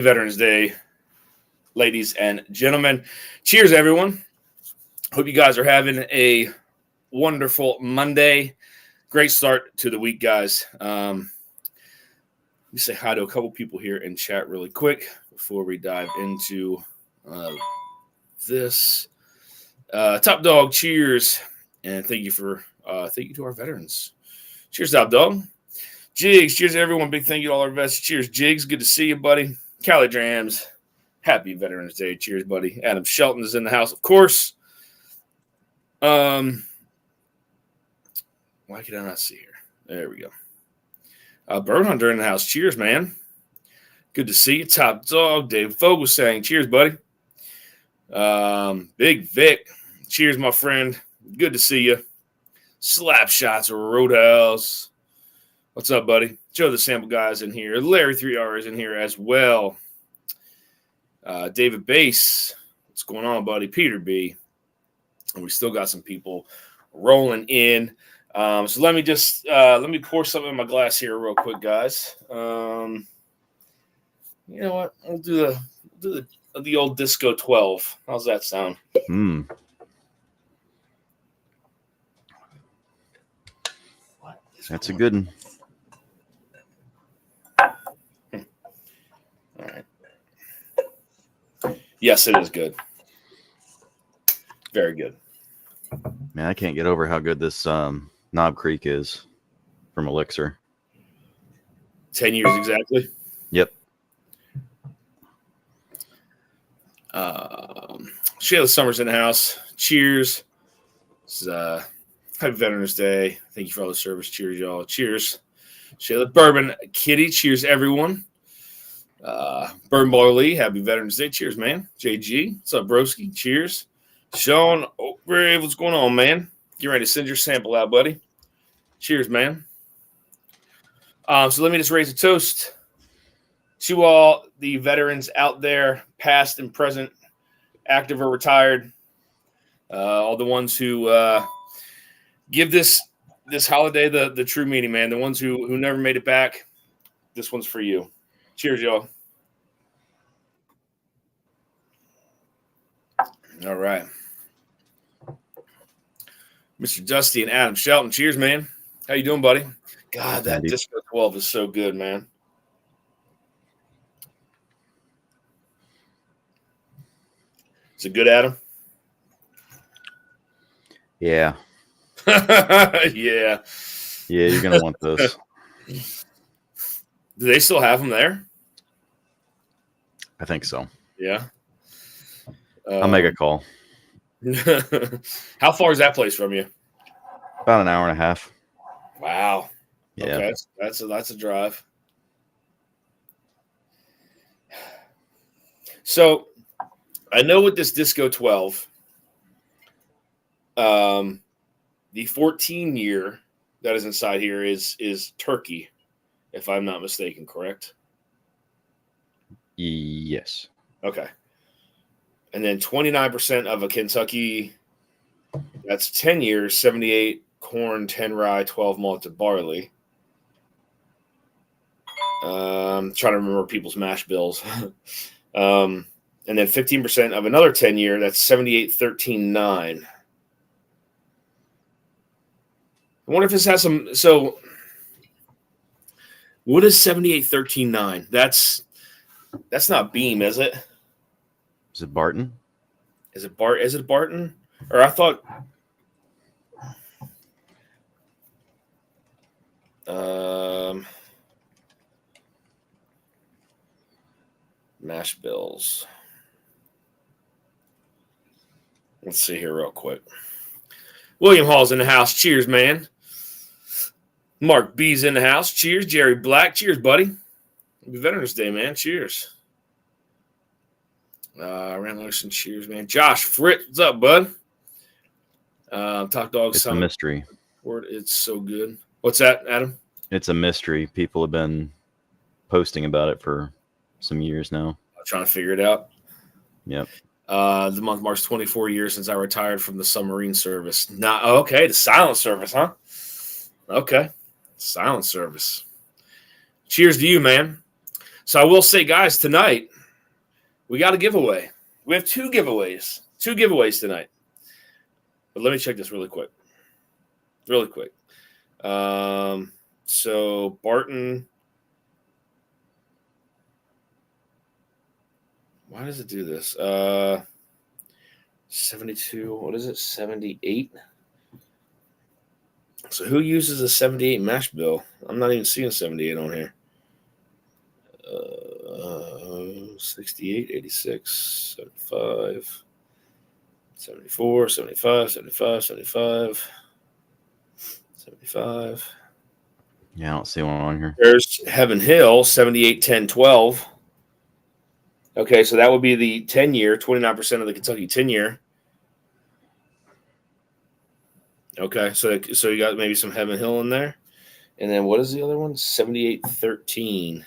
Veterans Day, ladies and gentlemen. Cheers, everyone. Hope you guys are having a wonderful Monday. Great start to the week, guys. Let me say hi to a couple people here in chat really quick before we dive into this. Top Dog, cheers, and thank you to our veterans. Cheers, Top Dog. Jigs, cheers, everyone. Big thank you to all our vets. Cheers, Jigs. Good to see you, buddy. Cali Drams, happy Veterans Day. Cheers, buddy. Adam Shelton is in the house, of course. Why can I not see here? There we go. Bird Hunter in the house. Cheers, man. Good to see you. Top Dog, Dave Vogel saying, cheers, buddy. Big Vic, cheers, my friend. Good to see you. Slap Shots Roadhouse. What's up, buddy? Joe the Sample Guy's in here. Larry 3R is in here as well. David Bass. What's going on, buddy? Peter B. And we still got some people rolling in. So let me pour something in my glass here real quick, guys. You know what? We'll do the old Disco 12. How's that sound? That's a good one. All right. Yes, it is good. Very good. Man, I can't get over how good this Knob Creek is from Elixir. 10 years exactly. Yep. Shayla Summers in the house. Cheers. This is, happy Veterans Day. Thank you for all the service. Cheers, y'all. Cheers. Shayla Bourbon Kitty. Cheers, everyone. Bourbon Baller Lee. Happy Veterans Day. Cheers, man. JG. What's up, broski? Cheers. Sean Oakgrave. What's going on, man? Get ready to send your sample out, buddy. Cheers, man. So let me just raise a toast to all the veterans out there, past and present, active or retired. All the ones who give this holiday the true meaning, man. The ones who never made it back. This one's for you. Cheers, y'all. All right. Mr. Dusty and Adam Shelton. Cheers, man. How you doing, buddy? God, that Disco 12 is so good, man. Is it good, Adam? Yeah. Yeah. Yeah, you're going to want those. Do they still have them there? I think so. Yeah. I'll make a call. How far is that place from you? About an hour and a half. Wow. Yeah. Okay. That's a drive. So I know with this Disco 12, the 14 year that is inside here is turkey, if I'm not mistaken, correct? Yes. Okay. And then 29% of a Kentucky, that's 10 years, 78 corn, 10 rye, 12 malted barley. Trying to remember people's mash bills. And then 15% of another 10 year, that's 78, 13, 9. I wonder if this has some. So, what is 78, 13, 9? That's not Beam, is it? Is it Barton? Is it Barton? Or I thought. Mash bills. Let's see here real quick. William Hall's in the house. Cheers, man. Mark B's in the house. Cheers. Jerry Black. Cheers, buddy. Happy Veterans Day, man. Cheers. Randall Anderson. Cheers, man. Josh Fritz. What's up, bud? Top Dog. It's a mystery. It's so good. What's that, Adam? It's a mystery. People have been posting about it for some years now. I'm trying to figure it out. Yep. The month marks 24 years since I retired from the submarine service. Okay, the silent service, huh? Okay, silent service. Cheers to you, man. So I will say, guys, tonight we got a giveaway. We have two giveaways tonight. But let me check this really quick. So Barton, why does it do this? 72. What is it? 78. So who uses a 78 mash bill? I'm not even seeing 78 on here. 68, 86, 75, 74, 75, 75, 75, 75. Yeah, I don't see one on here. There's Heaven Hill, 78, 10, 12. Okay, so that would be the 10-year, 29% of the Kentucky 10-year. Okay, so you got maybe some Heaven Hill in there. And then what is the other one? 78, 13.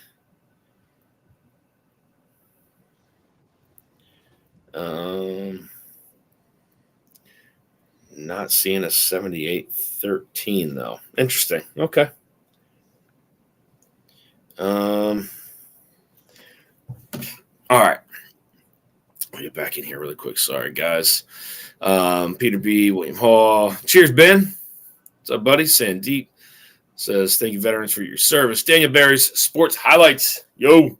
Not seeing a 78-13 though. Interesting. Okay. All right. I'll get back in here really quick. Sorry, guys. Peter B, William Hall. Cheers, Ben. What's up, buddy? Sandeep says, thank you, veterans, for your service. Daniel Barry's Sports Highlights. Yo.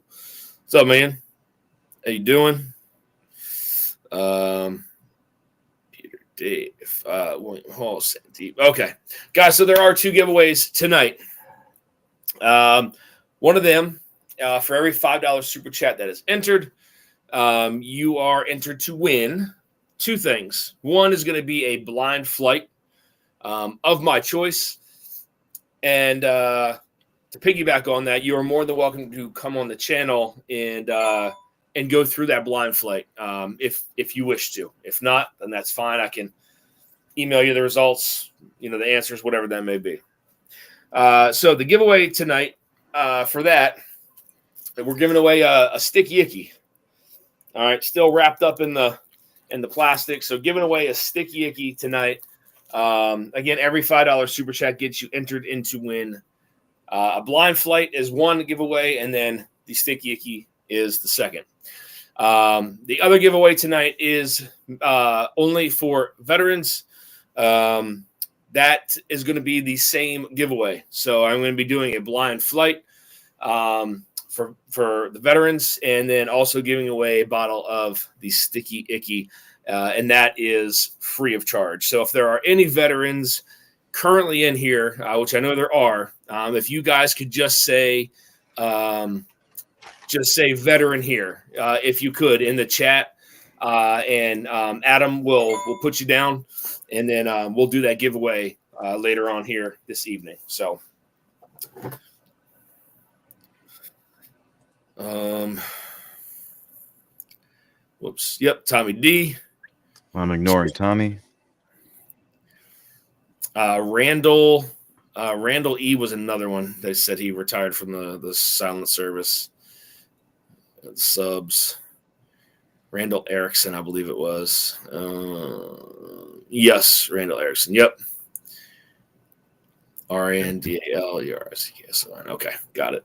What's up, man? How you doing? Peter, Dave, William Hall, Sandeep. Okay. Guys, so there are two giveaways tonight. One of them, for every $5 super chat that is entered, you are entered to win two things. One is going to be a blind flight of my choice. And to piggyback on that, you are more than welcome to come on the channel and go through that blind flight if you wish to. If not, then that's fine. I can email you the results, the answers, whatever that may be. So the giveaway tonight for that, we're giving away a Sticky Icky. All right, still wrapped up in the plastic. So giving away a Sticky Icky tonight. Again, every $5 super chat gets you entered into win. A blind flight is one giveaway, and then the Sticky Icky is the second. The other giveaway tonight is only for veterans. That is going to be the same giveaway. So I'm going to be doing a blind flight for the veterans, and then also giving away a bottle of the Sticky Icky, and that is free of charge. So if there are any veterans currently in here, which I know there are, if you guys could just say veteran here, if you could, in the chat, and Adam will put you down, and then we'll do that giveaway later on here this evening. So whoops. Yep, Tommy D. I'm ignoring Tommy. Randall E was another one. They said he retired from the silent service. Subs. Randall Erickson, I believe it was. Yes, Randall Erickson. Yep. RANDAL. Okay, got it.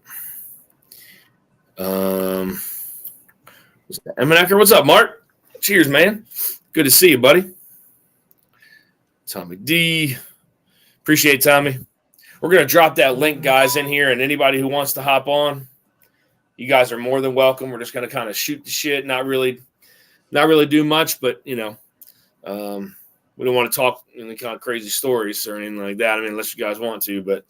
Emanecker, what's up, Mark? Cheers, man. Good to see you, buddy. Tommy D. Appreciate Tommy. We're going to drop that link, guys, in here, and anybody who wants to hop on, you guys are more than welcome. We're just going to kind of shoot the shit, not really do much, but, we don't want to talk any kind of crazy stories or anything like that. I mean, unless you guys want to, but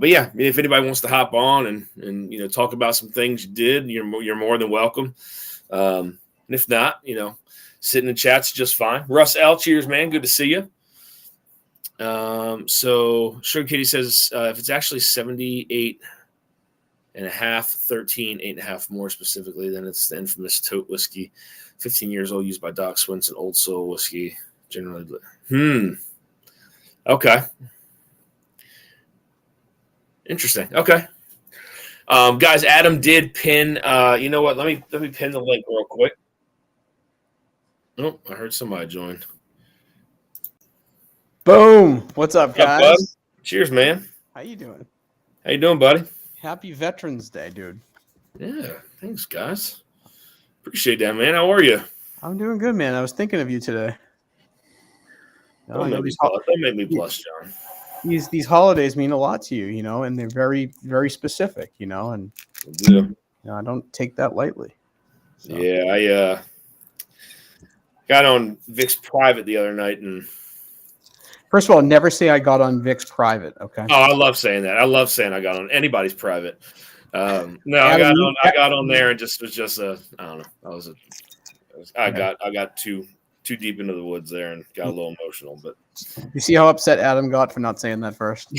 yeah, if anybody wants to hop on and talk about some things you did, you're more than welcome. And if not, sitting in chat's just fine. Russ L, cheers, man. Good to see you. So Sugar Kitty says if it's actually 78 and a half, 13, 8.5 more specifically, then it's the infamous tote whiskey, 15 years old, used by Doc Swinson, Old Soul whiskey, generally. Okay. Interesting. Okay. Guys, Adam did pin. You know what? Let me pin the link real quick. Oh, I heard somebody join. Boom. What's up, guys? Cheers, man. How you doing? How you doing, buddy? Happy Veterans Day, dude. Yeah, thanks, guys. Appreciate that, man. How are you? I'm doing good, man. I was thinking of you today. Don't make me blush, John. These holidays mean a lot to you, and they're very, very specific, and Yeah. I don't take that lightly. So. Yeah, I got on VIX Private the other night, and first of all, never say I got on VIX Private. Okay. Oh, I love saying that. I love saying I got on anybody's private. No, Adam, I got on there and just was just a I don't know. I got too deep into the woods there and got a little emotional. But you see how upset Adam got for not saying that first?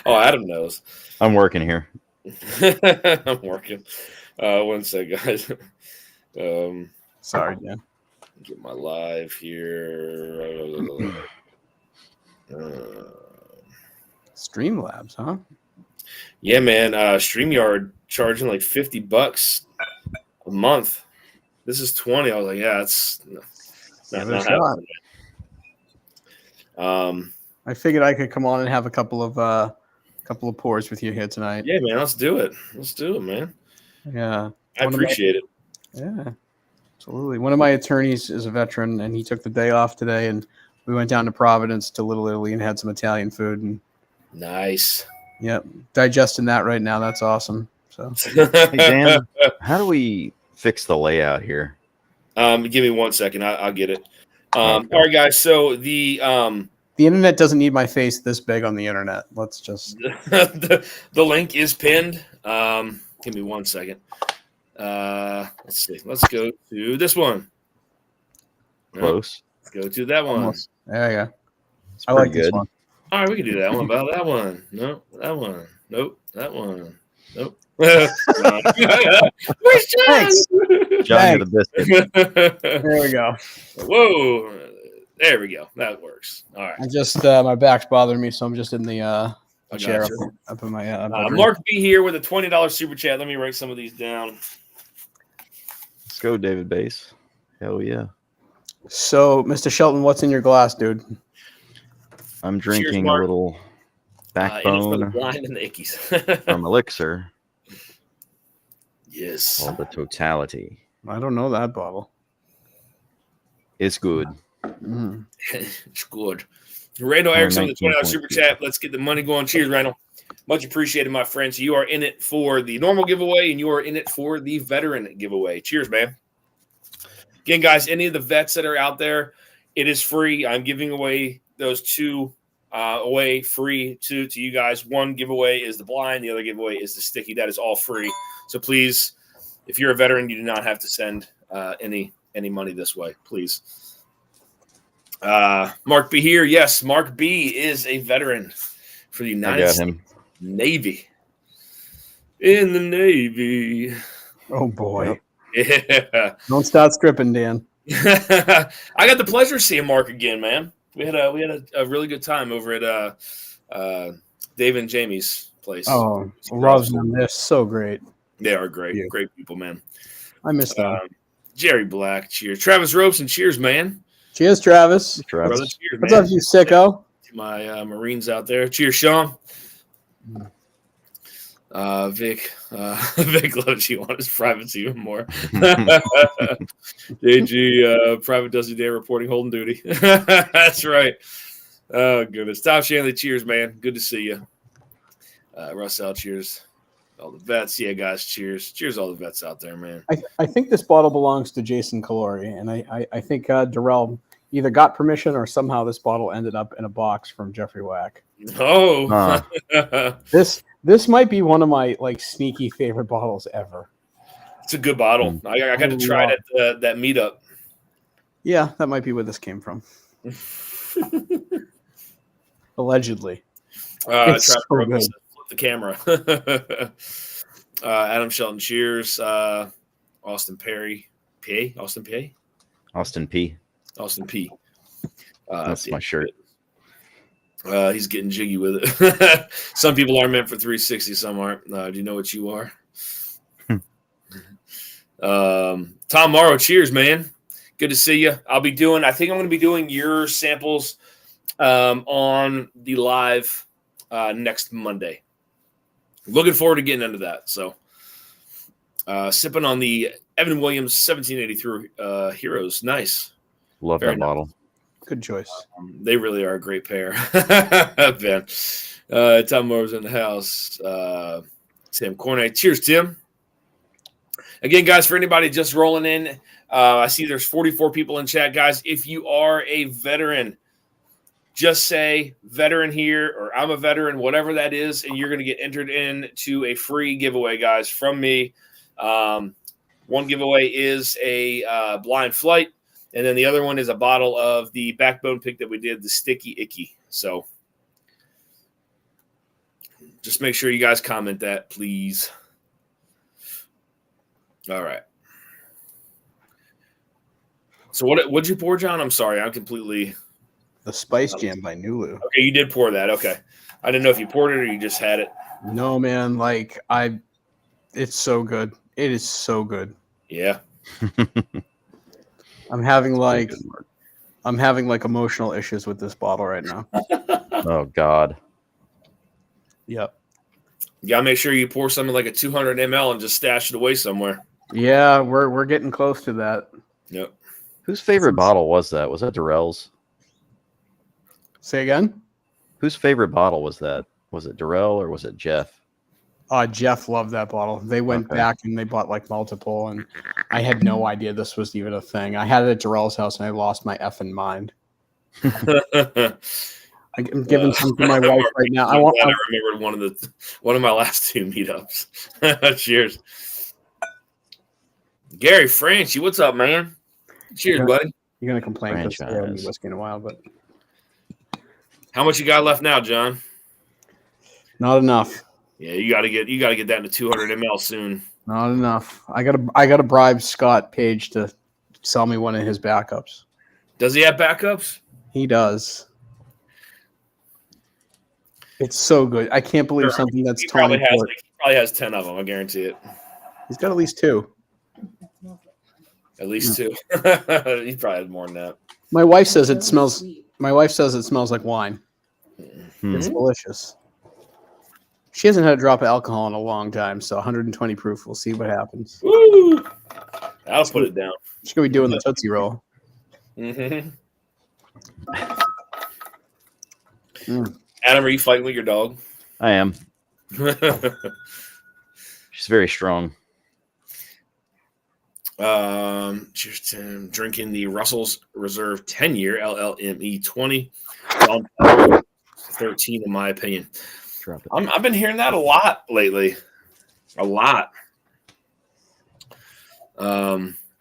Oh, Adam knows. I'm working here. I'm working. One sec, guys. Sorry, Dan. Get my live here. Streamlabs, huh? Yeah, man. StreamYard charging like $50 a month. This is 20. I was like, yeah, it's not happening. I figured I could come on and have a couple of pours with you here tonight. Yeah, man. Let's do it. Let's do it, man. Yeah, I appreciate it. Yeah, absolutely. One of my attorneys is a veteran, and he took the day off today, and we went down to Providence to Little Italy and had some Italian food. And nice. Yep, digesting that right now. That's awesome. So, hey Dan, how do we fix the layout here? Give me 1 second. I'll get it. Okay. All right, guys. So the internet doesn't need my face this big on the internet. Let's just the link is pinned. Give me 1 second. Let's see. Let's go to this one. Close. Let's go to that one. Almost. There you go. I like this one. All right, we can do that one. About that one. No, that one. Nope. That one. Nope. Where's John? Thanks. John, the biscuit. There we go. Whoa. There we go. That works. All right. I just my back's bothering me, so I'm just in the chair up in my Mark B here with a $20 super chat. Let me write some of these down. Let's go, David Bass. Hell yeah. So, Mr. Shelton, what's in your glass, dude? I'm drinking a little backbone the blind and the ickies. from Elixir. Yes. Called the Totality. I don't know that bottle. It's good. It's good. Randall Erickson with the $20 super chat. Let's get the money going. Cheers, Randall. Much appreciated, my friends. You are in it for the normal giveaway, and you are in it for the veteran giveaway. Cheers, man. Again, guys, any of the vets that are out there, it is free. I'm giving away those two away free to you guys. One giveaway is the blind. The other giveaway is the sticky. That is all free. So please, if you're a veteran, you do not have to send any money this way, please. Mark B here. Yes, Mark B is a veteran for the United States Navy. In the Navy. Oh, boy. Yeah. Don't start stripping, Dan. I got the pleasure of seeing Mark again, man. We had a really good time over at Dave and Jamie's place. Oh, loves them. They're so great. They are great. Yeah. Great people, man. I miss them. Jerry Black, cheers. Travis Robeson, cheers, man. Cheers, Travis. Brother, cheers, what's up, you sicko? My Marines out there. Cheers, Sean. Vic loves you on his privates even more. JG, private does day reporting, holding duty. That's right. Oh, goodness. Tom Shanley, cheers, man. Good to see you. Russell, cheers. All the vets. Yeah, guys, cheers. Cheers all the vets out there, man. I think this bottle belongs to Jason Calori, and I think Darrell either got permission or somehow this bottle ended up in a box from Jeffrey Wack. Oh. This might be one of my sneaky favorite bottles ever. It's a good bottle. I got to try it at that meetup. Yeah, that might be where this came from. Allegedly. It's so good. Flip the camera. Adam Shelton, cheers. Austin Perry. Austin P. Austin P. Austin P. That's my shirt. He's getting jiggy with it. Some people are meant for 360, some aren't. Do you know what you are? Tom Morrow, cheers, man. Good to see you. I think I'm going to be doing your samples on the live next Monday. looking forward to getting into that. So sipping on the Evan Williams 1783 Heroes. Nice. Love Very that nice. bottle. Good choice. They really are a great pair. Ben. Tom Moore's in the house. Tim Cornet. Cheers, Tim. Again, guys, for anybody just rolling in, I see there's 44 people in chat. Guys, if you are a veteran, just say veteran here or I'm a veteran, whatever that is, and you're going to get entered into a free giveaway, guys, from me. One giveaway is a blind flight, and then the other one is a bottle of the backbone pick that we did, the Sticky Icky. So just make sure you guys comment that, please. All right. So what'd you pour, John? I'm sorry. I'm completely... The Spice Jam by Nulu. Okay, you did pour that. Okay. I didn't know if you poured it or you just had it. No, man. Like, it's so good. It is so good. Yeah. I'm having emotional issues with this bottle right now. Oh, God. Yep. You gotta make sure you pour something like a 200 ml and just stash it away somewhere. Yeah, we're getting close to that. Yep. Whose favorite bottle was that? Was that Darrell's? Say again? Whose favorite bottle was that? Was it Darrell or was it Jeff? Jeff loved that bottle. They went back and they bought like multiple, and I had no idea this was even a thing. I had it at Darrell's house and I lost my effing mind. I'm giving some to my wife right now. I remembered one of my last two meetups. Cheers. Gary Franchi, what's up, man? Cheers, buddy. You're gonna complain because I haven't had whiskey in a while, but how much you got left now, John? Not enough. Yeah, you gotta get that into 200 ml soon. Not enough. I gotta bribe Scott Page to sell me one of his backups. Does he have backups? He does. It's so good. I can't believe something that's he probably has 10 of them. I guarantee it. He's got at least 2. At least 2. He probably has more than that. My wife says it smells like wine. It's delicious. She hasn't had a drop of alcohol in a long time, so 120 proof. We'll see what happens. Woo! I'll put it down. She's gonna be doing the Tootsie Roll. Mm-hmm. Adam, are you fighting with your dog? I am. She's very strong. Cheers to drinking the Russell's Reserve 10-year LLME 20. 13, in my opinion. I've been hearing that a lot lately. A lot.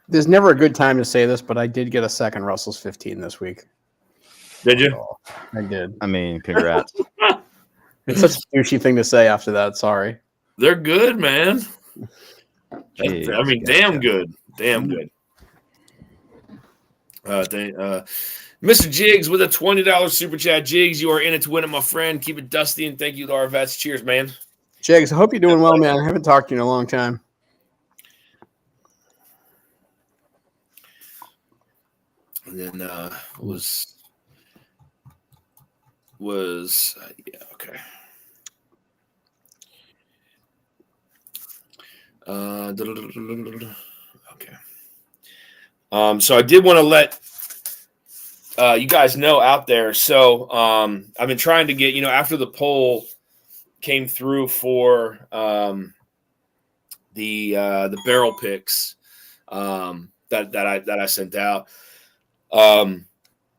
There's never a good time to say this, but I did get a second Russell's 15 this week. Did you? Oh, I did. I mean, congrats. It's such a douchey thing to say after that. Sorry. They're good, man. Jeez, I mean, damn good. Damn good. Mr. Jiggs with a $20 super chat. Jiggs, you are in it to win it, my friend. Keep it dusty, and thank you to our vets. Cheers, man. Jiggs, I hope you're doing well, man. I haven't talked to you in a long time. And then yeah, okay. Okay. So I did want to let you guys know out there. So I've been trying to get, after the poll came through for the barrel picks that I sent out.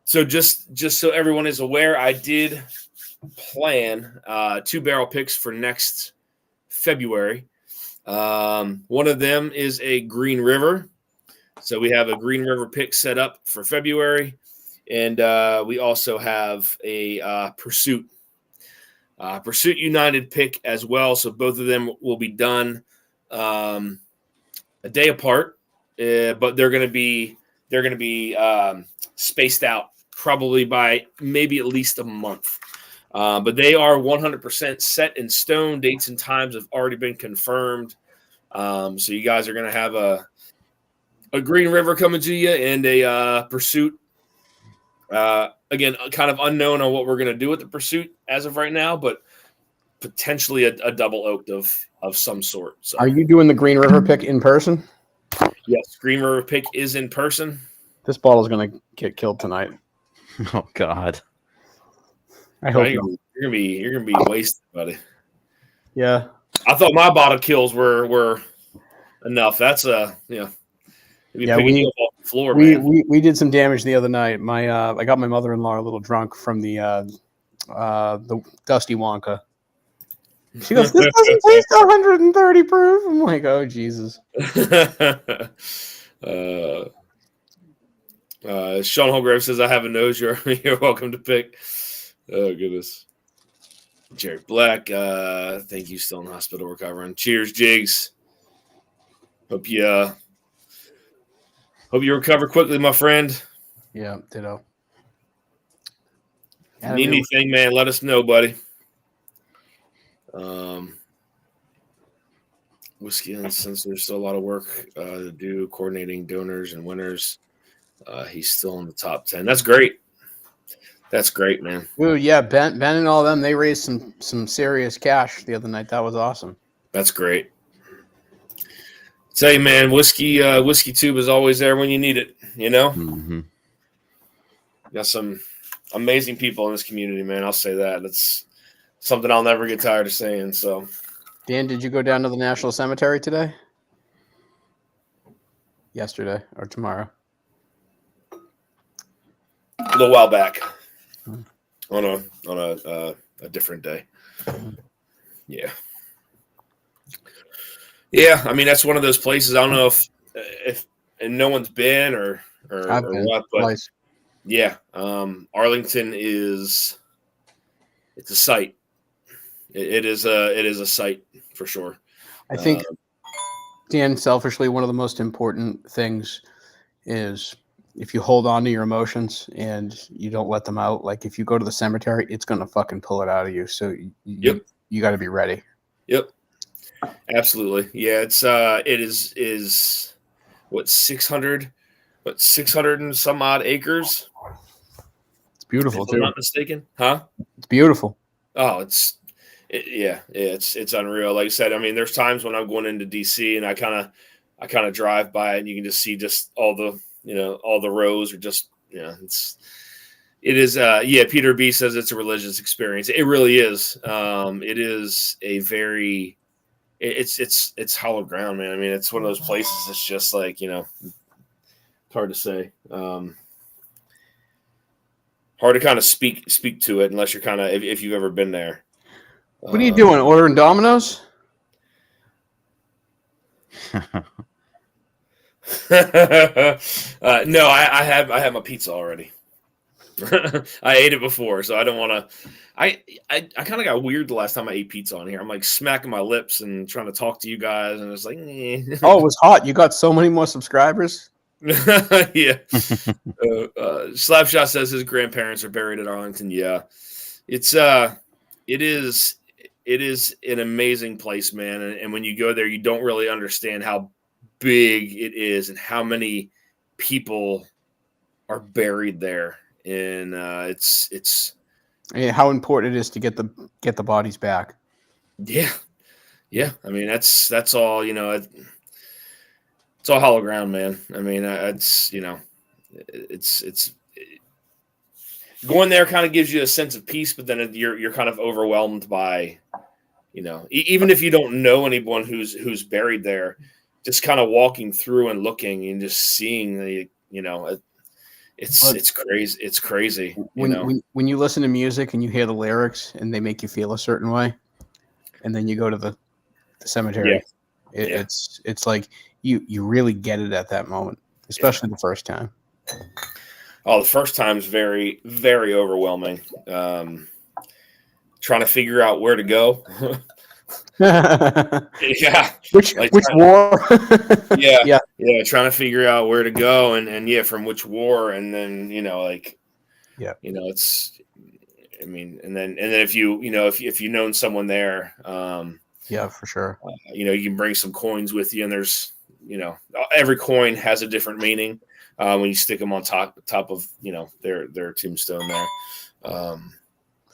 So just so everyone is aware, I did plan 2 barrel picks for next February. One of them is a Green River. So we have a Green River pick set up for February. And we also have a Pursuit United pick as well. So both of them will be done a day apart, but they're going to be spaced out probably by maybe at least a month. But they are 100% set in stone. Dates and times have already been confirmed. So you guys are going to have a Green River coming to you and a Pursuit. Again, kind of unknown on what we're going to do with the Pursuit as of right now, but potentially a double oaked of some sort. So Are you doing the Green River pick in person? yes, Green River pick is in person. This bottle's gonna get killed tonight. Oh God. I hope You're not. gonna be wasted, buddy. Yeah. I thought my bottle kills were enough. That's it'd be Yeah, picking you up off the floor, man. we did some damage the other night. I got my mother-in-law a little drunk from the Dusty Wonka. She goes, "This doesn't taste 130 proof." I'm like, "Oh Jesus." Sean Holgrave says, "I have a nose. You're welcome to pick." Oh goodness. Jared Black, thank you. Still in hospital recovering. Cheers, Jigs. Hope you recover quickly, my friend. Yeah, ditto. Need anything, man? Let us know, buddy. Whiskey, and since there's still a lot of work to do, coordinating donors and winners, he's still in the top 10. That's great. That's great, man. Dude, yeah, Ben and all them, they raised some serious cash the other night. That was awesome. That's great. Tell you, man, whiskey tube is always there when you need it. You know, got some amazing people in this community, man. I'll say that. That's something I'll never get tired of saying. So, Dan, did you go down to the National Cemetery today? Yesterday or tomorrow? A little while back, on a different day. Yeah. Yeah, I mean that's one of those places. I don't know if and no one's been or what, but twice. Yeah, Arlington it's a site. It is a site for sure. I think, Dan, selfishly, one of the most important things is if you hold on to your emotions and you don't let them out. Like if you go to the cemetery, it's gonna fucking pull it out of you. So you got to be ready. Yep. Absolutely. Yeah, it is what 600 and some odd acres. It's beautiful if too. I'm not mistaken. Huh? It's beautiful. Oh, it's unreal. Like I said, I mean, there's times when I'm going into DC and I kind of drive by it and you can just see just all the rows are just, it is Peter B says it's a religious experience. It really is. It is a very it's hollow ground, man. I mean, it's one of those places. It's just like, it's hard to say. Hard to kind of speak to it unless you're kind of if you've ever been there. What are you doing? Ordering Domino's? No, I have my pizza already. I ate it before, so I don't want to. I kind of got weird the last time I ate pizza on here. I'm like smacking my lips and trying to talk to you guys, and it's like, Oh, it was hot. You got so many more subscribers. Yeah. Slapshot says his grandparents are buried at Arlington. Yeah, it is an amazing place, man. And when you go there, you don't really understand how big it is and how many people are buried there. And it's how important it is to get the bodies back. Yeah. I mean, that's all, it's all hollow ground, man. I mean, it's going there kind of gives you a sense of peace, but then you're kind of overwhelmed by, even if you don't know anyone who's buried there, just kind of walking through and looking and just seeing it's crazy. It's crazy. When you listen to music and you hear the lyrics and they make you feel a certain way, and then you go to the cemetery, it's like you really get it at that moment, especially the first time. Oh, the first time is very, very overwhelming. Trying to figure out where to go. Yeah. Which war? Yeah. Trying to figure out where to go and from which war. And then, it's, I mean, and then if if you've known someone there, yeah, for sure. You can bring some coins with you and there's, every coin has a different meaning when you stick them on top of, their tombstone there.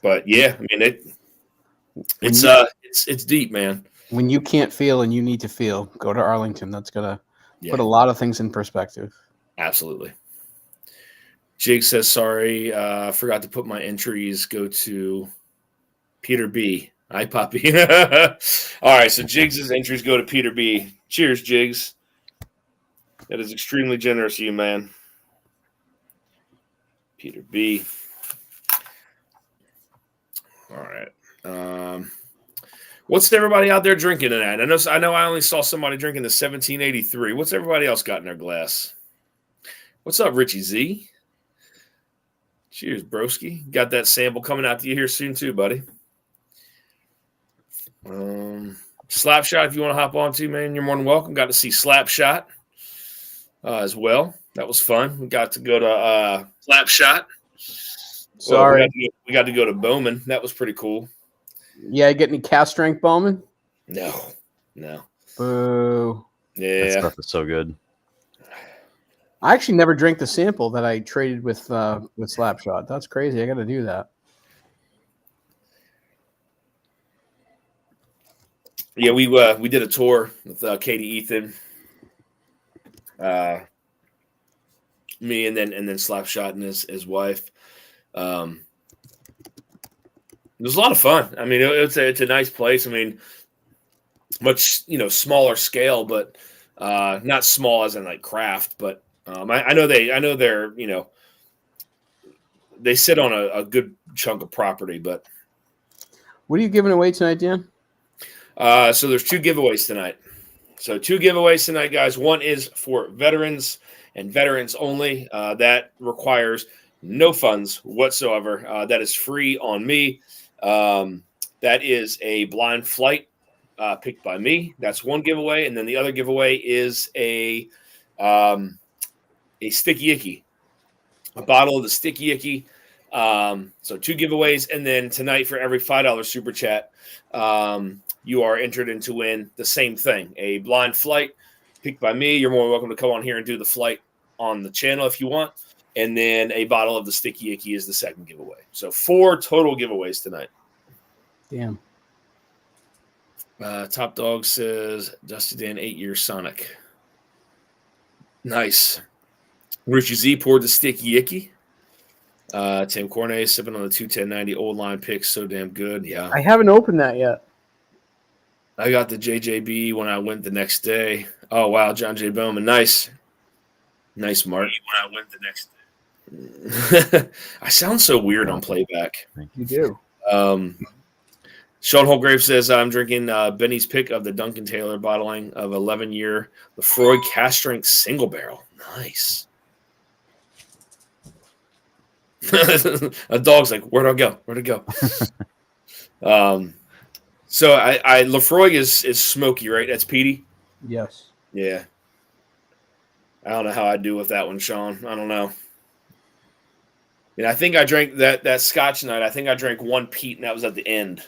But yeah, I mean, It's deep, man. When you can't feel and you need to feel, go to Arlington. That's gonna put a lot of things in perspective. Absolutely. Jake says, sorry, forgot to put my entries. Go to Peter B. Hi, Poppy. All right, so Jigs' entries go to Peter B. Cheers, Jigs. That is extremely generous of you, man. Peter B. All right. What's everybody out there drinking tonight? I know I only saw somebody drinking the 1783. What's everybody else got in their glass? What's up, Richie Z? Cheers, broski. Got that sample coming out to you here soon too, buddy. Slapshot, if you want to hop on too, man, you're more than welcome. Got to see Slapshot as well. That was fun. We got to go to Slapshot. Sorry. Well, we got to go to Bourbon. That was pretty cool. Yeah, get any cast strength Bowman? No. Boo. Yeah. That stuff is so good. I actually never drank the sample that I traded with Slapshot. That's crazy. I got to do that. Yeah, we did a tour with Katie, Ethan, me, and then Slapshot and his wife. It was a lot of fun. I mean, it's a nice place. I mean, much smaller scale, but not small as in like craft. But I know they're they sit on a good chunk of property. But what are you giving away tonight, Dan? So there's 2 giveaways tonight. So 2 giveaways tonight, guys. One is for veterans and veterans only. That requires no funds whatsoever. That is free on me. That is a blind flight picked by me. That's one giveaway. And then the other giveaway is a Sticky Icky, a bottle of the Sticky Icky. So 2 giveaways. And then tonight for every $5 super chat, you are entered in to win the same thing, a blind flight picked by me. You're more than welcome to come on here and do the flight on the channel if you want. And then a bottle of the Sticky Icky is the second giveaway. So 4 total giveaways tonight. Damn. Top Dog says, Dusty Dan, 8-year Sonic. Nice. Richie Z poured the Sticky Icky. Tim Cornet sipping on the 21090 old line pick. So damn good. Yeah. I haven't opened that yet. I got the JJB when I went the next day. Oh, wow. John J. Bowman. Nice. Nice, Mark. When I went the next day. I sound so weird on playback. You do. Sean Holgrave says, I'm drinking Benny's pick of the Duncan Taylor bottling of 11-year Lefroy cast strength single barrel. Nice. A dog's like, where'd I go? Where'd it go? So I Lefroy is smoky, right? That's peaty? Yes. Yeah. I don't know how I do with that one, Sean. I don't know. And I think I drank that Scotch night. I think I drank 1 peat, and that was at the end.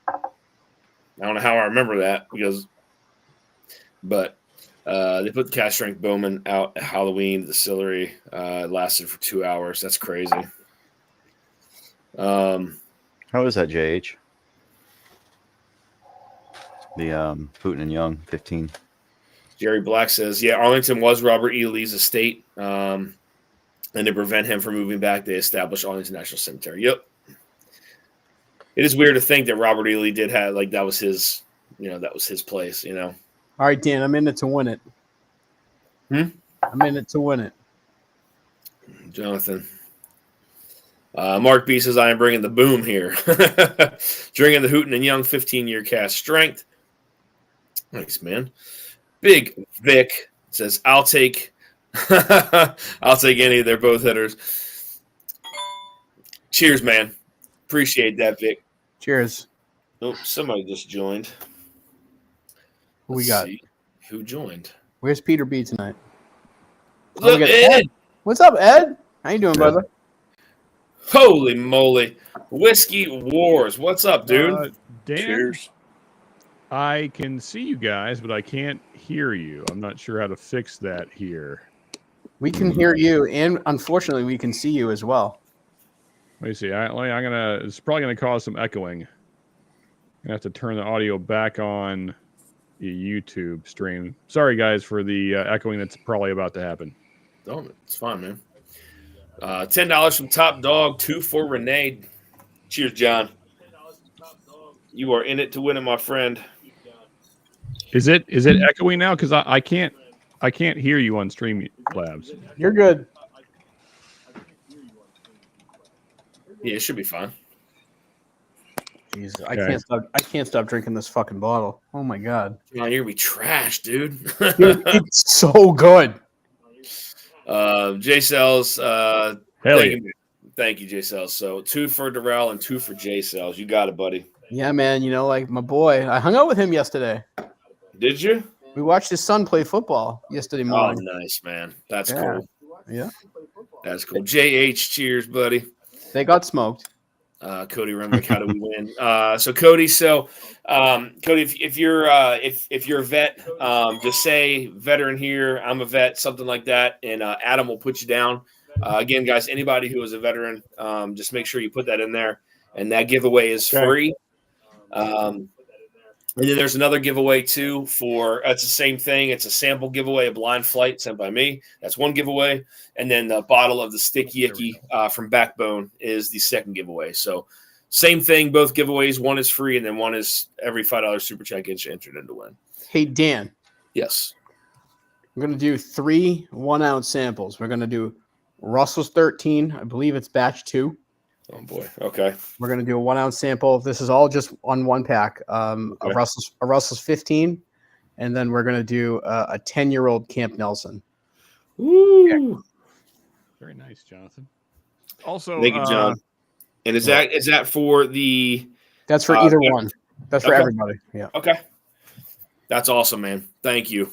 I don't know how I remember that but they put the cast strength Bowman out at Halloween distillery. It lasted for 2 hours. That's crazy. How is that, JH? The Putin and Young 15. Jerry Black says, yeah, Arlington was Robert E. Lee's estate. And to prevent him from moving back, they established Arlington National Cemetery. Yep. It is weird to think that Robert E. Lee did have, like, that was his place, All right, Dan, I'm in it to win it. I'm in it to win it. Jonathan. Mark B says, I am bringing the boom here. Drinking the Hooten and Young 15-year cast strength. Nice, man. Big Vic says, I'll take any. They're both hitters. Cheers, man. Appreciate that, Vic. Cheers. Oh, somebody just joined. Who we got? See who joined? Where's Peter B tonight? What's up, Ed? What's up, Ed? How you doing, brother? Holy moly. Whiskey Wars. What's up, dude? Dan, Cheers. I can see you guys, but I can't hear you. I'm not sure how to fix that here. We can hear you, and unfortunately, we can see you as well. Let me see. It's probably gonna cause some echoing. I have to turn the audio back on the YouTube stream. Sorry, guys, for the echoing that's probably about to happen. Oh, it's fine, man. $10 from Top Dog, 2 for Renee. Cheers, John. You are in it to win it, my friend. Is it echoing now? Because I can't hear you on Streamlabs. You're good. Yeah, it should be fine. Jesus, Okay. I can't stop drinking this fucking bottle. Oh my god. John, you're gonna be trash, dude. Dude, it's so good. J Cells, Hell thank you, J Cells. So 2 for Darrell and 2 for J Cells. You got it, buddy. Yeah, man. You know, like my boy. I hung out with him yesterday. Did you? We watched his son play football yesterday Oh, morning. nice, man. That's Yeah. cool. Yeah. That's cool. JH, cheers, buddy. They got smoked. Cody Remrick, how do we win? So Cody, Cody, if you're a vet, just say veteran here. I'm a vet, something like that, and Adam will put you down. Again, guys, anybody who is a veteran, just make sure you put that in there, and that giveaway is free. And then there's another giveaway too for it's the same thing. It's a sample giveaway, a blind flight sent by me. That's one giveaway. And then the bottle of the Sticky Icky from Backbone is the second giveaway. So same thing, both giveaways. One is free and then one is every $5 super chat gets you entered in to win. Hey, Dan. Yes. I'm going to do 3 1-ounce samples. We're going to do Russell's 13. I believe it's batch 2. Oh, boy. Okay. We're going to do a 1-ounce sample. This is all just on one pack. A Russell's 15. And then we're going to do a 10-year-old Camp Nelson. Woo. Very nice, Jonathan. Also, Thank you, John. And is that for the – That's for either one. That's for everybody. Yeah. Okay. That's awesome, man. Thank you.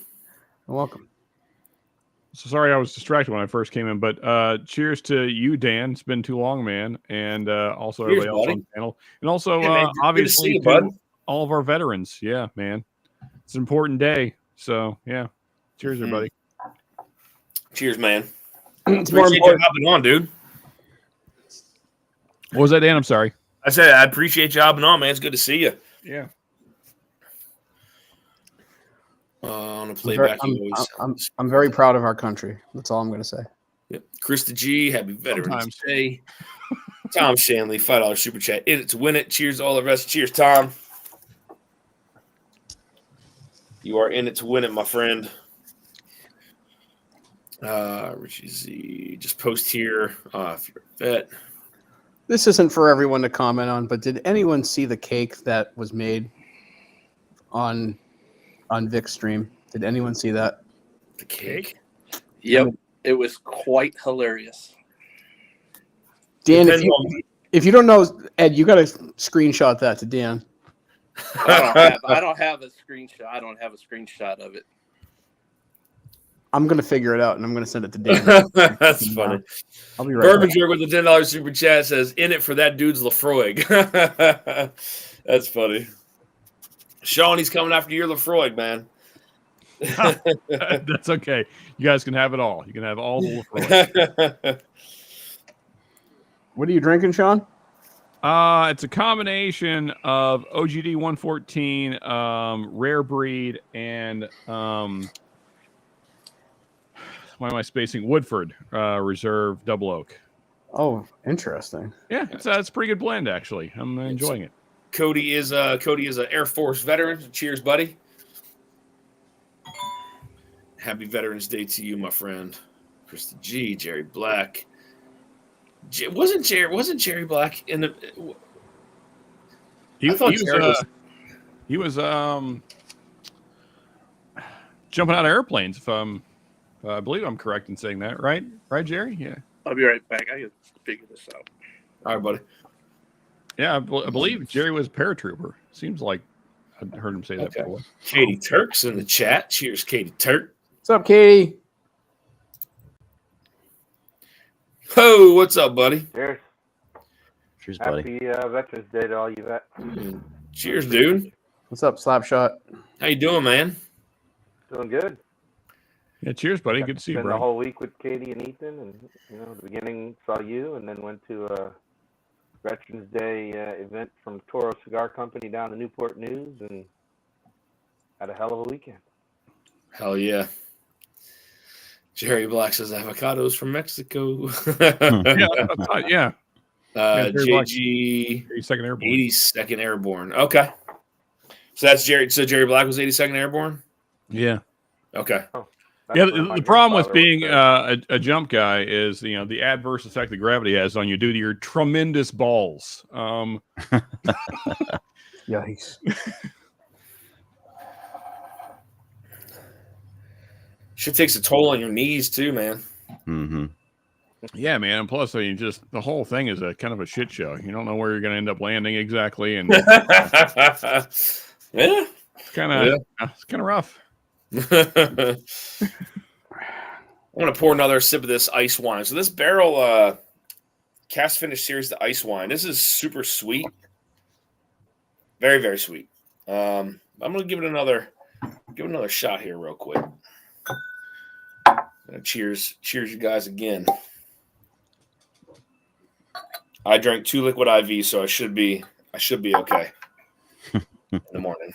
You're welcome. So sorry I was distracted when I first came in, but cheers to you, Dan. It's been too long, man. And also Cheers, everybody else buddy. on the panel. And also, Yeah, man, good to obviously, see you, to bud. all of our veterans. Yeah, man. It's an important day. So, yeah. Cheers, everybody. Cheers, man. It's more Appreciate you important. hopping on, dude. What was that, Dan? I'm sorry. I said I appreciate you hopping on, man. It's good to see you. Yeah. On a playback, I'm very proud of our country. That's all I'm going to say. Yep. Krista G, happy Veterans Sometimes. Day. Tom Shanley, $5 super chat. In it to win it. Cheers to all the rest. Cheers, Tom. You are in it to win it, my friend. Richie Z, just post here if you're a vet. This isn't for everyone to comment on, but did anyone see the cake that was made on Vic's stream? Did anyone see that? The cake. Yep, it was quite hilarious. Dan, if you don't know, Ed, you got to screenshot that to Dan. I don't have a screenshot. I don't have a screenshot of it. I'm going to figure it out, and I'm going to send it to Dan. That's funny. I'll be right Bourbon back. Jerk with the $10 super chat says, in it for that dude's Lafroig. That's funny. Sean, he's coming after your Lafroig, man. That's okay. You guys can have it all. You can have all the LaFroy. What are you drinking, Sean? It's a combination of OGD 114, rare breed, and why am I spacing? Woodford Reserve Double Oak. Oh, interesting. Yeah, it's a pretty good blend actually. I'm enjoying it. Cody is an Air Force veteran. Cheers, buddy. Happy Veterans Day to you, my friend. Krista G, Jerry Black. Wasn't Jerry Black in the? He Jerry was jumping out of airplanes. If I believe I'm correct in saying that, right? Right, Jerry? Yeah. I'll be right back. I can figure this out. All right, buddy. Yeah, I believe Jerry was a paratrooper. Seems like I heard him say that before. Katie Turk's in the chat. Cheers, Katie Turk. What's up, Katie? Ho, what's up, buddy? Cheers. Cheers, buddy. Happy Veterans Day to all you vets. Cheers, dude. What's up, Slapshot? How you doing, man? Doing good. Yeah, cheers, buddy. Good to see you, Spent the bro. whole week with Katie and Ethan, and the beginning saw you, and then went to Veterans Day event from Toro Cigar Company down in Newport News, and had a hell of a weekend. Hell yeah. Jerry Black says avocados from Mexico. Yeah. Jerry Black, JG 82nd Airborne. 82nd Airborne. Okay. So that's Jerry. So Jerry Black was 82nd Airborne? Yeah. Okay. That's Yeah, where my the problem with grandfather being was a jump guy is, the adverse effect that gravity has on you due to your tremendous balls. Yikes. Shit takes a toll on your knees too, man. Mm-hmm. Yeah, man. And plus, just the whole thing is a kind of a shit show. You don't know where you're going to end up landing exactly, and Yeah. it's kind of rough. I want to pour another sip of this ice wine. So this barrel cast finish series, the ice wine. This is super sweet, very very sweet. I'm gonna give it another shot here real quick. Cheers, you guys again. I drank 2 liquid IV, so I should be okay in the morning.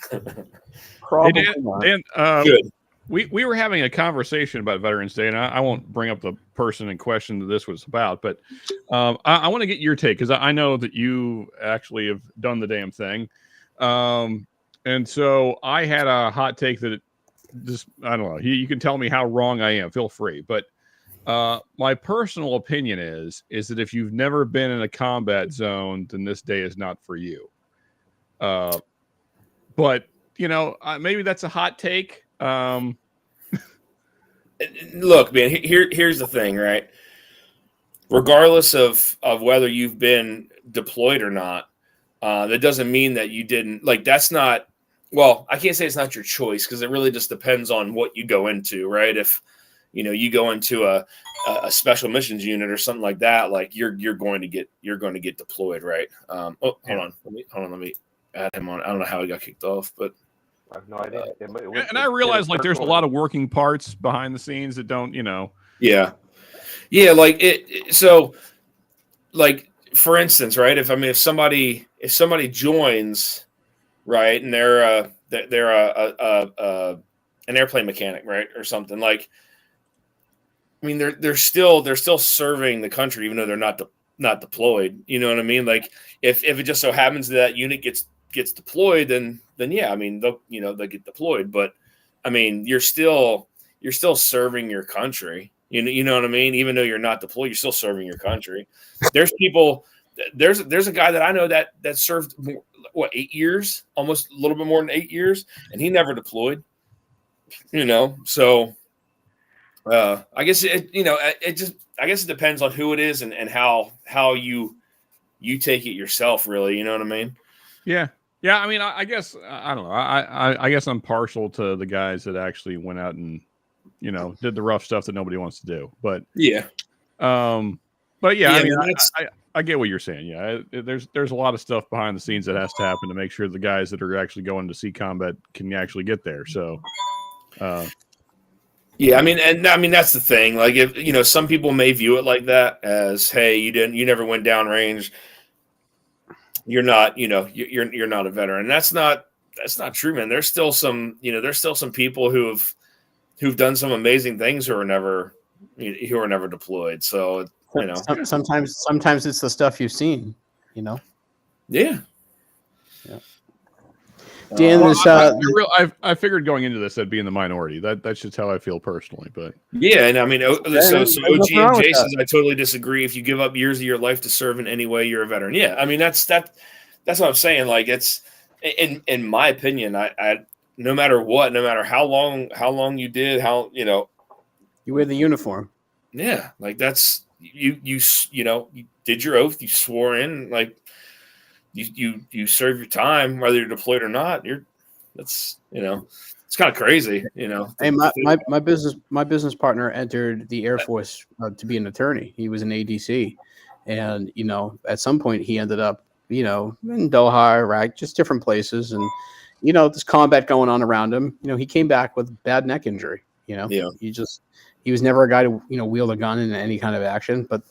Probably Hey, not. Dan, Good. we were having a conversation about Veterans Day, and I won't bring up the person in question that this was about, but I want to get your take because I know that you actually have done the damn thing. And so I had a hot take that I don't know. You can tell me how wrong I am. Feel free. But my personal opinion is that if you've never been in a combat zone, then this day is not for you. But maybe that's a hot take. Look, man. Here's the thing, right? Regardless of whether you've been deployed or not, that doesn't mean that you didn't. Like, that's not. Well, I can't say it's not your choice because it really just depends on what you go into, right? If you go into a special missions unit or something like that, like you're going to get deployed, right? Hold on, let me add him on. I don't know how he got kicked off, but I have no idea. And I realize there's a lot of working parts behind the scenes that don't, Yeah, like it. So, like for instance, right? If somebody joins, right, and they're an airplane mechanic, right, or something like. I mean, they're still serving the country, even though they're not deployed. You know what I mean? Like if it just so happens that unit gets deployed, then yeah, I mean they'll get deployed. But I mean, you're still serving your country. You know what I mean? Even though you're not deployed, you're still serving your country. There's people. There's a guy that I know that served 8 years, almost a little bit more than 8 years, and he never deployed. So. I guess it depends on who it is and how you take it yourself, really. You know what I mean? Yeah. I mean, I guess I don't know. I guess I'm partial to the guys that actually went out and did the rough stuff that nobody wants to do. But yeah, I mean, I get what you're saying. Yeah, there's a lot of stuff behind the scenes that has to happen to make sure the guys that are actually going to see combat can actually get there. So. Yeah, I mean that's the thing. Like if some people may view it like that as, hey, you never went downrange. You're not, you're not a veteran. That's not true, man. There's still some people who've done some amazing things who are never deployed. So sometimes it's the stuff you've seen, Yeah. Dan, I figured going into this I'd be in the minority. That's just how I feel personally. But yeah, and I mean, so OG and Jay says I totally disagree. If you give up years of your life to serve in any way, you're a veteran. Yeah, I mean that's what I'm saying. Like it's in my opinion, I no matter what, no matter how long you did, you wear the uniform. Yeah, like that's you did your oath, you swore in, like. You serve your time whether you're deployed or not. It's kind of crazy, Hey, my business partner entered the Air Force to be an attorney. He was an ADC, and at some point he ended up in Doha, Iraq, just different places, and this combat going on around him. He came back with bad neck injury. Yeah. He was never a guy to wield a gun in any kind of action, but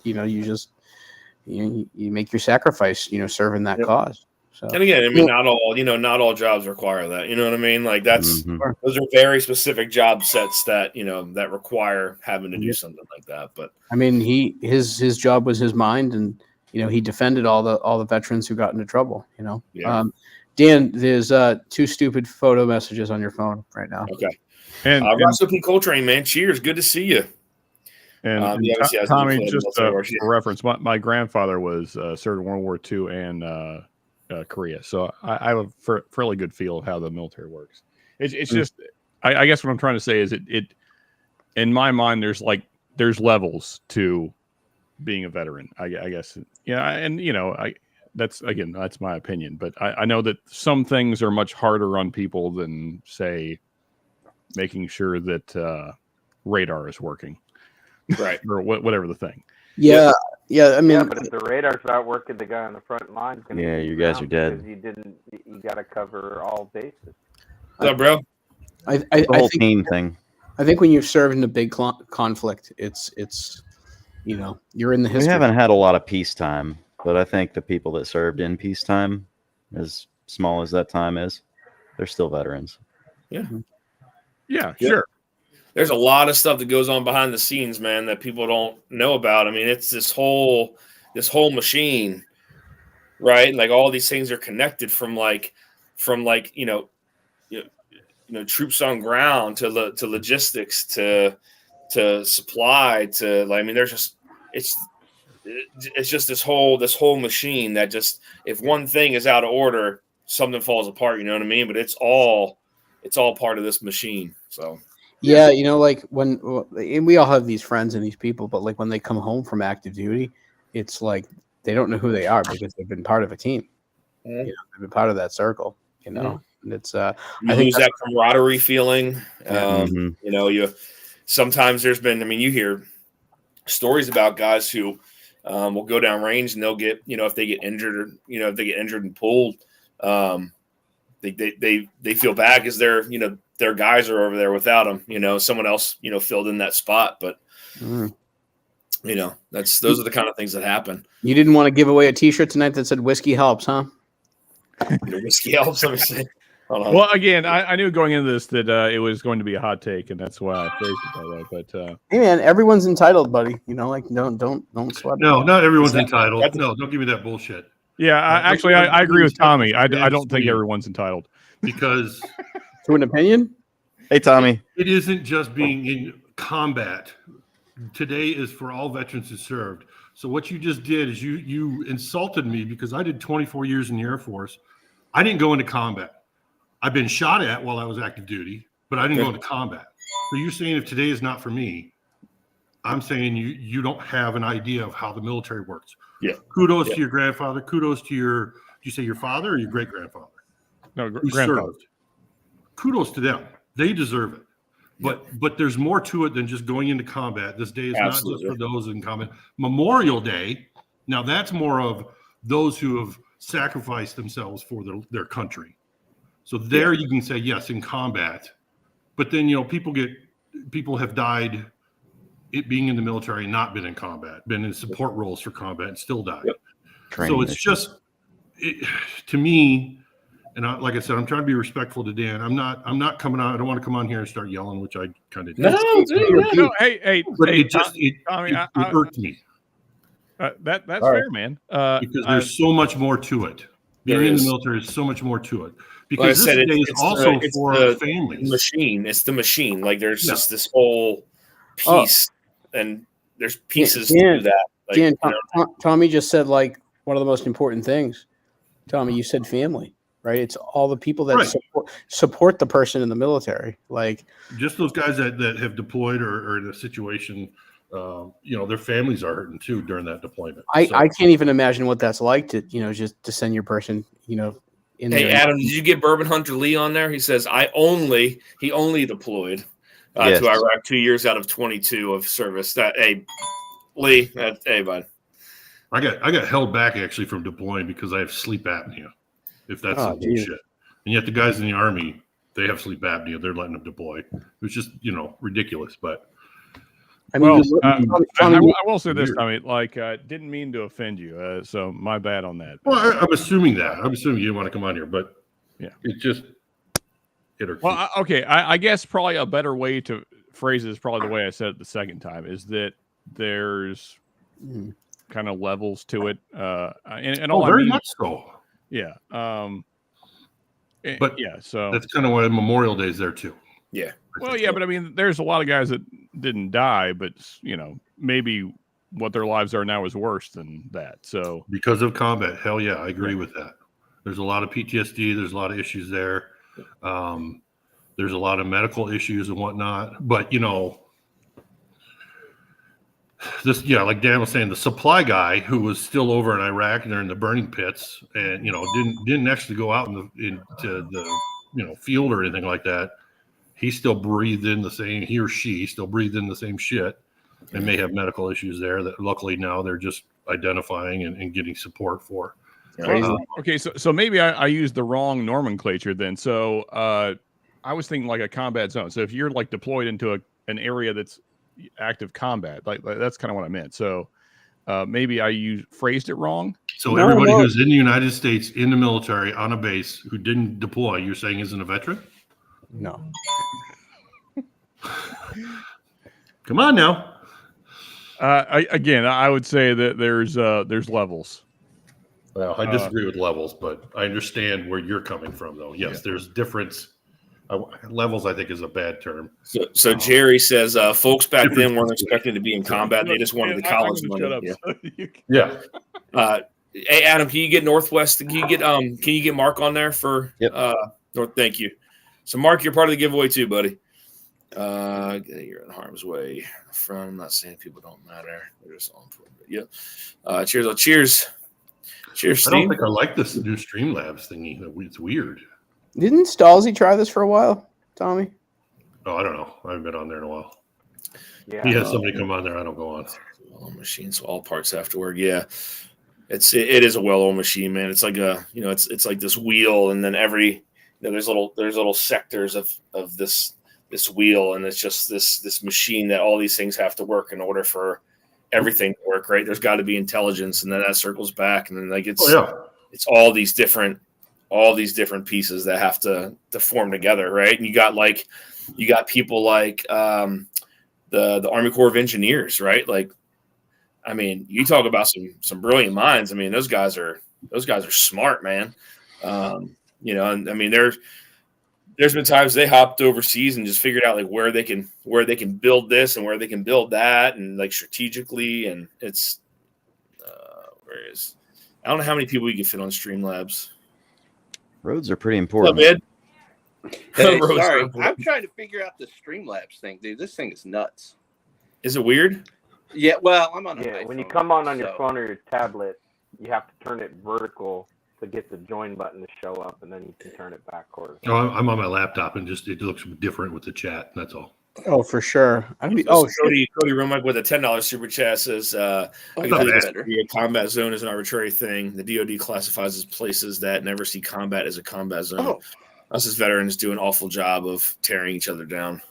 you make your sacrifice, serving that cause. So, And again, I mean, not all jobs require that. You know what I mean? Like those are very specific job sets that that require having to do something like that. But I mean, his job was his mind, and he defended all the veterans who got into trouble. Yeah. Dan, there's 2 stupid photo messages on your phone right now. Okay. And Russell P. Coltrane, man, cheers, good to see you. And Tommy, just for reference, my grandfather was served in World War II and Korea, so I have a fairly good feel of how the military works. It's just, I guess what I'm trying to say is it in my mind there's levels to being a veteran. I guess and that's my opinion, but I know that some things are much harder on people than say making sure that radar is working. Right. Or whatever the thing. Yeah. I mean, but if the radar's not working, the guy on the front line. You guys are dead. You got to cover all bases. What's up, bro? The whole team thing. I think when you've served in a big conflict, it's you're in the history. We haven't had a lot of peacetime, but I think the people that served in peacetime, as small as that time is, they're still veterans. Yeah, sure. There's a lot of stuff that goes on behind the scenes, man, that people don't know about. I mean, it's this whole machine, right? Like all these things are connected from troops on ground to logistics to supply to I mean, there's just it's just this whole machine that just, if one thing is out of order, something falls apart. You know what I mean? But it's all part of this machine. So. Yeah, like when we all have these friends and these people, but like when they come home from active duty, it's like they don't know who they are because they've been part of a team. Mm-hmm. They've been part of that circle. And it's I think that camaraderie feeling. You sometimes there's been. I mean, you hear stories about guys who will go down range and they'll get if they get injured or if they get injured and pulled, they feel bad because their guys are over there without them. Someone else, filled in that spot. But, those are the kind of things that happen. You didn't want to give away a T-shirt tonight that said "Whiskey helps," huh? Whiskey helps. Let me see. Well, again, I knew going into this that it was going to be a hot take, and that's why I phrased it that way. But hey, man, everyone's entitled, buddy. Don't sweat. No, not everyone's entitled. No, don't give me that bullshit. Yeah, I agree with Tommy. I don't think everyone's entitled. Because to an opinion. Hey, Tommy. It isn't just being in combat. Today is for all veterans who served. So what you just did is you insulted me because I did 24 years in the Air Force. I didn't go into combat. I've been shot at while I was active duty, but I didn't go into combat. So you're saying if today is not for me, I'm saying you don't have an idea of how the military works. Yeah. Kudos to your grandfather. Kudos to do you say your father or your great grandfather? No, grandfather. Served. Kudos to them. They deserve it. But there's more to it than just going into combat. This day is not just for those in combat. Memorial Day, now that's more of those who have sacrificed themselves for their country. So there you can say, yes, in combat. But then, people have died being in the military and not been in combat, been in support roles for combat and still died. Yep. So it's just, to me, and like I said, I'm trying to be respectful to Dan. I'm not coming on. I don't want to come on here and start yelling, which I kind of no. Hey, but hey, it hurt me. That's fair, man. Because there's so much more to it. Being in the military is so much more to it. Because this day is also for our families. Machine. It's the machine. Like there's just this whole piece, and there's pieces to do that. Tommy just said like one of the most important things. Tommy, you said family. Right, it's all the people that support the person in the military, like just those guys that have deployed or in a situation, their families are hurting too during that deployment. I can't even imagine what that's like to just to send your person, in Hey, Adam, did you get Bourbon Hunter Lee on there? He says he only deployed to Iraq 2 years out of 22 of service. Lee, hey, bud. I got held back actually from deploying because I have sleep apnea. If that's some bullshit. And yet the guys in the Army, they have sleep apnea. They're letting them deploy. It was just, ridiculous. But I mean, Well, Johnny, I will say this, Tommy. Like, didn't mean to offend you, so my bad on that. Well, I'm assuming that. I'm assuming you didn't want to come on here, but yeah, it's just hit or well, okay. I guess probably a better way to phrase it is probably the way I said it the second time. Is that there's kind of levels to it, and all very much so. Yeah. But yeah, so that's kind of why Memorial Day is there too. Yeah. Well, yeah, but I mean, there's a lot of guys that didn't die, but maybe what their lives are now is worse than that. So because of combat, hell yeah, I agree with that. There's a lot of PTSD. There's a lot of issues there. There's a lot of medical issues and whatnot. But this, like Dan was saying, the supply guy who was still over in Iraq and they're in the burning pits, and didn't actually go out into the field or anything like that. He still breathed in the same. He or she still breathed in the same shit, and may have medical issues there that luckily now they're just identifying and getting support for. Okay, so maybe I used the wrong nomenclature then. So I was thinking like a combat zone. So if you're like deployed into an area that's active combat, like that's kind of what I meant. So maybe I phrased it wrong. So everybody who's in the United States in the military on a base who didn't deploy, you're saying isn't a veteran? No. Come on now. I would say that there's levels. Well, I disagree with levels, but I understand where you're coming from, though. Yes, there's difference. Levels, I think, is a bad term. So Jerry says, folks back then weren't expecting to be in combat; they just wanted the college money. Yeah. Hey, Adam, can you get Northwest? Can you get Mark on there for North? Thank you. So, Mark, you're part of the giveaway too, buddy. You're in harm's way. I'm not saying people don't matter; they're just all important. Yeah. Cheers. Cheers, Steve. I don't think I like this new Streamlabs thingy. It's weird. Didn't Stalzy try this for a while, Tommy? Oh, I don't know. I haven't been on there in a while. Yeah, he has somebody come on there. I don't go on. Well-oiled machine, so all parts have to work. Yeah, it is a well-oiled machine, man. It's like it's like this wheel, and then there's little sectors of this wheel, and it's just this machine that all these things have to work in order for everything to work. Right? There's got to be intelligence, and then that circles back, and then it's all these different pieces that have to form together, right? And you got people like the Army Corps of Engineers, right? Like, I mean, you talk about some brilliant minds. I mean, those guys are smart, man. And I mean, there's been times they hopped overseas and just figured out like where they can build this and where they can build that, and like strategically. And it's I don't know how many people you can fit on Streamlabs. Roads are pretty important. Hey, sorry, I'm trying to figure out the Streamlabs thing, dude. This thing is nuts. Is it weird? Yeah, well, I'm on. When you come on your phone or your tablet, you have to turn it vertical to get the join button to show up, and then you can turn it backwards. Oh, I'm on my laptop, and it looks different with the chat. That's all. Oh, for sure. Cody Romack with a $10 super chat says, a combat zone is an arbitrary thing. The DoD classifies as places that never see combat as a combat zone. Us as veterans do an awful job of tearing each other down.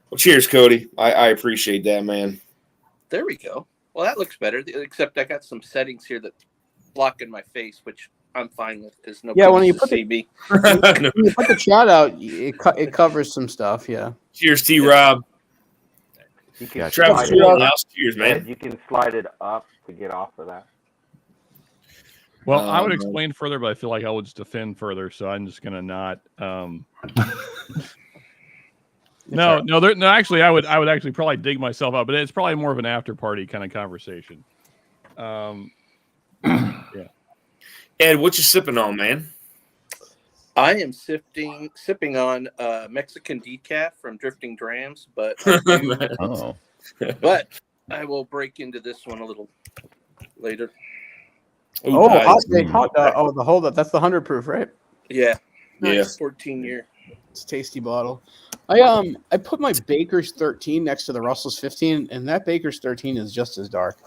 Well, cheers, Cody. I appreciate that, man. There we go. Well, that looks better, except I got some settings here that blocking my face, which I'm fine with because nobody when you put me. When you put the chat out, it covers some stuff. Yeah. Cheers, T-Rob. Cheers, man. You can slide it up to get off of that. Well, I would explain further, but I feel like I would just defend further, so I'm just gonna not. Actually, I would actually probably dig myself out, but it's probably more of an after party kind of conversation. Yeah. Ed, what you sipping on, man? I am sipping on Mexican decaf from Drifting Drams, but but I will break into this one a little later. The hold up. That's the 100 proof, right? Yeah. Nice. 14-year. It's a tasty bottle. I put my Baker's 13 next to the Russell's 15, and that Baker's 13 is just as dark.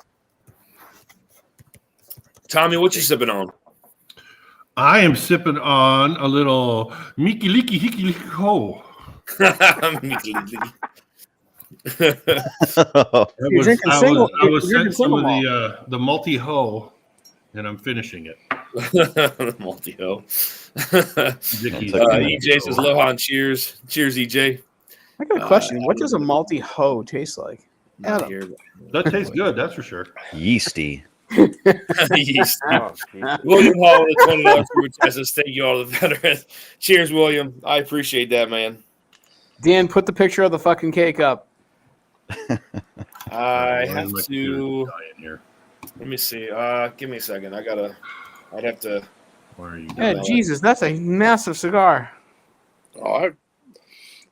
Tommy, what you sipping on? I am sipping on a little Miki Liki Hiki Liki Ho. You're drinking single. I was You're drinking sent some single of malt. the multi-ho, and I'm finishing it. Multi-ho. Vicky's EJ says Lohan, cheers. Cheers, EJ. I got a question. What does a malty hoe taste like? Not Adam. here, That tastes good, that's for sure. Yeasty. Yeast. Oh, Jesus. William Hall with $20 for says thank you all the veterans. Cheers, William. I appreciate that, man. Dan, put the picture of the fucking cake up. I have My to. computer's dying here. Let me see. Give me a second. I'd have to. Why are you Yeah, doing Jesus, that's a massive cigar. Oh,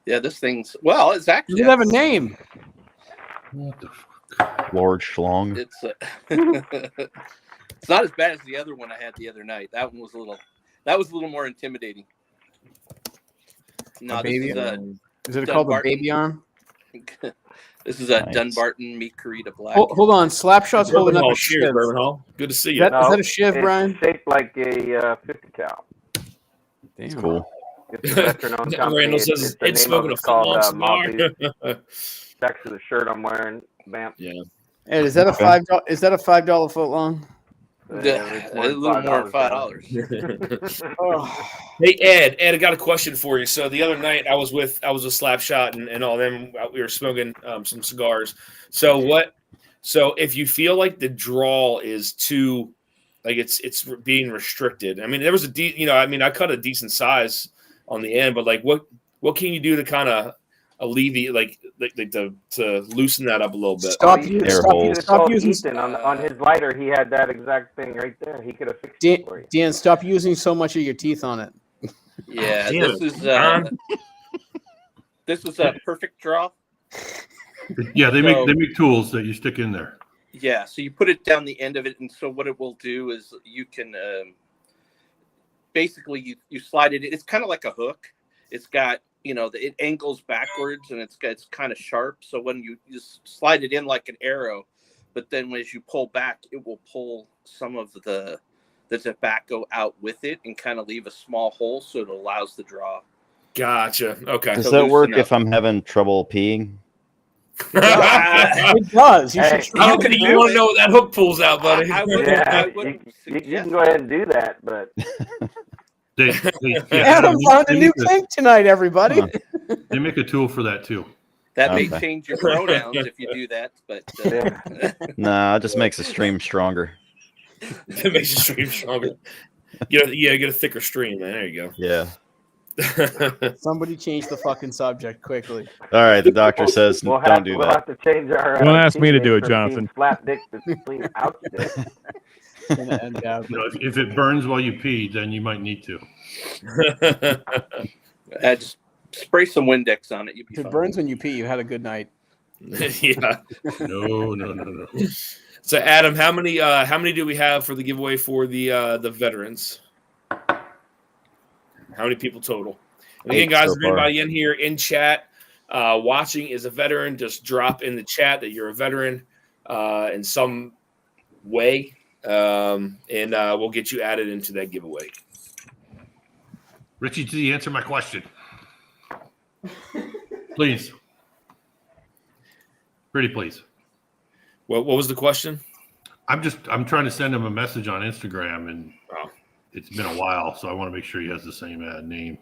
yeah, this thing's it's actually Does it have a name? What the Lord Schlong. It's it's not as bad as the other one I had the other night. That one was a little more intimidating. No, this Is it called a Dunbarton. baby arm? This is a Nice. Dunbarton Meat Carita Black. Hold on, Slapshot's holding up a Cheers, shiv. Bourbon Hall. Good to see Is you. that a shiv, it's Brian? shaped like a 50 cal. Damn. Cool. It's a veteran-owned company. Randall says the it's name of smoking a it's called foot long Maltese. cigar. Back to the shirt I'm wearing. Bam. Yeah. Hey, is that a $5? Is that a $5 foot long? A little more than $5. Oh. Hey Ed, I got a question for you. So the other night I was with Slapshot and all them. We were smoking some cigars. So if you feel like the draw is too, like it's being restricted. I mean, there was I cut a decent size on the end, but like what can you do to kind of alleviate to loosen that up a little bit? Stop using. Ethan on his lighter. He had that exact thing right there. He could have fixed it for you. Dan, stop using so much of your teeth on it. Yeah, Damn this is a perfect draw. Yeah, they make tools that you stick in there. Yeah, so you put it down the end of it, and so what it will do is you can basically you slide it. It's kind of like a hook. It's got it angles backwards, and it's kind of sharp. So when you just slide it in like an arrow, but then as you pull back, it will pull some of the tobacco out with it and kind of leave a small hole, so it allows the draw. Gotcha. Okay. Does So that work loosen if I'm having trouble peeing? It does. You should I don't think you want to know what that hook pulls out, buddy. I wouldn't Yeah, you suggest can go ahead and do that, but Adam found a new cake tonight, everybody. Huh. They make a tool for that too. that may Okay. change your pronouns if you do that, but Nah, it just makes the stream stronger. That makes the stream stronger. Get a thicker stream, man. There you Yeah. go. Somebody change the fucking subject quickly. All right. The doctor says we'll don't do we'll that. have to change our. Don't ask me to do it, from Jonathan. being Flat dick to clean out dick. If it burns while you pee, then you might need to. just spray some Windex on it. You'll be If it fine. burns when you pee, you had a good night. Yeah. No. So Adam, how many do we have for the giveaway for the veterans? How many people total? And again, 8 guys, so if anybody in here in chat watching is a veteran, just drop in the chat that you're a veteran in some way, and we'll get you added into that giveaway. Richie T, answer my question. Please. Pretty please. What was the question? I'm trying to send him a message on Instagram, and Oh. it's been a while, so I want to make sure he has the same name.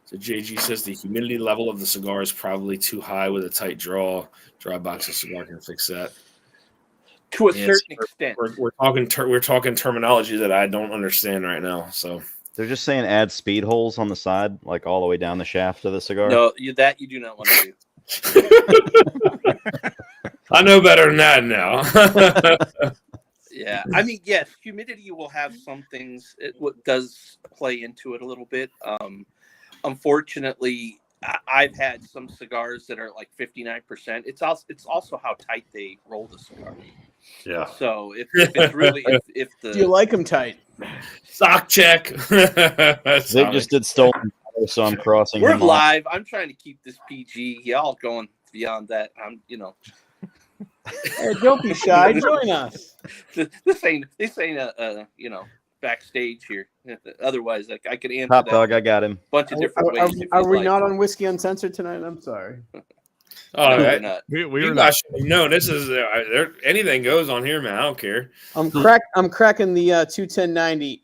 So JG says the humidity level of the cigar is probably too high with a tight draw. Dry box of cigar can fix that. To a Yes, certain extent. We're talking terminology that I don't understand right now. So They're just saying add speed holes on the side, like all the way down the shaft of the cigar. No, you do not want to do. I know better than that now. Yeah, I mean, yes, humidity will have some things. It does play into it a little bit. Unfortunately, I've had some cigars that are like 59%. It's also how tight they roll the cigar. Yeah. So if it's really if the Do you like them tight? Sock check. They just did stolen, so I'm crossing. we're him off. live, I'm trying to keep this PG. Y'all going beyond that. Hey, don't be shy. Join us. This ain't a backstage here. Otherwise, I could answer Top that dog, I got him. a bunch of different ways. if Are you'd we like. not on Whiskey Uncensored tonight? I'm sorry. Oh, No, we're not. We you were guys should have known. This is anything goes on here, man. I don't care. I'm cracking the 21090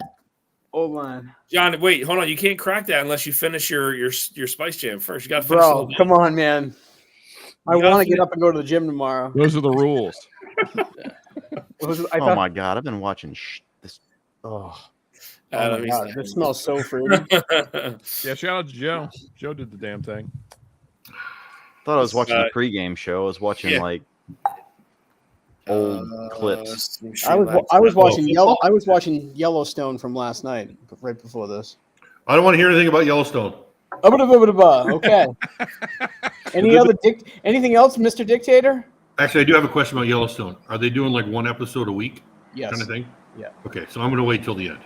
old line. John, wait, hold on. You can't crack that unless you finish your Spice Jam first. You got to finish. Bro, come on, man. I You gotta want to get finish- up and go to the gym tomorrow. Those are the rules. Oh my god, I've been watching this. Oh, Oh my God, this smells so fruity. Yeah, shout out to Joe. Joe did the damn thing. thought I was watching the pregame show. I was watching yeah. like old clips. I was watching Yellowstone from last night, right before this. I don't want to hear anything about Yellowstone. Okay. Anything else, Mr. Dictator? Actually, I do have a question about Yellowstone. Are they doing like one episode a week? Yes. Kind of thing? Yeah. Okay, so I'm going to wait till the end.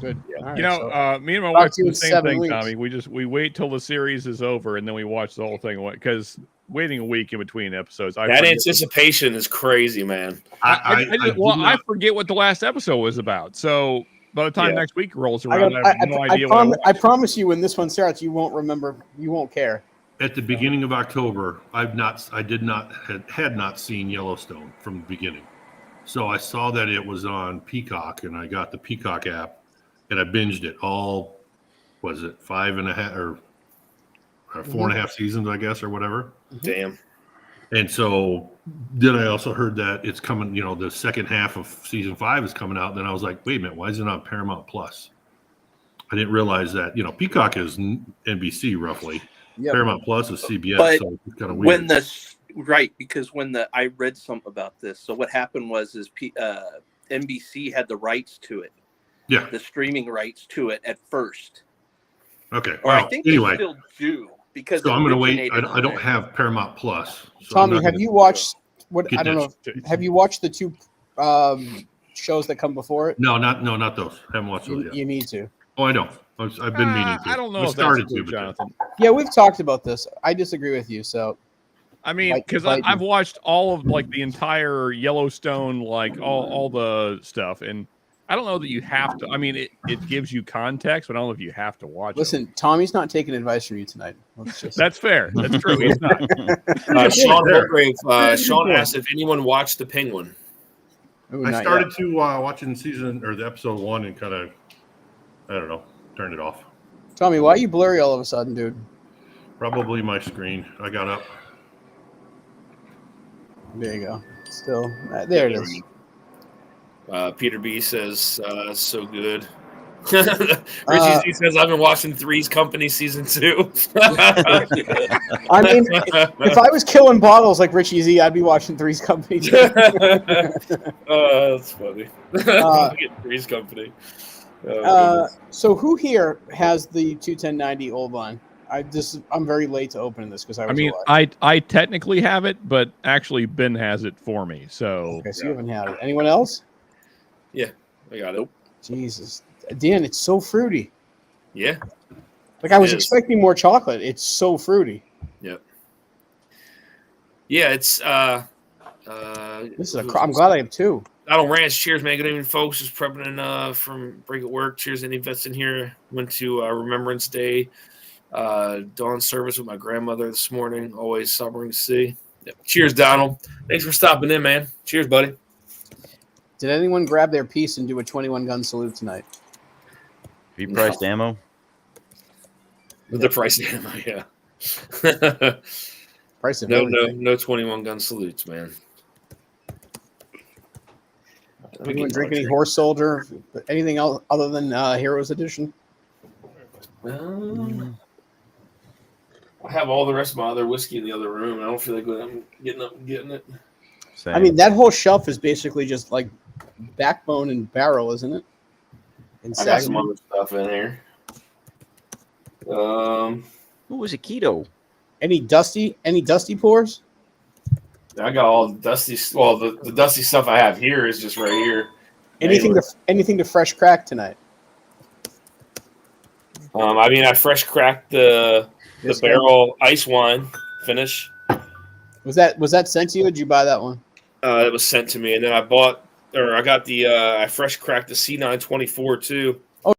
Good. All right, You know, so- me and my Talk wife to do you the in same 7 thing, weeks. Tommy. We wait till the series is over and then we watch the whole thing because waiting a week in between episodes. That anticipation is crazy, man. I forget what the last episode was about. So by the time next week rolls around, I have no idea. I promise you, when this one starts, you won't remember. You won't care. At the beginning of October, had not seen Yellowstone from the beginning. So I saw that it was on Peacock, and I got the Peacock app, and I binged it all. Was it 5.5 or 4.5 seasons, I guess, or whatever? Damn. And so then I also heard that it's coming. You know, the second half of season 5 is coming out. Then I was like, wait a minute, why is it on Paramount Plus? I didn't realize that. You know, Peacock is NBC roughly. Yep. Paramount Plus is CBS, but so it's kind of weird. Because I read something about this. So what happened was NBC had the rights to it. Yeah. The streaming rights to it at first. Okay. Or I think anyway, they still do because. So I'm going to wait. I don't have Paramount Plus. So Tommy, have you watched what? I don't know. Have you watched the 2 shows that come before it? No, not those. I haven't watched those yet. You need to. Oh, I know. I've been meaning to. I don't know if started to, Jonathan. Yeah, we've talked about this. I disagree with you. So, I mean, because I've watched all of like the entire Yellowstone, like all the stuff, and I don't know that you have to. I mean, it gives you context, but I don't know if you have to watch. Listen, Tommy's not taking advice from you tonight. That's fair. That's true. He's not. Sean asked if anyone watched The Penguin. Ooh, I started to watching the episode 1 and kind of, I don't know, turned it off. Tommy, why are you blurry all of a sudden, dude? Probably my screen. I got up. There you go. Still, there it is. Peter B says, so good. Richie Z says, I've been watching Three's Company season 2. I mean, if I was killing bottles like Richie Z, I'd be watching Three's Company. That's funny. Three's Company. So who here has the 21090 old line? I'm very late to opening this because I technically have it, but actually Ben has it for me. So okay, so you haven't had it. Anyone else? Yeah, I got it. Jesus, Dan, it's so fruity. Yeah, like I was expecting more chocolate. It's so fruity. Yep. Yeah, it's this is I'm glad I have 2. Donald Ranch, cheers, man. Good evening, folks. Just prepping from break at work. Cheers, any vets in here. Went to Remembrance Day dawn service with my grandmother this morning. Always sobering to see. Yep. Cheers, Donald. Thanks for stopping in, man. Cheers, buddy. Did anyone grab their piece and do a 21 gun salute tonight? Have you priced ammo? With the price of ammo, yeah. Price of no 21 gun salutes, man. Anyone drink any Horse Soldier? Anything else other than Heroes Edition? I have all the rest of my other whiskey in the other room. I don't feel like I'm getting up and getting it. Same. I mean, that whole shelf is basically just like backbone and barrel, isn't it? And I got some other stuff in here. What was a keto? Any dusty pours? I got all the dusty. Well, the dusty stuff I have here is just right here. Anything to fresh crack tonight? I mean, I fresh cracked the barrel ice wine finish. Was that sent to you? Or did you buy that one? It was sent to me, and then I got I fresh cracked the C924 too. Oh,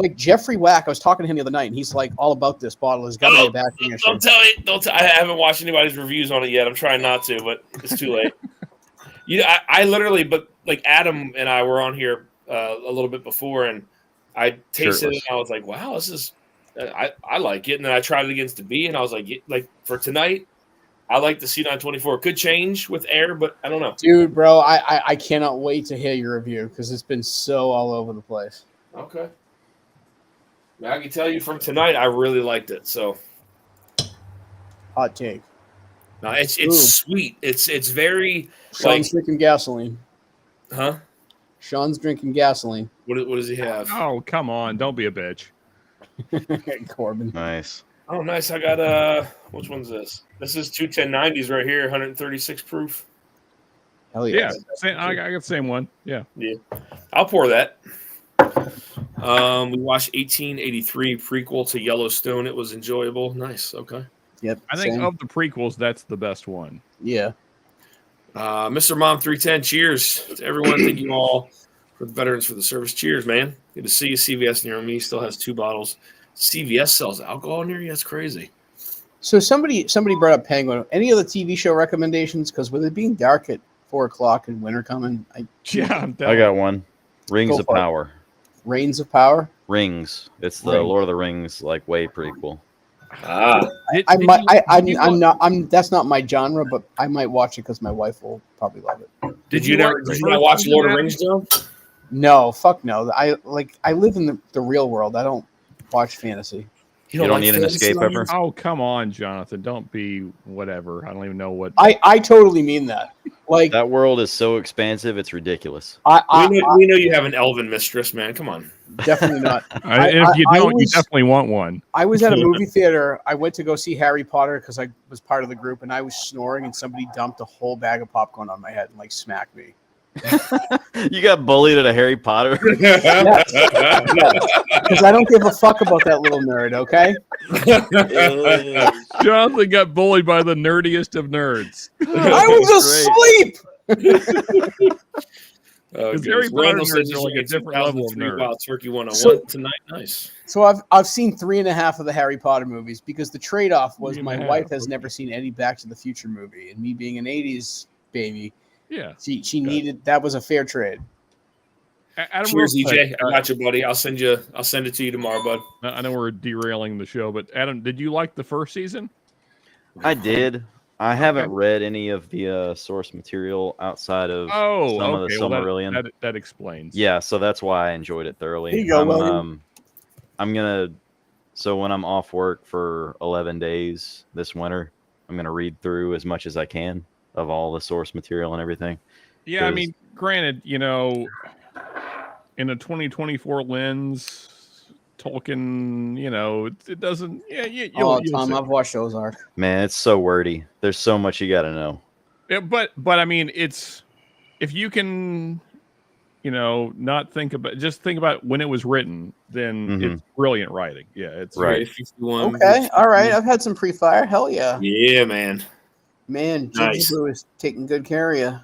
like Jeffrey Wack. I was talking to him the other night, and he's like all about this bottle. There's got to be a backing issue. Don't tell. I haven't watched anybody's reviews on it yet. I'm trying not to, but it's too late. I literally, but like Adam and I were on here a little bit before, and I tasted it, and I was like, wow, this is. I like it, and then I tried it against the B, and I was like for tonight, I like the C924. Could change with air, but I don't know, dude, bro. I cannot wait to hear your review because it's been so all over the place. Okay, I can tell you from tonight, I really liked it. So, hot take. No, it's sweet. It's very. Sean's drinking gasoline. Huh? Sean's drinking gasoline. What does he have? Oh, come on! Don't be a bitch. Corbin. Nice. Oh, nice. I got which one's this? This is 21090s right here, 136 proof. Hell yeah. I got the same one. Yeah. I'll pour that. We watched 1883 prequel to Yellowstone. It was enjoyable. Nice. Okay. Yep. I think of the prequels, that's the best one. Yeah. Mr. Mom 310. Cheers to everyone. Thank you all for the veterans for the service. Cheers, man. Good to see you. CVS near me still has 2 bottles. CVS sells alcohol near you. That's crazy. So somebody brought up Penguin. Any other TV show recommendations? Because with it being dark at 4:00 and winter coming, I got one. Rings of Power. Reigns of Power. Rings. It's the Lord of the Rings way prequel. That's not my genre, but I might watch it because my wife will probably love it. Did you not watch Lord of the Rings, Joe? No, fuck no. I live in the real world. I don't watch fantasy. You don't need an escape ever? Oh, come on, Jonathan. Don't be whatever. I don't even know what. I totally mean that. Like that world is so expansive, it's ridiculous. We know you have an elven mistress, man. Come on. Definitely not. And if you don't, you definitely want one. I was at a movie theater. I went to go see Harry Potter because I was part of the group, and I was snoring, and somebody dumped a whole bag of popcorn on my head and smacked me. You got bullied at a Harry Potter? Yes. Because I don't give a fuck about that little nerd, okay? Jonathan got bullied by the nerdiest of nerds. I was asleep! Harry Potter nerds are like a different level of nerd. Wild Turkey 101 tonight. Nice. So I've seen 3.5 of the Harry Potter movies because the trade-off was my wife has never seen any Back to the Future movie, and me being an 80s baby, yeah, she needed that was a fair trade. Cheers, EJ. I got you, buddy. I'll send it to you tomorrow, bud. I know we're derailing the show, but Adam, did you like the first season? I did. I haven't read any of the source material outside of some of the Silmarillion. That explains. Yeah, so that's why I enjoyed it thoroughly. Here you go, William. So when I'm off work for 11 days this winter, I'm gonna read through as much as I can of all the source material and everything. Yeah, I mean, granted, in a 2024 lens, Tolkien, it doesn't. Yeah, Tom, I've watched Ozark. Man, it's so wordy. There's so much you got to know. Yeah, but I mean, it's if you can, not think about when it was written, then it's brilliant writing. Yeah, it's right. Okay, all right. I've had some pre-fire. Hell yeah. Yeah, man. Man, Nice. is taking good care of you.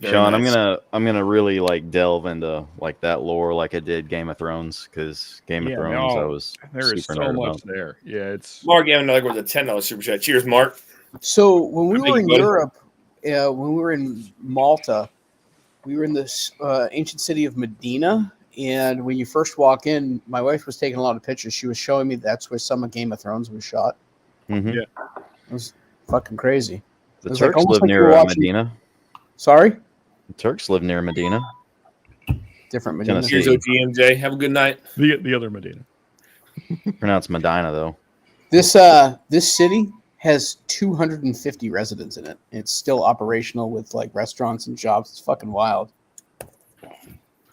Sean, nice. I'm gonna really delve into that lore like I did Game of Thrones, because Game of Thrones I was there is so much there. Yeah, it's Mark gave another with a $10 super chat. Cheers, Mark. So when we were in Europe, when we were in Malta, we were in this ancient city of Medina, and when you first walk in, my wife was taking a lot of pictures. She was showing me that's where some of Game of Thrones was shot. Mm-hmm. Yeah, it was fucking crazy. The Turks live near Medina. Sorry? The Turks live near Medina. Different Medina. Cheers, OGMJ. Have a good night. The other Medina. Pronounced Medina, though. This city has 250 residents in it. It's still operational with restaurants and shops. It's fucking wild.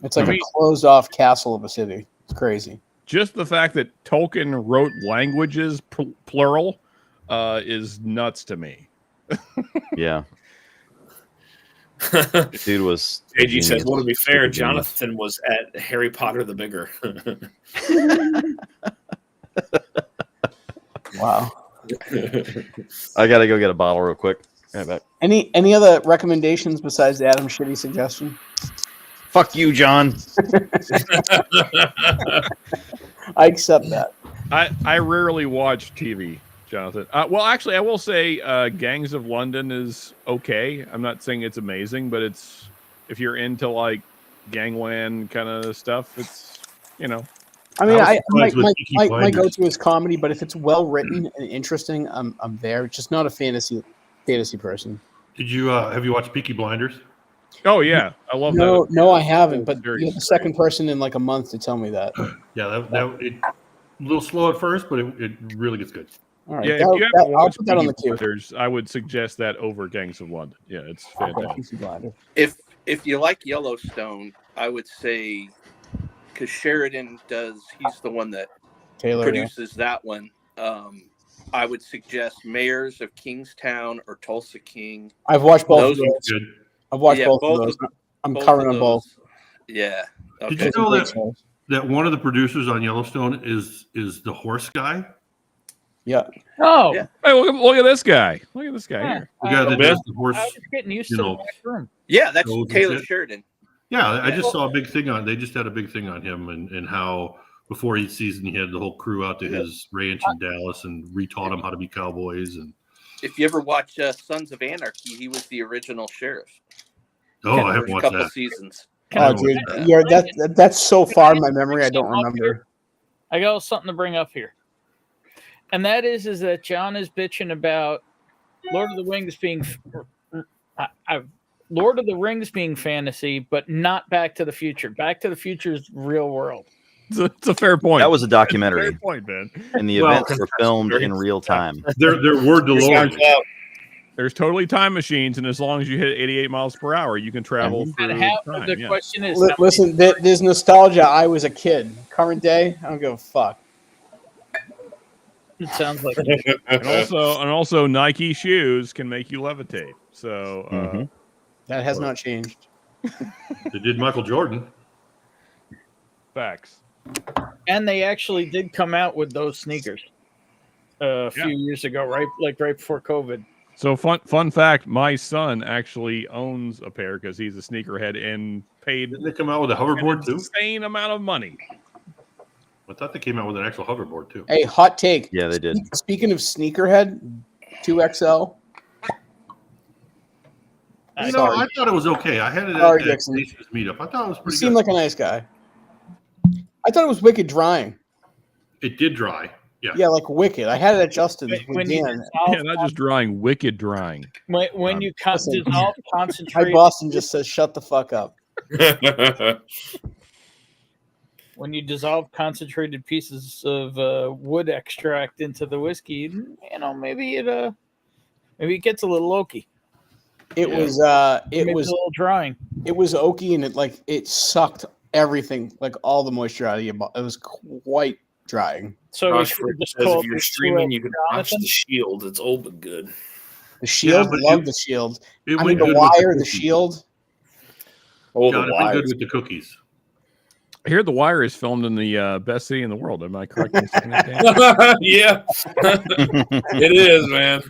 It's like a closed off castle of a city. It's crazy. Just the fact that Tolkien wrote languages plural is nuts to me. Yeah. Dude was. AG says, well, to be fair, Jonathan was at Harry Potter the Bigger. Wow. I gotta go get a bottle real quick. Right back. Any other recommendations besides Adam's shitty suggestion? Fuck you, John. I accept that. I rarely watch TV, Jonathan. Well, actually, I will say Gangs of London is okay. I'm not saying it's amazing, but it's if you're into like gangland kind of stuff, it's I mean, my my go-to is comedy, but if it's well written and interesting, I'm there. Just not a fantasy person. Did you have you watched Peaky Blinders? Oh yeah, I love No, that. no, I haven't. But Series you're the is second person in like a month to tell me that. Yeah, a little slow at first, but it really gets good. All right, Yeah, if you haven't I'll watched put that on the Peaky queue. Blinders, I would suggest that over Gangs of London. Yeah, it's fantastic. If you like Yellowstone, I would say because Sheridan he's the one that produces that one. I would suggest Mayors of Kingstown or Tulsa King. I've watched both of Those are those. Good. I've watched both of those. I'm current on both. Yeah. Okay. Did you know that one of the producers on Yellowstone is the horse guy? Yeah. Oh, Yeah. Hey, look at this guy. Look at this guy Yeah. here. The guy that does the horse. I was getting used to the back room. Yeah, that's Those Taylor shit. Sheridan. Yeah, I just saw a big thing on. They just had a big thing on him and how before each season he had the whole crew out to his ranch in Dallas and retaught them how to be cowboys. And If you ever watch Sons of Anarchy, he was the original sheriff. I haven't watched couple that. seasons. Oh, dude, that's so far in my memory. I don't remember. I got something to bring up here, and that is that John is bitching about Lord of the Rings being Lord of the Rings being fantasy, but not Back to the Future. Back to the Future is real world. It's a fair point. That was a documentary. Fair point, man. And the events were filmed in real time. There were DeLoreans. There's totally time machines, and as long as you hit 88 miles per hour, you can travel through time. The question is, listen, there's nostalgia. I was a kid. Current day, I don't give a fuck. It sounds like and also Nike shoes can make you levitate. So that has not changed. They did Michael Jordan. Facts. And they actually did come out with those sneakers a few years ago, right? Like right before COVID. So fun fact, my son actually owns a pair because he's a sneakerhead and paid. Didn't they come out with a hoverboard too? Insane amount of money. I thought they came out with an actual hoverboard too. Hey, hot take. Yeah, they did. Speaking of sneakerhead, 2XL. I thought it was okay. I had it at the Nations meetup. I thought it was pretty You seem good. like a nice guy. I thought it was wicked drying. It did dry. Yeah. Yeah, like wicked. I had it at Justin's with Dan. Yeah, not just drying, wicked drying. When you dissolve Hi, concentrated, Boston just says, "Shut the fuck up." when you dissolve concentrated pieces of wood extract into the whiskey, maybe it gets a little oaky. It was a little drying. It was oaky, and it sucked everything, like all the moisture out of you. It was quite drying. So Josh Frick says if you're streaming, you can watch The Shield. It's old but good. The Shield, Yeah, love The Shield. It I went mean, The good with Wire, The cookies. Shield. Oh, John, The it went Wire. good with the cookies. I hear The Wire is filmed in the best city in the world. Am I correct in saying that, Dan? Yeah, it is, man.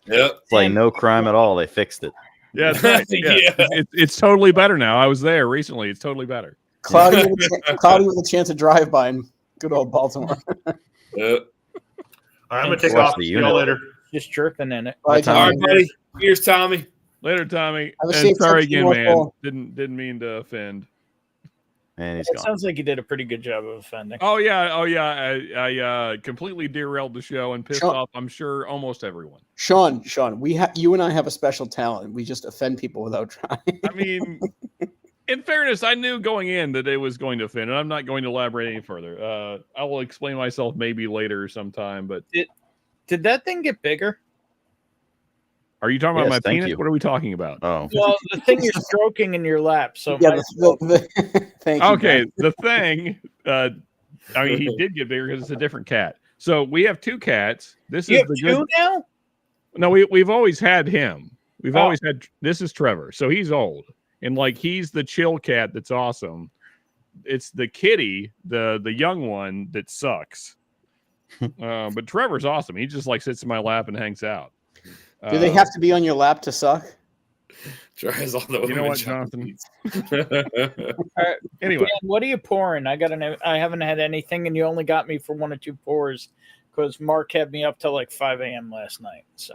Yep. It's like no crime at all. They fixed it. Yeah, that's right. Yeah. Yeah. It's totally better now. I was there recently. It's totally better. Cloudy with a chance to drive by in good old Baltimore. Yep. All right, I'm going to take Watch off. the See you unit. later. Just jerking in it. Bye, Tom. All Tommy. right, buddy. Here's Tommy. Later, Tommy. Have a And safe sorry trip to again, North man. Pole. Didn't mean to offend. And he's It gone. sounds like you did a pretty good job of offending. Oh yeah. I completely derailed the show and pissed Sure. off, I'm sure, almost everyone. Sean, you and I have a special talent. We just offend people without trying. I mean, in fairness, I knew going in that it was going to offend, and I'm not going to elaborate any further. I will explain myself maybe later sometime. But Did that thing get bigger? are you talking Yes, about my thank penis? you. What are we talking about? Oh, Well, the thing you're stroking in your lap. So Yeah, thank you. Okay, Ben. the thing. I mean, he did get bigger because it's a different cat. So we have two cats. This you is have the two good. now? No, we've always had him. We've Oh. always had. This is Trevor. So he's old, and like he's the chill cat that's awesome. It's the kitty, the young one that sucks. But Trevor's awesome. He just like sits in my lap and hangs out. Do they have to be on your lap to suck? Tries all the You know what, Jonathan? Anyway, Dan, what are you pouring? I haven't had anything, and you only got me for 1 or 2 pours because Mark had me up till like 5 a.m. last night. So,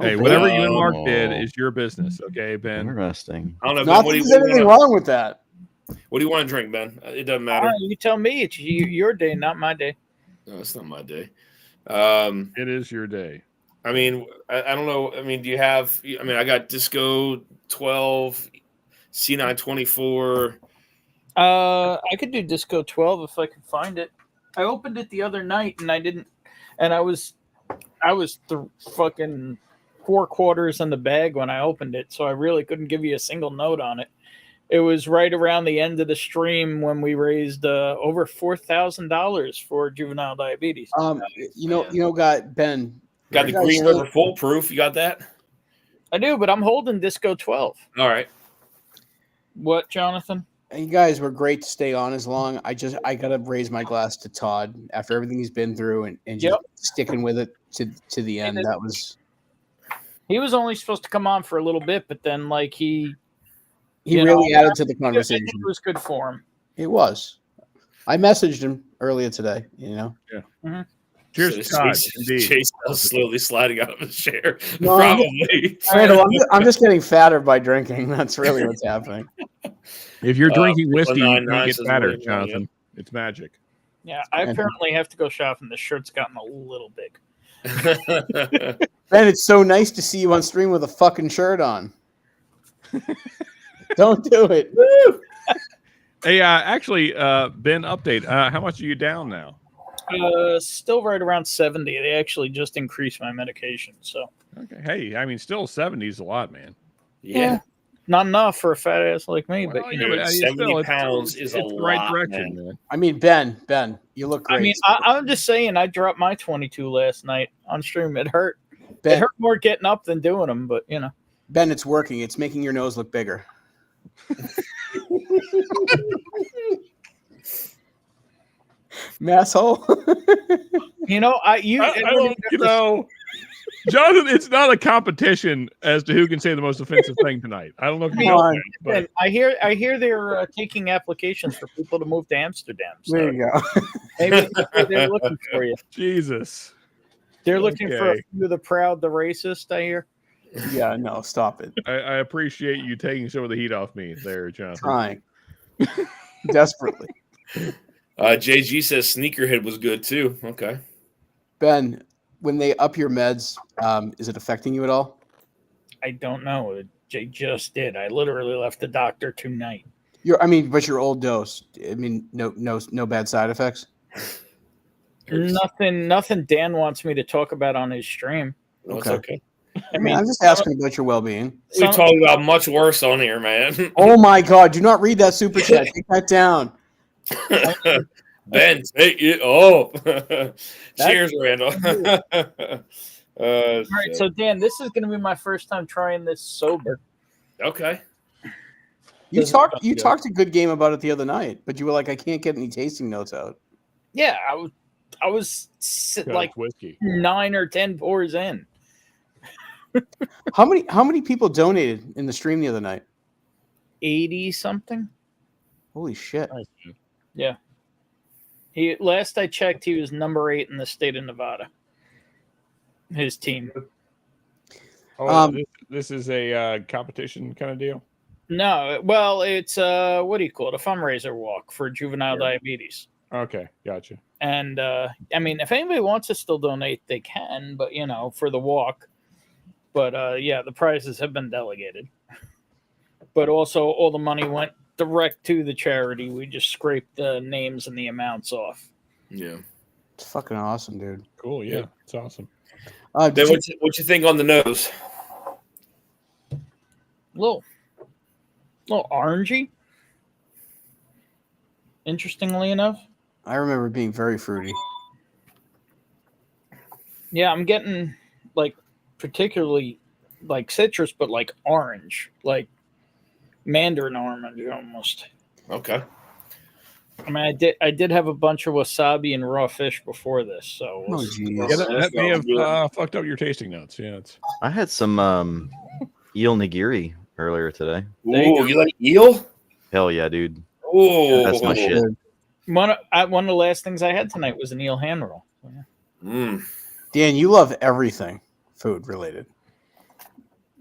hey, whatever you and Mark did is your business, okay, Ben? Interesting. I don't know. Ben, Not that there's anything wrong with that. What do you want to drink, Ben? It doesn't matter. you tell me. It's your day, not my day. No, it's not my day. It is your day. I mean, I don't know. I mean, do you have? I mean, I got Disco 12, C9 24. I could do Disco 12 if I could find it. I opened it the other night and I didn't, and I was fucking 4 quarters in the bag when I opened it, so I really couldn't give you a single note on it. It was right around the end of the stream when we raised over $4,000 for juvenile diabetes. Got Ben. Got the Green River Foolproof. You got that? I do, but I'm holding Disco 12. All right. What, Jonathan? You guys were great to stay on as long. I gotta raise my glass to Todd after everything he's been through and just sticking with it to the end. That was. He was only supposed to come on for a little bit, but then he really added to the conversation. It was good for him. It was. I messaged him earlier today. Yeah. Mm-hmm. Cheers, so Todd. Chase is slowly sliding out of his chair. No, Probably. I'm just getting fatter by drinking. That's really what's happening. If you're drinking whiskey, you 199 get says fatter, William, Jonathan. It's magic. Yeah, I apparently have to go shopping. The shirt's gotten a little big. Ben, it's so nice to see you on stream with a fucking shirt on. Don't do it. Hey, actually, Ben, update. How much are you down now? Still right around 70. They actually just increased my medication. So Okay. Hey, I mean, still 70 is a lot, man. Yeah. not enough for a fat ass like me, Well, but yeah, but 70 pounds is a it's the right lot, direction, man. man. I mean, Ben, you look great. I mean, I'm just saying, I dropped my 22 last night on stream. It hurt. It Ben, hurt more getting up than doing them, but you know. Ben, it's working. It's making your nose look bigger. Masshole. You know, I don't, you know, Jonathan, it's not a competition as to who can say the most offensive thing tonight. I don't know if you know that, but I hear they're taking applications for people to move to Amsterdam. So There you go. maybe they're looking for you. Jesus. They're looking for a Okay. few of the proud, the racist, I hear. Yeah, no, stop it. I appreciate you taking some of the heat off me there, Jonathan. Trying. Desperately. JG says Sneakerhead was good too. Okay. Ben, when they up your meds, is it affecting you at all? I don't know. They just did. I literally left the doctor tonight. But your old dose. I mean, no bad side effects. Nothing Dan wants me to talk about on his stream. No, it's okay. I mean, I'm just asking about your well-being. We've talked about much worse on here, man. Oh my God! Do not read that super chat. Take that down. Ben, take it off. Cheers, Randall. All right, so Dan, this is going to be my first time trying this sober. Okay. You talked a good game about it the other night, but you were like, I can't get any tasting notes out. Yeah, I was like whiskey. 9 or 10 pours in. How many people donated in the stream the other night? 80 something. Holy shit! Yeah. Last I checked, he was number 8 in the state of Nevada. His team. Oh, this is a competition kind of deal? No, well, it's what do you call it? A fundraiser walk for juvenile diabetes. Okay, gotcha. And I mean, if anybody wants to still donate, they can, but you know, for the walk. But yeah, the prizes have been delegated. But also, all the money went direct to the charity. We just scraped the names and the amounts off. Yeah. It's fucking awesome, dude. Cool, yeah. It's awesome. Then what you think on the nose? Little orangey. Interestingly enough. I remember being very fruity. Yeah, I'm getting like particularly like citrus, but like orange, like mandarin orange almost. Okay. I mean, I did have a bunch of wasabi and raw fish before this, so Oh, geez. Yeah, that may have fucked up your tasting notes. Yeah, I had some eel nigiri earlier today. Ooh, you like eel? Hell yeah, dude. Ooh, That's my shit. One of the last things I had tonight was an eel hand roll. Mm. Dan, you love everything food related.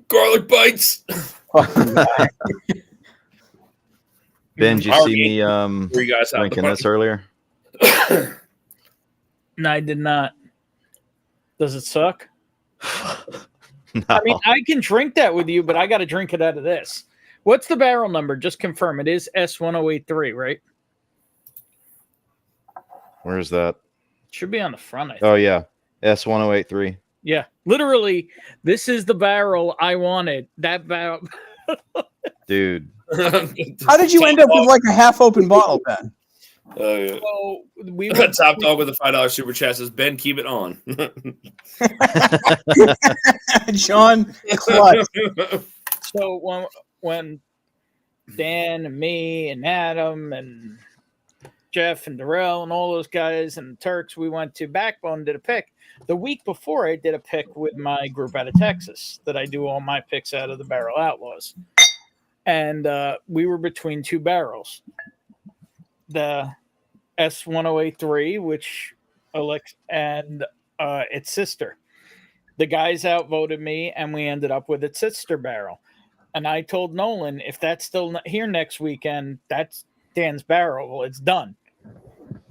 Garlic bites. Ben, did you see me Were you guys out drinking this earlier? No, I did not. Does it suck? No. I mean, I can drink that with you, but I got to drink it out of this. What's the barrel number? Just confirm. It is S1083, right? Where's that? Should be on the front, I think. Oh yeah, S1083. Yeah, literally, this is the barrel I wanted. That barrel. Dude. How did you end up with like a half-open bottle, Ben? Oh yeah. So we Top dog with a $5 super chat says, Ben, keep it on. John clutch. So when Dan and me and Adam and Jeff and Darrell and all those guys and the Turks, we went to Backbone, did a pick. The week before, I did a pick with my group out of Texas that I do all my picks out of the Barrel Outlaws. And we were between two barrels. The S1083, which and its sister. The guys outvoted me, and we ended up with its sister barrel. And I told Nolan, if that's still not here next weekend, that's Dan's barrel. Well, it's done.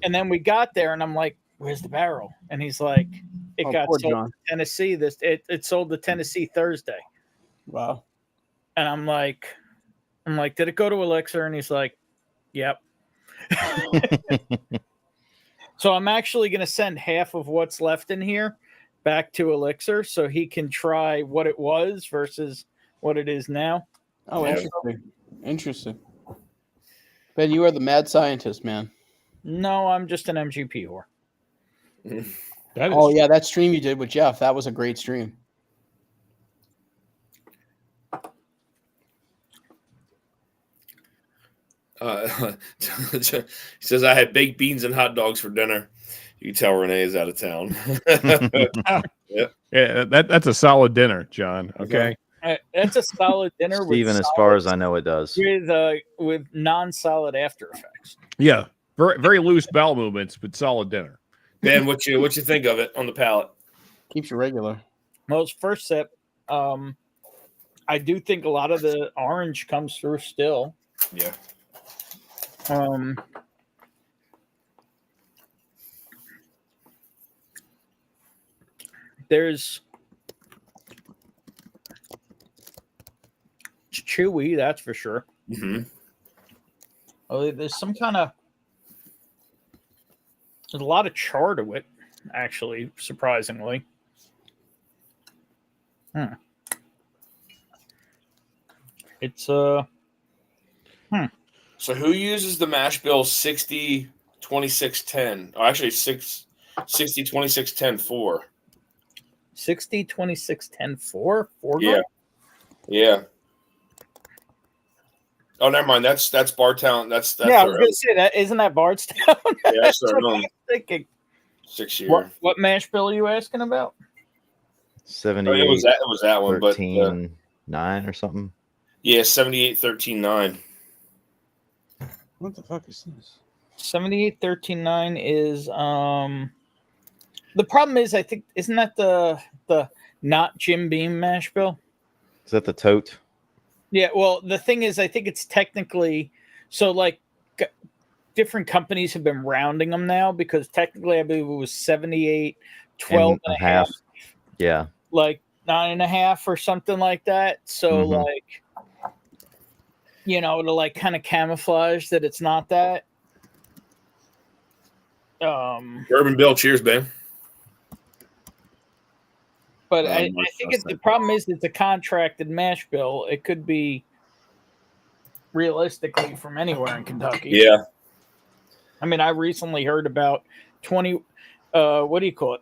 And then we got there, and I'm like, "Where's the barrel?" And he's like, "It got sold to Tennessee. It sold to Tennessee Thursday." Wow. And I'm like, "Did it go to Elixir?" And he's like, "Yep." So I'm actually going to send half of what's left in here back to Elixir so he can try what it was versus what it is now. Oh, interesting. Ben, you are the mad scientist, man. No, I'm just an MGP whore. Yeah, that stream you did with Jeff, that was a great stream. He says, I had baked beans and hot dogs for dinner. You can tell Renee is out of town. Yeah, that's a solid dinner, John. Okay. That's a solid dinner. Even as far as I know, it does. With non-solid after effects. Yeah, very very loose bowel movements, but solid dinner. Ben, what you think of it on the palate? Keeps you regular. Well, it's first sip. I do think a lot of the orange comes through still. Yeah. There's chewy, that's for sure. Mm-hmm. Oh, there's some kind of there's a lot of char to it, actually, surprisingly. It's So who uses the mash bill 60-26-10? Oh, actually 60-26-10-4. 60-26-10-4? Yeah. Yeah. Oh, never mind. That's Bartown. That's yeah, I was gonna say that. Isn't that Bardstown? Yeah, that's what their I own was thinking. 6 year. What mash bill are you asking about? 78. It was that one, 13, 9 or something. Yeah, 78-13-9. What the fuck is this? 78-13-9 is the problem is, I think, isn't that the not Jim Beam mash bill? Is that the tote? Yeah, well, the thing is, I think it's technically so like different companies have been rounding them now because technically I believe it was 78, 12 and a half. Yeah. Like 9.5 or something like that. So like, you know, to like kind of camouflage that it's not that. Bourbon Bill, cheers, Ben. But I think the problem is it's a contracted mash bill. It could be realistically from anywhere in Kentucky. Yeah. I mean, I recently heard about 20, what do you call it?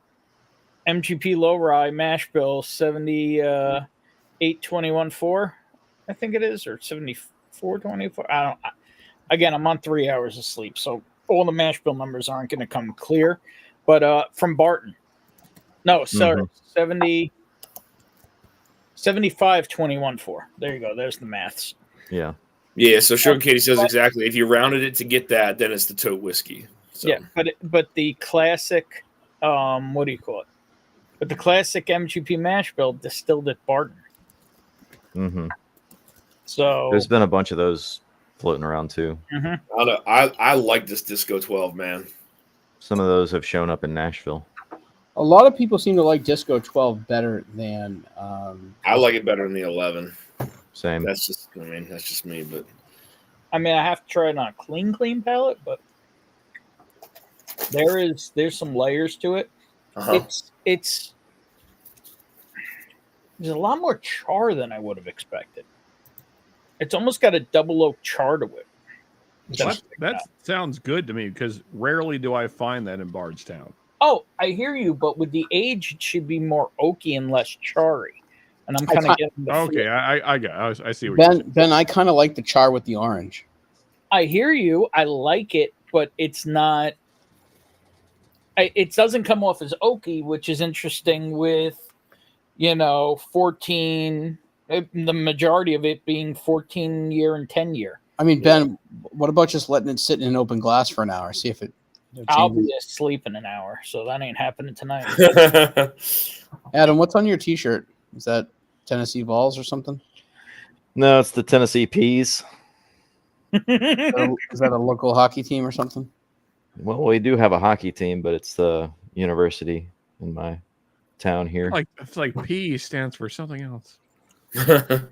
MGP low rye mash bill 78-21-4, I think it is, or 74-24. Again, I'm on 3 hours of sleep, so all the mash bill numbers aren't going to come clear. But from Barton. No, sorry, 70 75, 21, 4. There you go. There's the maths. Yeah. Yeah, so Sugar Katie says exactly. If you rounded it to get that, then it's the tote whiskey. So. Yeah, but the classic, what do you call it? But the classic MGP mash bill distilled at Barton. Mm-hmm. So there's been a bunch of those floating around too. Mm-hmm. I like this Disco 12, man. Some of those have shown up in Nashville. A lot of people seem to like Disco 12 better than. I like it better than the 11. Same. That's just me. But I mean, I have to try it on a clean palate, but there's some layers to it. It's there's a lot more char than I would have expected. It's almost got a double oak char to it. That sounds good to me because rarely do I find that in Bardstown. Oh, I hear you, but with the age, it should be more oaky and less charry. And I'm kind of getting the okay. I see what Ben, you're saying. Ben, I kind of like the char with the orange. I hear you. I like it, but it's not. It doesn't come off as oaky, which is interesting. With 14, the majority of it being 14-year and 10-year. I mean, Ben, what about just letting it sit in an open glass for an hour? See if it. I'll be asleep in an hour, so that ain't happening tonight. Adam, what's on your T-shirt? Is that Tennessee Vols or something? No, it's the Tennessee Peas. Is that a local hockey team or something? Well, we do have a hockey team, but it's the university in my town here. It's like P stands for something else. There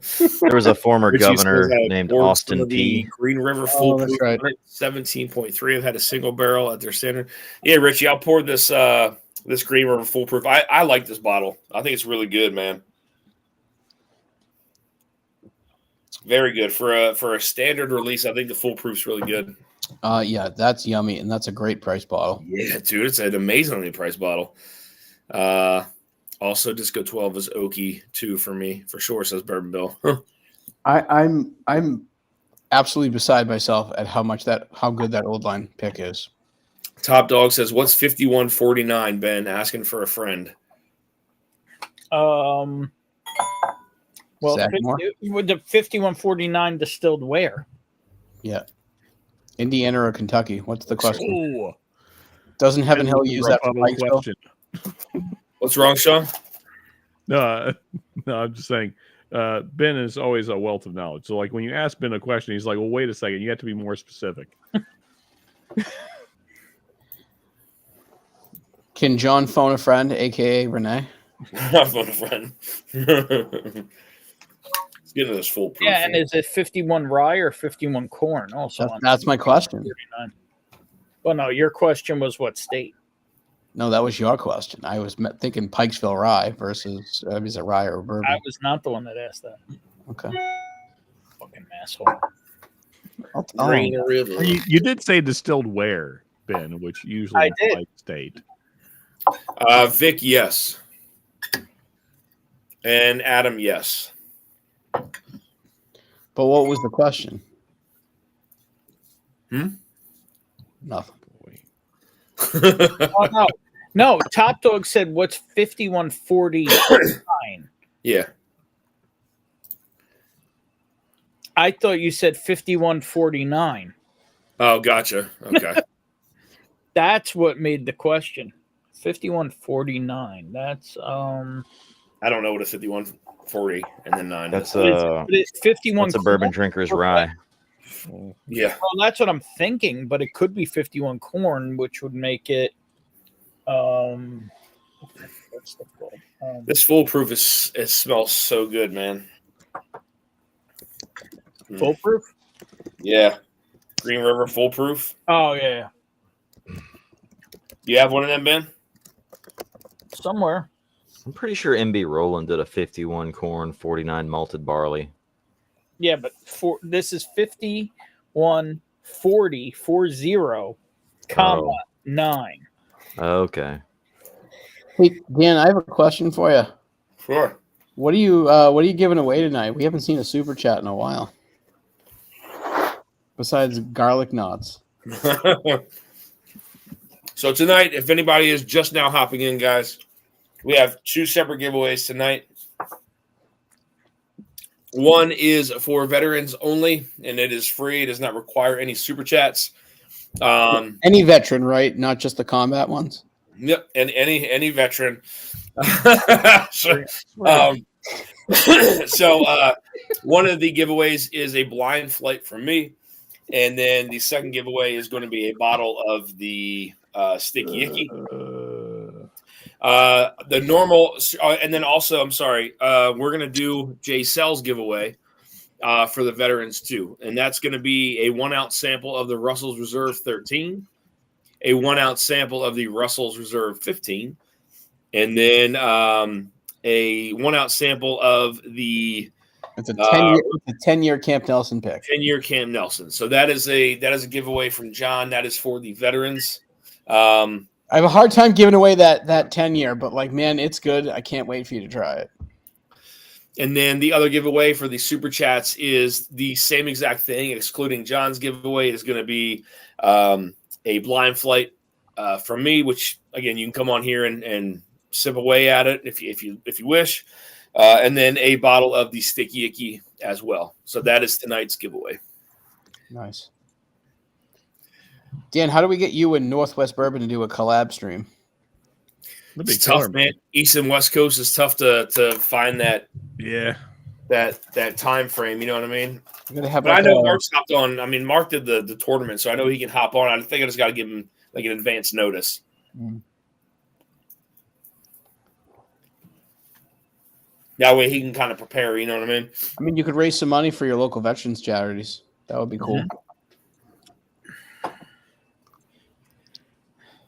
was a former governor named Austin P. Green River Foolproof, that's right. 17.3. I've had a single barrel at their standard. Yeah, Richie, I'll pour this this Green River Foolproof. I like this bottle. I think it's really good, man. Very good for a standard release. I think the Foolproof's really good. Yeah, that's yummy, and that's a great price bottle. Yeah, dude, it's an amazingly priced bottle. Also, Disco 12 is oaky too for me, for sure, says Bourbon Bill. I'm absolutely beside myself at how good that old line pick is. Top Dog says, "What's 5149?" Ben asking for a friend. Well, with the 5149 distilled where? Yeah, Indiana or Kentucky? What's the question? Ooh. Doesn't Heaven Hill use that for question? What's wrong, Sean? No, I'm just saying. Ben is always a wealth of knowledge. So, like when you ask Ben a question, he's like, "Well, wait a second. You have to be more specific." Can John phone a friend, aka Renee? Phone a friend. He's getting this Foolproof. Yeah, and is it 51 rye or 51 corn? Also, that's my question. 39. Well, no, your question was what state? No, that was your question. I was thinking Pikesville rye versus is it rye or bourbon? I was not the one that asked that. Okay. Fucking asshole. Green River. You did say distilled where, Ben, which usually implies state. Vic, yes. And Adam, yes. But what was the question? Nothing. Oh, no. Top Dog said, "What's 5149?" Yeah. I thought you said 5149. Oh, gotcha. Okay. That's what made the question. 5149. That's I don't know what a 5140 and then 9. That's it's 51. That's a bourbon drinker's rye. Yeah. Well, that's what I'm thinking, but it could be 51 corn, which would make it. What's the called? This Foolproof it smells so good, man. Foolproof? Yeah. Green River Foolproof. Oh yeah. You have one of them, Ben? Somewhere. I'm pretty sure MB Roland did a 51 corn, 49 malted barley. Yeah, but this is 5140 comma 9. Okay. Hey Dan, I have a question for you. Sure. What are you giving away tonight? We haven't seen a super chat in a while. Besides garlic knots. So tonight, if anybody is just now hopping in, guys, we have 2 separate giveaways tonight. One is for veterans only, and it is free. It does not require any super chats. Any veteran, right? Not just the combat ones. Yep, and any veteran. So, one of the giveaways is a blind flight from me, and then the second giveaway is going to be a bottle of the Sticky Icky. The normal, and then also, I'm sorry, we're going to do Jay Sell's giveaway for the veterans too, and that's going to be a 1 ounce sample of the Russell's Reserve 13, a 1 ounce sample of the Russell's Reserve 15, and then a 1 ounce sample of the. It's a 10-year Camp Nelson pick. 10-year Camp Nelson. So that is a giveaway from John. That is for the veterans. I have a hard time giving away that 10-year, but like, man, it's good. I can't wait for you to try it. And then the other giveaway for the super chats is the same exact thing, excluding John's giveaway. Is going to be a blind flight from me, which again you can come on here and sip away at it if you wish, and then a bottle of the Sticky Icky as well. So that is tonight's giveaway. Nice. Dan, how do we get you and Northwest Bourbon to do a collab stream? It's tough, man. East and West Coast is tough to find that. Yeah. That time frame, you know what I mean? But I know Mark's hopped on. I mean, Mark did the tournament, so I know he can hop on. I think I just got to give him like an advance notice. That way he can kind of prepare, you know what I mean? I mean, you could raise some money for your local veterans charities. That would be cool.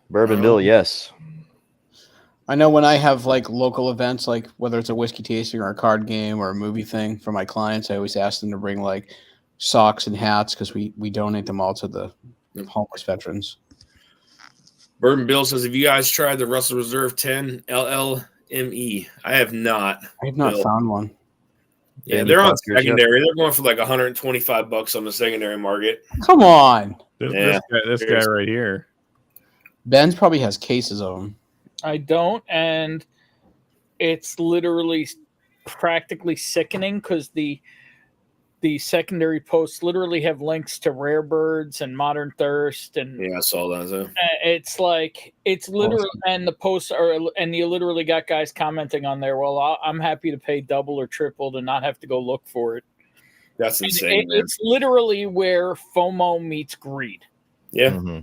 Bourbon Bill, yes. I know when I have like local events, like whether it's a whiskey tasting or a card game or a movie thing for my clients, I always ask them to bring like socks and hats because we donate them all to the homeless veterans. Bourbon Bill says, have you guys tried the Russell Reserve 10 LLME? I have not. I have not found one. Yeah, they're on secondary. They're going for like $125 on the secondary market. Come on. This guy right here. Ben's probably has cases of them. I don't, and it's literally practically sickening because the secondary posts literally have links to Rare Birds and Modern Thirst, and yeah, I saw that. So. It's like it's literally, awesome. And the posts are, and you literally got guys commenting on there. Well, I'm happy to pay double or triple to not have to go look for it. That's insane. Man. It's literally where FOMO meets greed. Yeah. Mm-hmm.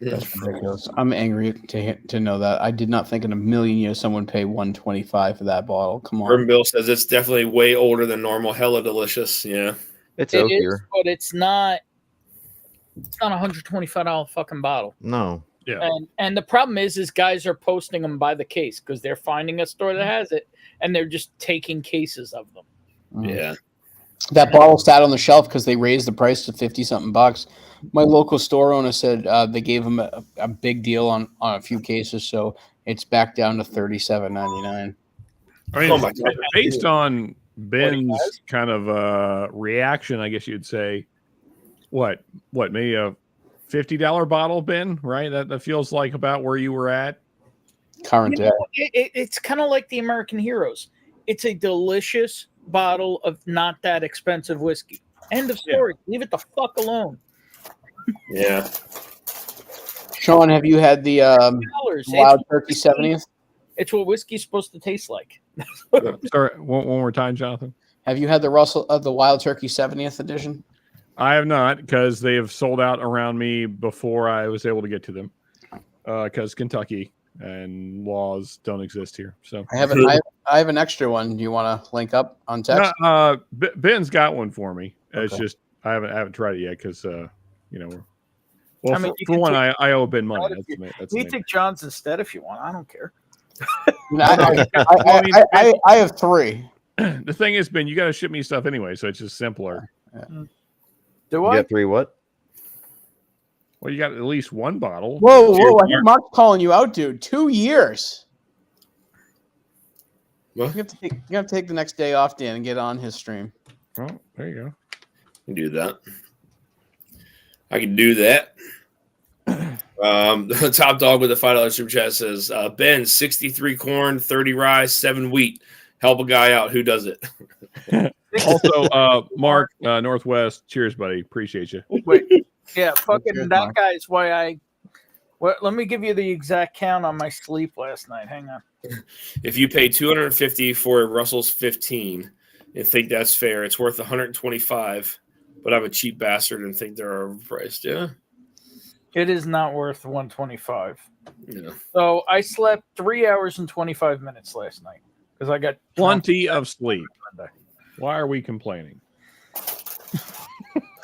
That's ridiculous. I'm angry to know that. I did not think in a million years someone would pay $125 for that bottle. Come on. Bourbon Bill says it's definitely way older than normal. Hella delicious. Yeah. It is, but it's not a $125 fucking bottle. No. Yeah. And the problem is guys are posting them by the case because they're finding a store that has it and they're just taking cases of them. Yeah. That bottle sat on the shelf because they raised the price to $50-something. My local store owner said they gave him a big deal on a few cases, so it's back down to $37.99. I mean, based on Ben's kind of reaction, I guess you'd say, what maybe a $50 bottle, Ben? Right? That feels like about where you were at. Current day. It's kind of like the American Heroes. It's a delicious bottle of not that expensive whiskey. End of story. Yeah. Leave it the fuck alone. Yeah. Sean, have you had the Wild Turkey 70th? It's what whiskey's supposed to taste like. Sorry, one more time, Jonathan. Have you had the Wild Turkey 70th edition? I have not, because they have sold out around me before I was able to get to them. Because Kentucky and laws don't exist here. So I have an extra one. Do you want to link up on text? Ben's got one for me. Okay. It's just I haven't tried it yet because for one, I owe Ben money. That's you take John's instead if you want. I don't care. I have 3. The thing is, Ben, you got to ship me stuff anyway, so it's just simpler. Yeah. Do I? You got 3 what? Well, you got at least one bottle. Whoa! I think Mark's calling you out, dude. 2 years. What? You have to take the next day off, Dan, and get on his stream. Oh, there you go. You can do that. I can do that. The top dog with the $5 super chat says, Ben, 63 corn, 30 rye, 7 wheat. help a guy out. Who does it? Also, Mark, Northwest, cheers, buddy. Appreciate you. Wait, yeah, fucking Cheers, that Mark. guy's why I. Well, let me give you the exact count on my sleep last night. Hang on. If you pay $250 for a Russell's 15 and think that's fair, it's worth $125. But I'm a cheap bastard and think they're overpriced. Yeah. It is not worth 125. Yeah. So I slept 3 hours and 25 minutes last night because I got Plenty of sleep. Why are we complaining?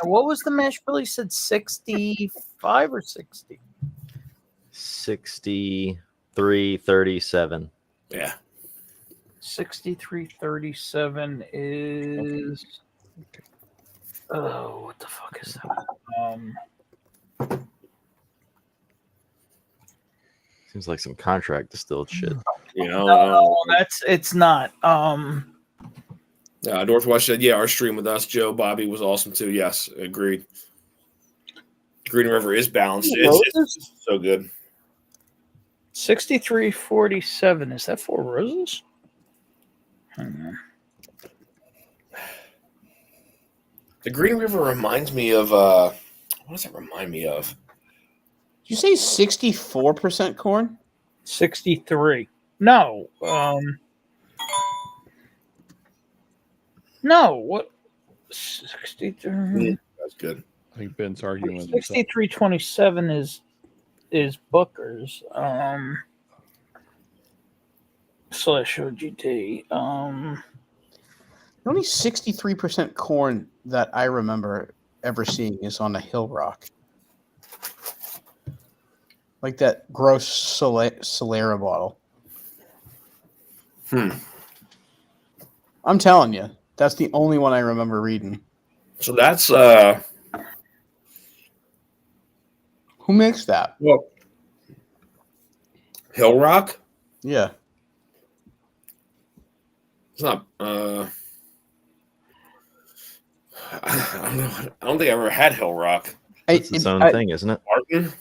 What was the mash bill? He said 65 or 60. 63.37. Yeah. 63.37 is. Oh, what the fuck is that? Seems like some contract distilled shit. No, it's not. Northwest said, yeah, our stream with us, Joe, Bobby was awesome too. Yes, agreed. Green River is balanced. It's so good. 63.47. Is that Four Roses? Hang on. The Green River reminds me of what does it remind me of? Did you say 64% corn? 63. No. No. What? 63. That's good. I think Ben's arguing with himself. 63.27 is Booker's. Slash OGT. The only 63% corn that I remember ever seeing is on a Hill Rock. Like that gross Solera bottle. I'm telling you, that's the only one I remember reading. So that's Who makes that? well, Hill Rock. Yeah. It's not. I don't know. I don't think I ever had Hill Rock. It's its own thing, isn't it? Martin.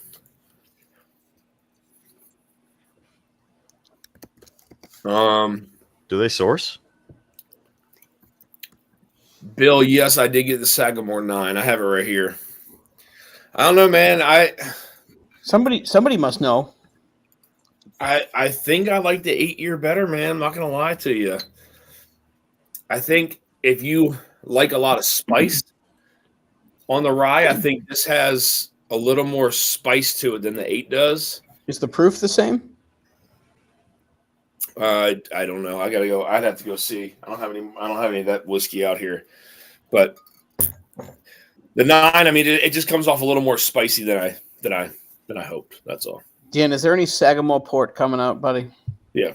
Do they source? Bill, yes, I did get the Sagamore 9. I have it right here. I don't know, man. Somebody must know. I think I like the 8-year better, man. I'm not gonna lie to you. I think if you like a lot of spice on the rye, I think this has a little more spice to it than the 8 does. Is the proof the same? I don't know. I gotta go. I'd have to go see. I don't have any of that whiskey out here, but the 9. I mean, it just comes off a little more spicy than I hoped. That's all. Dan, is there any Sagamore port coming out, buddy? Yeah.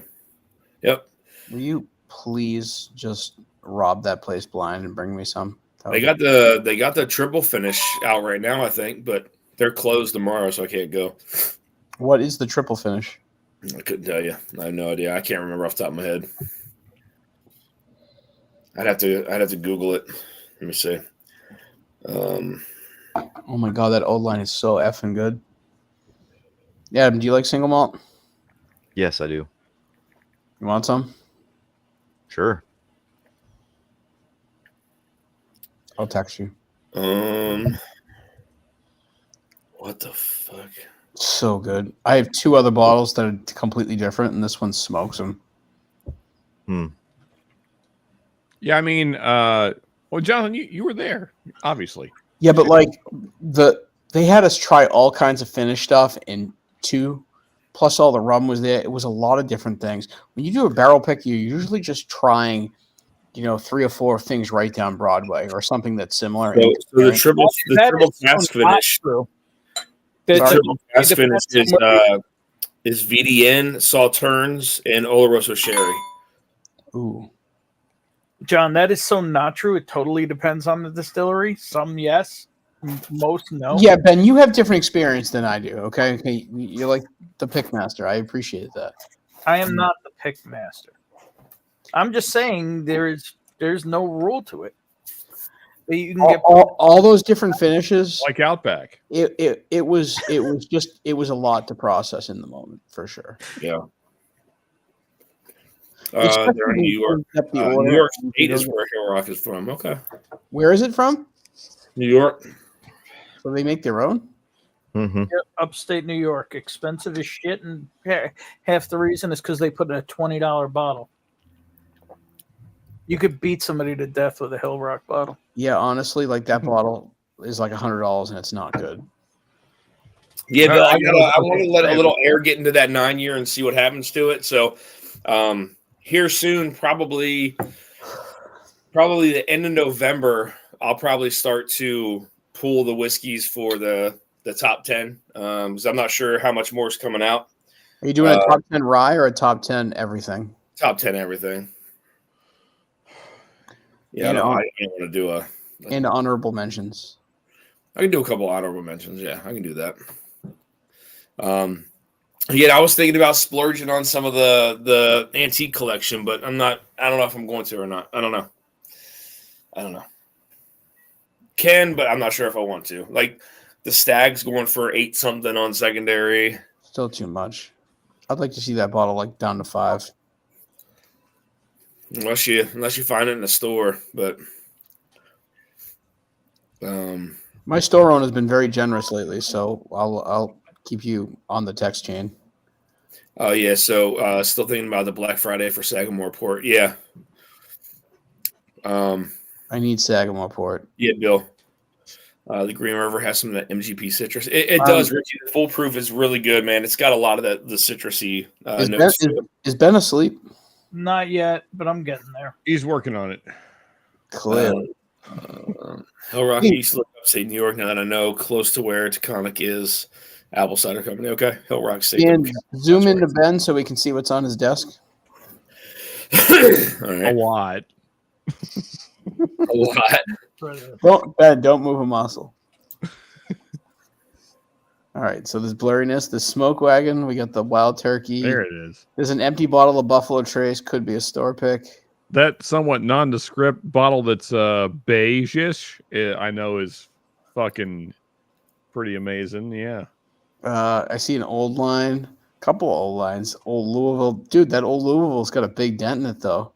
Yep. Will you please just rob that place blind and bring me some? They got the triple finish out right now, I think, but they're closed tomorrow, so I can't go. What is the triple finish? I couldn't tell you. I have no idea. I can't remember off the top of my head. I'd have to Google it. Let me see. Oh my god, that old line is so effing good. Yeah, do you like single malt? Yes, I do. You want some? Sure. I'll text you. What the fuck? So good. I have 2 other bottles that are completely different, and this one smokes them. Yeah, I mean, well, Jonathan, you were there, obviously. Yeah, but like they had us try all kinds of finish stuff, and 2 plus all the rum was there. It was a lot of different things. When you do a barrel pick, you're usually just trying, 3 or 4 things right down Broadway or something that's similar. So the triple cast finish. The triple cast finish is VDN, Sauternes, and Oloroso Sherry. Ooh. John, that is so not true. It totally depends on the distillery. Some yes, most no. Yeah, Ben, you have different experience than I do. Okay, you're like the pick master. I appreciate that. I am not the pick master. I'm just saying there's no rule to it. You can get all those different finishes, like Outback. It was a lot to process in the moment for sure. Yeah. They're in New York. New York State is where Hill Rock is from. Okay. Where is it from? New York. So they make their own? Mm-hmm. Yep, upstate New York, expensive as shit, and half the reason is because they put in a $20 bottle. You could beat somebody to death with a Hill Rock bottle. Yeah, honestly, like that bottle is like $100 and it's not good. Yeah, Bill, I want to let a little air get into that 9-year and see what happens to it. So here soon, probably the end of November, I'll probably start to pull the whiskeys for the top 10 because I'm not sure how much more is coming out. Are you doing a top 10 rye or a top 10 everything? Top 10 everything. Yeah, I don't want to do and honorable mentions. I can do a couple honorable mentions. Yeah, I can do that. Yeah, I was thinking about splurging on some of the antique collection, but I don't know if I'm going to or not. I don't know. Can, but I'm not sure if I want to. Like the Stag's going for 8 something on secondary. Still too much. I'd like to see that bottle like down to 5. Unless you find it in a store, but my store owner has been very generous lately, so I'll keep you on the text chain. Oh yeah, so still thinking about the Black Friday for Sagamore Port. Yeah. I need Sagamore Port. Yeah, Bill. The Green River has some of that MGP citrus. It does, Richie. The Full Proof is really good, man. It's got a lot of the citrusy notes. Is Ben asleep? Not yet, but I'm getting there. He's working on it. Clearly. Hill Rock East, upstate New York. Now that I know, close to where Taconic is. Apple Cider Company. Okay, Hill Rock State. And zoom into Ben so we can see what's on his desk. All right. A lot. A lot. Don't move a muscle. All right, so there's blurriness, the smoke wagon. We got the wild turkey. There it is. There's an empty bottle of Buffalo Trace. Could be a store pick. That somewhat nondescript bottle that's beige-ish, I know is fucking pretty amazing. Yeah. I see an old line. Couple old lines. Old Louisville. Dude, that old Louisville's got a big dent in it, though.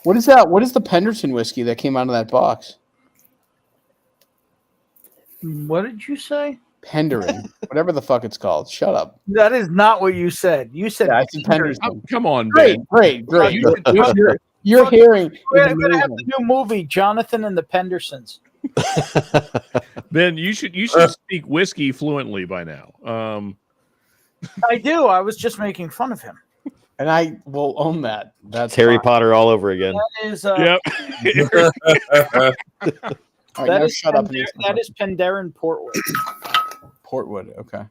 What is that? What is the Penderton whiskey that came out of that box? What did you say? Penderin. Whatever the fuck it's called. Shut up. That is not what you said. You said I said Penderton. Oh, come on, Great. Ben. You're hearing. We're going to have the new movie, Jonathan and the Pendersons. Ben, you should speak whiskey fluently by now. I do. I was just making fun of him. And I will own that. That's Harry fine. Potter all over again. That is. Yep. All right, now shut up. That is Penderyn Portwood. Portwood. Okay.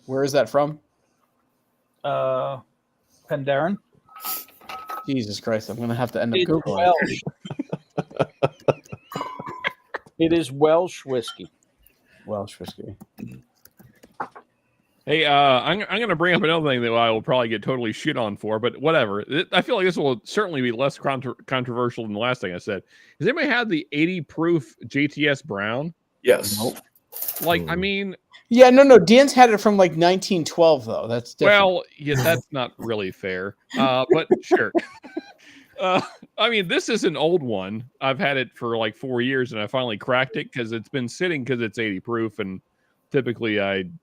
Where is that from? Penderyn. Jesus Christ! I'm gonna have to end up It's Googling. Welsh. It is Welsh whiskey. Welsh whiskey. Hey, I'm going to bring up another thing that I will probably get totally shit on for, but whatever. I feel like this will certainly be less controversial than the last thing I said. Has anybody had the 80 proof JTS Brown? Yes. Nope. Like, I mean... Yeah, no. Dan's had it from like 1912, though. That's different. Well, yeah, that's not really fair. But sure. I mean, this is an old one. I've had it for like 4 years, and I finally cracked it because it's been sitting because it's 80 proof, and typically I'm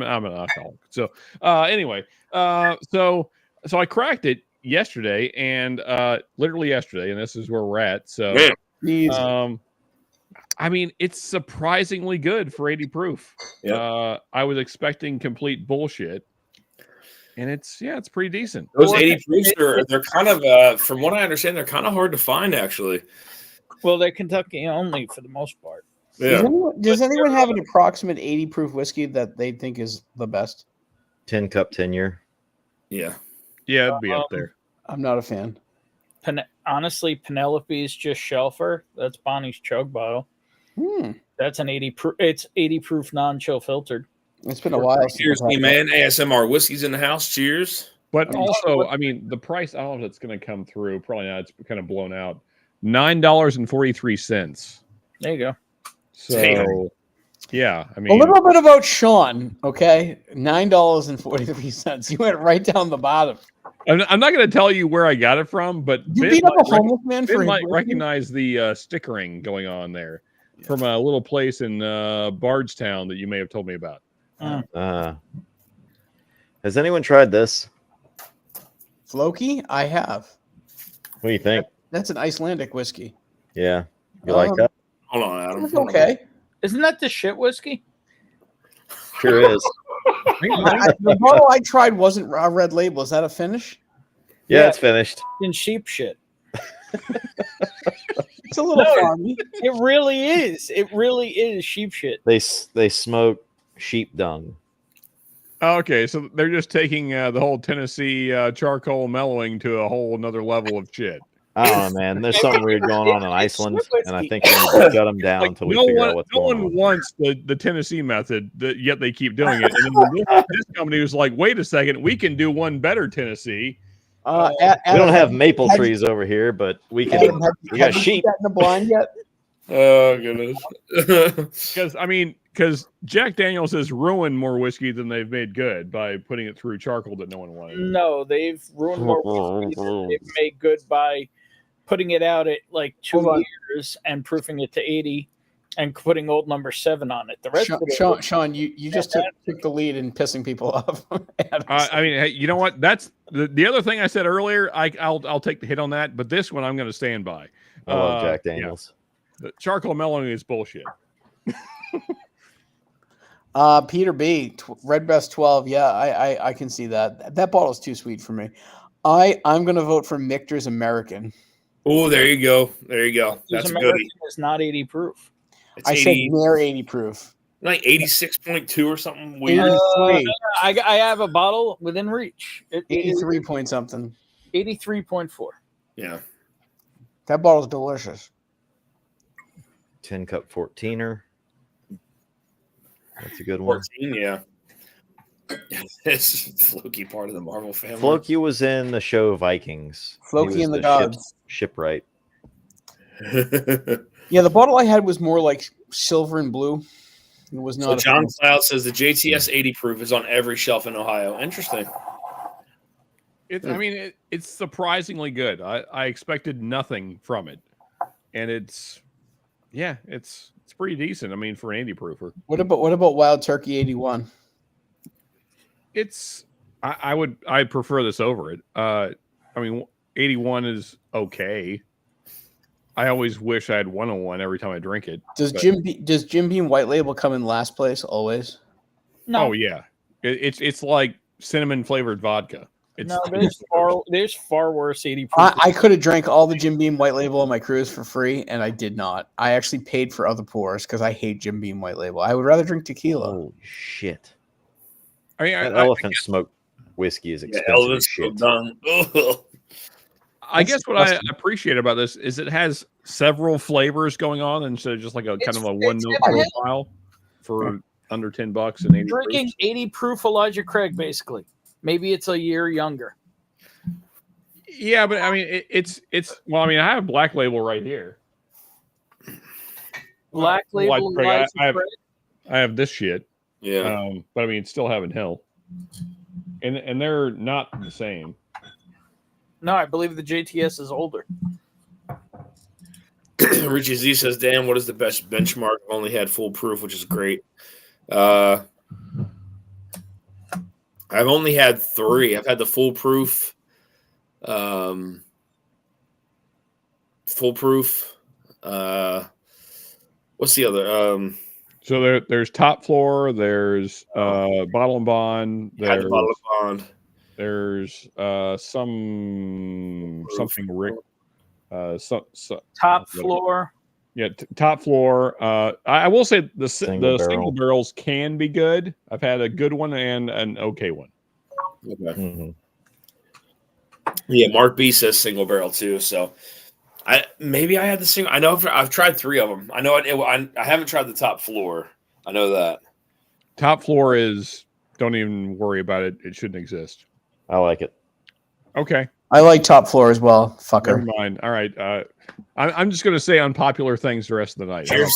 an alcoholic. So anyway, so I cracked it yesterday, and literally yesterday, and this is where we're at. So I mean, it's surprisingly good for 80 proof. Yeah. I was expecting complete bullshit, and it's pretty decent. Those 80 proofs they're kind of from what I understand, they're kind of hard to find actually. Well, they're Kentucky only for the most part. Yeah. Does anyone have an approximate 80 proof whiskey that they think is the best? 10 cup tenure. Yeah. Yeah, it'd be up there. I'm not a fan. Honestly, Penelope's just Shelfer. That's Bonnie's chug bottle. That's an 80 proof. It's 80 proof non-chill filtered. It's been a while. Cheers, me man. ASMR whiskey's in the house. Cheers. But also, I mean, the price. I don't know if it's going to come through. Probably not. It's kind of blown out. $9.43. There you go. So Yeah, I A mean, little bit about Sean, okay? $9.43. You went right down the bottom. I'm not going to tell you where I got it from, but You Ben beat up a might, homeless man for Ben his might birthday? recognize the stickering going on there from a little place in Bardstown that you may have told me about. Has anyone tried this? Floki? I have. What do you think? That's an Icelandic whiskey. Yeah, you like that? Hold on, Adam. It's okay. Isn't that the shit whiskey? Sure is. The bottle I tried wasn't a red label. Is that a finish? Yeah, Yeah. it's finished. In sheep shit. It's a little No. farmy. It really is. It really is sheep shit. They smoke sheep dung. Okay, so they're just taking the whole Tennessee charcoal mellowing to a whole another level of shit. I don't know, man. There's something weird going on in Iceland, and I think we need to shut them down until we figure out what's going on. No one wants the Tennessee method, yet they keep doing it. And then this company was like, wait a second, we can do one better, Tennessee. We don't have maple trees over here, but we can. Adam, We got have sheep. you gotten the blind yet? Oh goodness. Because Jack Daniels has ruined more whiskey than they've made good by putting it through charcoal that no one wanted. No, they've ruined more whiskey than they've made good by putting it out at like 2 years and proofing it to 80 and putting old number 7 on it. The rest of it, Sean, you just took the lead in pissing people off. I mean, hey, you know what? That's the other thing I said earlier. I'll take the hit on that, but this one I'm going to stand by. I love Jack Daniels. Yeah. The charcoal mellowing is bullshit. Peter B, Redbreast 12. Yeah, I can see that. That bottle's too sweet for me. I'm going to vote for Michter's American. Oh, there you go. There you go. That's a goodie. It's not 80 proof. I said near 80 proof. Like 86.2 or something weird. I have a bottle within reach. 83 point something. 83.4. Yeah. That bottle's delicious. 10 cup 14er. That's a good one. 14, yeah. It's Floki part of the Marvel family. Floki was in the show Vikings. Floki and the Gods. Shipwright. Yeah, the bottle I had was more like silver and blue. It was not. So John Cloud says the JTS 80 proof is on every shelf in Ohio. Interesting. It's surprisingly good. I expected nothing from it, and it's pretty decent. I mean, for an 80 proofer. What about Wild Turkey 81? I prefer this over it. 81 is okay. I always wish I had 101 every time I drink it. Does Jim Beam White Label come in last place always? No. Oh yeah, it's like cinnamon flavored vodka. There's far worse 80 proof. I could have drank all the Jim Beam White Label on my cruise for free, and I did not. I actually paid for other pours because I hate Jim Beam White Label. I would rather drink tequila. Holy shit! I mean, that elephant smoke whiskey is expensive as shit. I guess what I appreciate about this is it has several flavors going on instead of just like a kind of a one note profile for under $10 and 80 drinking proof. 80 proof Elijah Craig, basically. Maybe it's a year younger. Yeah, but I mean, it's well, I mean, I have a Black Label right here. Black Label. Craig, I have this shit. Yeah. But I mean, it's still Heaven Hill, and they're not the same. No, I believe the JTS is older. Richie Z says, "Dan, what is the best benchmark? I've only had full proof, which is great. I've only had 3. I've had the full proof, What's the other? So there's Top Floor. There's Bottle and Bond. There's the Bottle and Bond. There's something Rick. Top Floor. Yeah, Top Floor. I will say the Single single barrels can be good. I've had a good one and an okay one. Okay. Mm-hmm. Yeah, Mark B says single barrel too. So I had the single. I know I've tried 3 of them. I know I haven't tried the Top Floor. I know that. Top Floor is, don't even worry about it. It shouldn't exist. I like it. Okay. I like Top Floor as well. Fucker. Never mind. All right. I'm just going to say unpopular things the rest of the night. Cheers.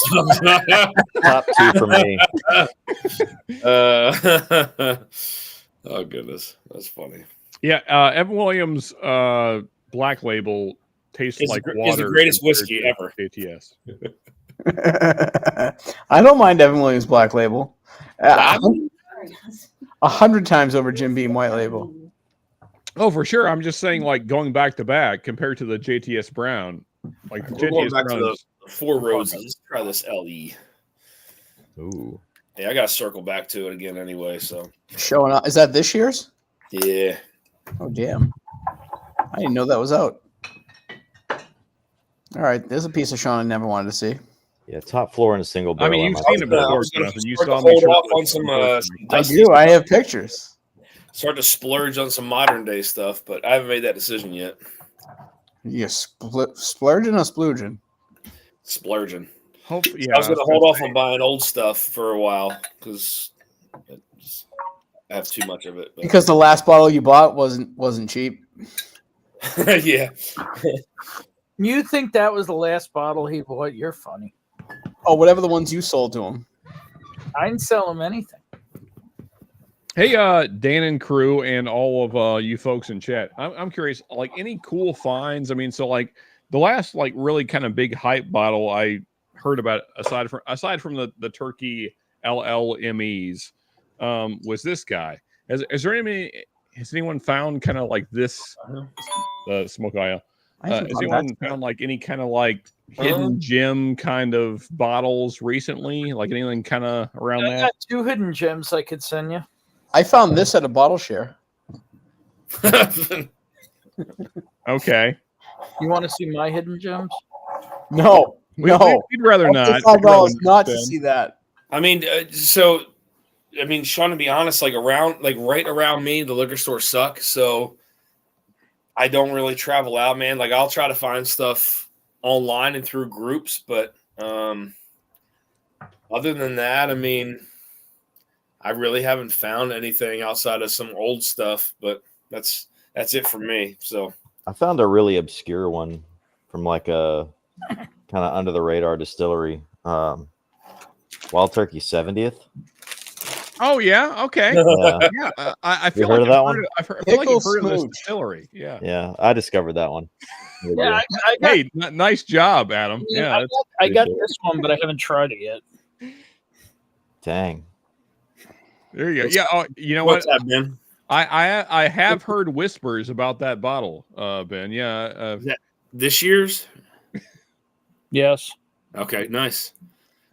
Top 2 for me. Oh goodness, that's funny. Yeah, Evan Williams Black Label tastes like water. Is the greatest compared whiskey to ever. JTS. I don't mind Evan Williams Black Label. 100 times over Jim Beam White Label. Oh, for sure. I'm just saying, like going back to back compared to the JTS Brown. Like We're going JTS back to Brown. the Four Roses. Let's try this LE. Ooh. Yeah, I got to circle back to it again anyway. So Showing up. Is that this year's? yeah. Oh, damn. I didn't know that was out. All right. There's a piece of Sean I never wanted to see. Yeah, Top Floor in a single I barrel. mean, you've might seen say it that. before, gonna Jonathan. You start saw to me hold show off it on some I dusty do. I stuff. have pictures. Start to splurge on some modern day stuff, but I haven't made that decision yet. You splurging or splooging? Splurging. Hope, yeah, I was going to hold off say. on buying old stuff for a while because I have too much of it. But. Because the last bottle you bought wasn't cheap. Yeah. You think that was the last bottle he bought? You're funny. Oh, whatever the ones you sold to him. I didn't sell him anything. Hey, Dan and crew, and all of you folks in chat. I'm curious, like any cool finds? I mean, so like the last like really kind of big hype bottle I heard about, aside from the Turkey LLMEs, was this guy. Has anyone found kind of like this smoke eye? Has anyone found like any kind of like hidden gem kind of bottles recently? Like anything kind of around I that? got 2 hidden gems I could send you. I found this at a bottle share. Okay. You want to see my hidden gems? No, We'd rather not. $5 not to see that. I mean, Sean, to be honest, right around me, the liquor stores suck. So I don't really travel out, man. Like I'll try to find stuff online and through groups, but other than that, I mean, I really haven't found anything outside of some old stuff, but that's it for me. So I found a really obscure one from like a kind of under the radar distillery. Wild Turkey 70th. Oh yeah, okay. Yeah. I feel heard like of that I've one? heard I feel like I've heard of this Smooch. distillery. Yeah. Yeah, I discovered that one. Yeah, I got, Hey, nice job, Adam. Yeah. I got this one, but I haven't tried it yet. Dang. There you go. Yeah. Oh, you know what's what? that, Ben? I have heard whispers about that bottle, Ben. Yeah. Is that this year's? Yes. Okay, nice.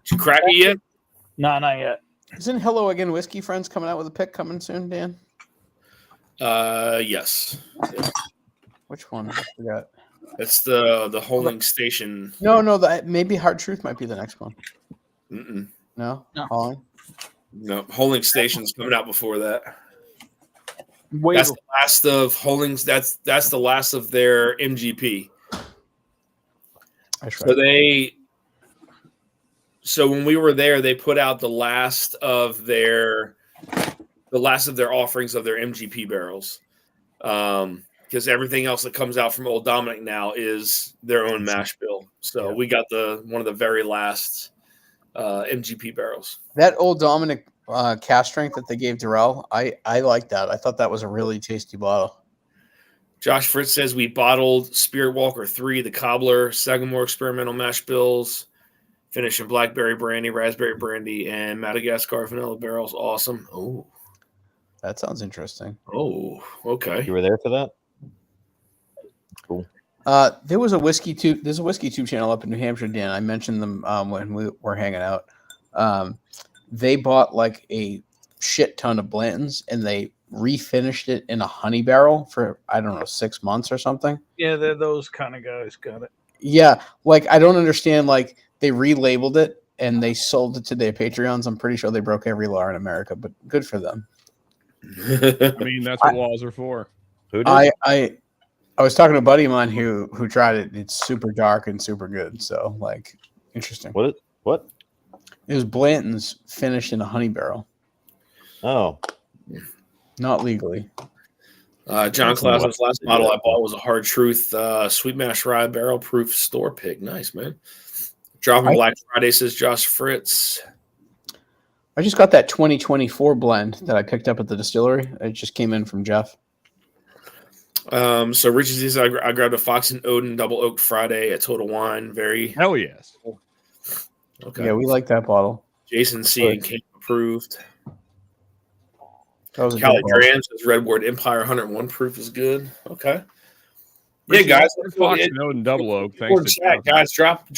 Did you crack it yet? No, not yet. Isn't Hello Again Whiskey Friends coming out with a pick coming soon, Dan? Yes. Which one? I forgot. That's the holding station. No, maybe Hard Truth might be the next one. Mm-mm. No? No. Holling? No, holding station's coming out before that. Wait, That's the last of holdings. That's the last of their MGP. That's right. So when we were there, they put out the last of their offerings of their MGP barrels. Because everything else that comes out from Old Dominic now is their own mash bill. So we got one of the very last MGP barrels. That Old Dominic cast strength that they gave Durrell, I like that. I thought that was a really tasty bottle. Josh Fritz says we bottled Spirit Walker 3, the Cobbler, Sagamore Experimental Mash Bills, finished in Blackberry Brandy, Raspberry Brandy, and Madagascar Vanilla barrels. Awesome. Oh, that sounds interesting. Oh, okay. You were there for that? Cool. There's a whiskey tube channel up in New Hampshire, Dan. I mentioned them when we were hanging out. They bought like a shit ton of Blantons and they refinished it in a honey barrel for, I don't know, 6 months or something. Yeah, they're those kind of guys. Got it. Yeah, like I don't understand. Like they relabeled it and they sold it to their Patreons. I'm pretty sure they broke every law in America, but good for them. I mean, that's what laws are for. Who did? I was talking to a buddy of mine who tried it. It's super dark and super good. So like interesting. What? It was Blanton's finished in a honey barrel. Oh, Not legally. John Some Clausen's what- last model I bought was a Hard Truth Sweet Mash Rye barrel proof store pick. Nice, man. Dropping Black Friday, says Josh Fritz. I just got that 2024 blend that I picked up at the distillery. It just came in from Jeff. So Richie says I grabbed a Fox and Odin double oaked Friday at Total Wine. Very Hell yes. okay. Yeah, we like that bottle. Jason C and King approved. That was a Callie good bottle. Graham says Redwood Empire 101 proof is good. Okay. Richie, Yeah, guys. Fox and Odin Double Oak. Or Thanks to chat, guys. Drop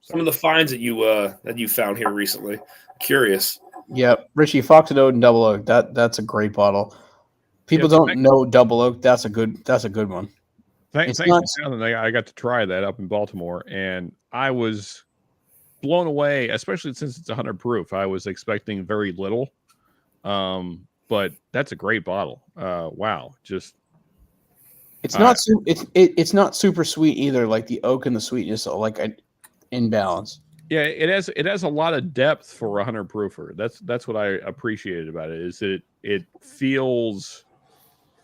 some of the finds that you found here recently. Curious. Yeah, Richie, Fox and Odin Double Oak. That's a great bottle. People don't know Double Oak. That's a good one. Thanks not- to Jonathan, I got to try that up in Baltimore, and I was blown away, especially since it's 100 proof. I was expecting very little, but that's a great bottle. Wow, just It's not it's not super sweet either. Like the oak and the sweetness are like in balance. yeah, it has a lot of depth for a 100 proofer. That's what I appreciated about it. Is that it feels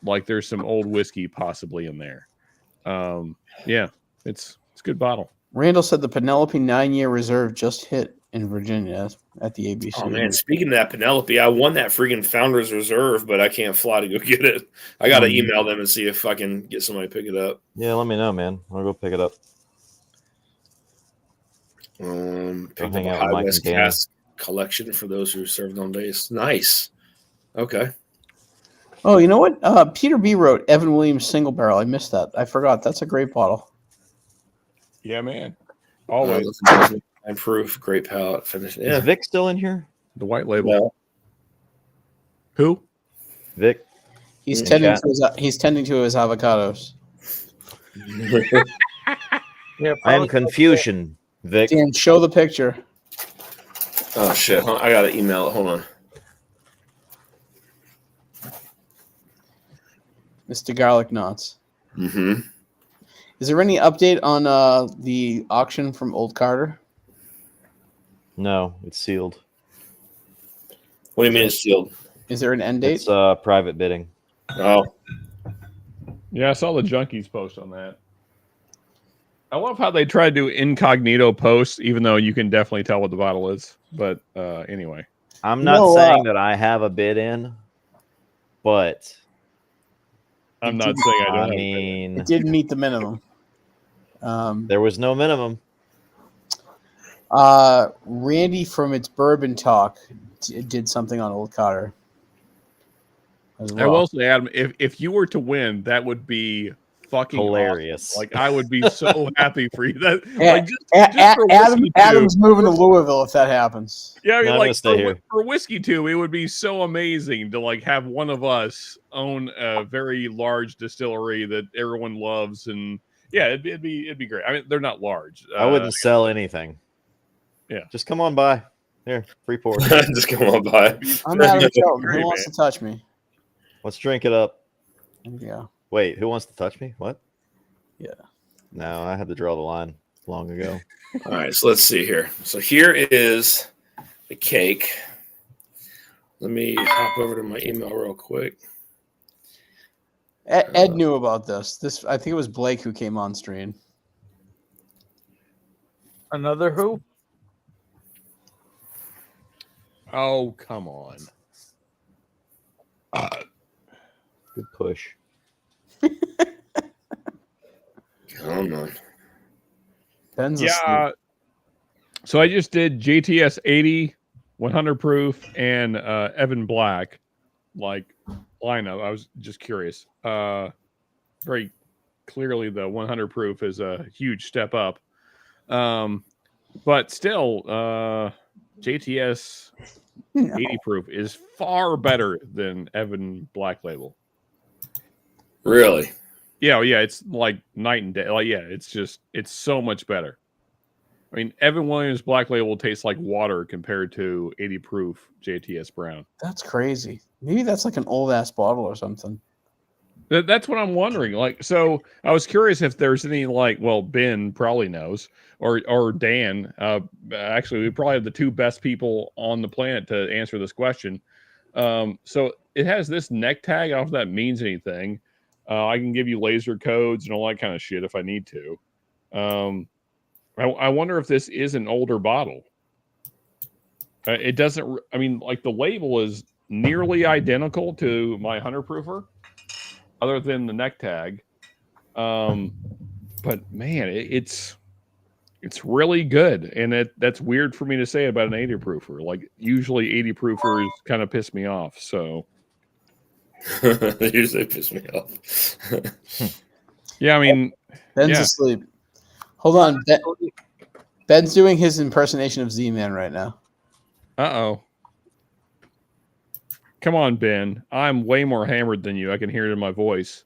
like there's some old whiskey possibly in there. Yeah, it's a good bottle. Randall said the Penelope 9-year reserve just hit in Virginia at the ABC. Oh man, speaking of that Penelope, I won that freaking Founders Reserve, but I can't fly to go get it. I gotta email them and see if I can get somebody to pick it up. Yeah, let me know, man. I'll go pick it up. Picked up hang a out with High Mike West and Danny. Cask collection for those who served on base. Nice. Okay. Oh, you know what? Peter B wrote Evan Williams single barrel. I missed that. I forgot. That's a great bottle. Yeah, man. Always Proof, great palate finish. Yeah. Is Vic still in here? the white label. No. Who? Vic? He's In tending chat. to his avocados. Yeah, I am probably- confusion, Vic. Dan, show the picture. Oh shit! I gotta email it. Hold on. Mr. Garlic Knots. Mm-hmm. Is there any update on the auction from Old Carter? No, it's sealed. What do you mean it's sealed? Is there an end date? It's private bidding. Oh, Yeah, I saw the Junkies post on that. I love how they try to do incognito posts, even though you can definitely tell what the bottle is. But anyway, I'm not saying that I have a bid in, but I'm not saying I don't. I have a bid. mean, It didn't meet the minimum. there was no minimum. Randy from its Bourbon Talk did something on Old Carter. As I will say, Adam, if you were to win, that would be fucking Hilarious. awesome. Like I would be so happy for you. That Yeah, like just for Whiskey Tube. Adam's moving to Louisville if that happens. Yeah, I mean, No, I'm like gonna stay here. for Whiskey Tube, it would be so amazing to like have one of us own a very large distillery that everyone loves, and yeah, it'd be great. I mean, they're not large. I wouldn't sell anything. Yeah. Just come on by. Here, free pour. just come on by. I'm Adam Shelton. Great, Who wants man. to touch me? Let's drink it up. Yeah. Wait, who wants to touch me? What? Yeah. No, I had to draw the line long ago. All right, so let's see here. So here is the cake. Let me hop over to my email real quick. Ed knew about this. I think it was Blake who came on stream. Another who? Oh, come on. Good push. Come on. Ben's Yeah. So I just did JTS 80, 100 proof, and Evan Black, like lineup. I was just curious. Very clearly, the 100 proof is a huge step up. But still, JTS 80 proof is far better than Evan Black Label. Really? Yeah, it's like night and day. Like, yeah, it's so much better. I mean, Evan Williams Black Label tastes like water compared to 80 proof JTS Brown. That's crazy. Maybe that's like an old ass bottle or something. That's what I'm wondering. Like, so I was curious if there's any like, well, Ben probably knows, or Dan. Actually, we probably have the two best people on the planet to answer this question. So it has this neck tag. I don't know if that means anything. I can give you laser codes and all that kind of shit if I need to. I wonder if this is an older bottle. It doesn't. I mean, like the label is nearly identical to my 100 proofer, other than the neck tag. But man, it's really good, and that's weird for me to say about an 80 proofer. Like usually 80 proofers kind of piss me off. So They usually piss me off. yeah, I mean, Ben's yeah. asleep. Hold on. Ben's doing his impersonation of Z-Man right now. Uh-oh. Come on, Ben. I'm way more hammered than you. I can hear it in my voice.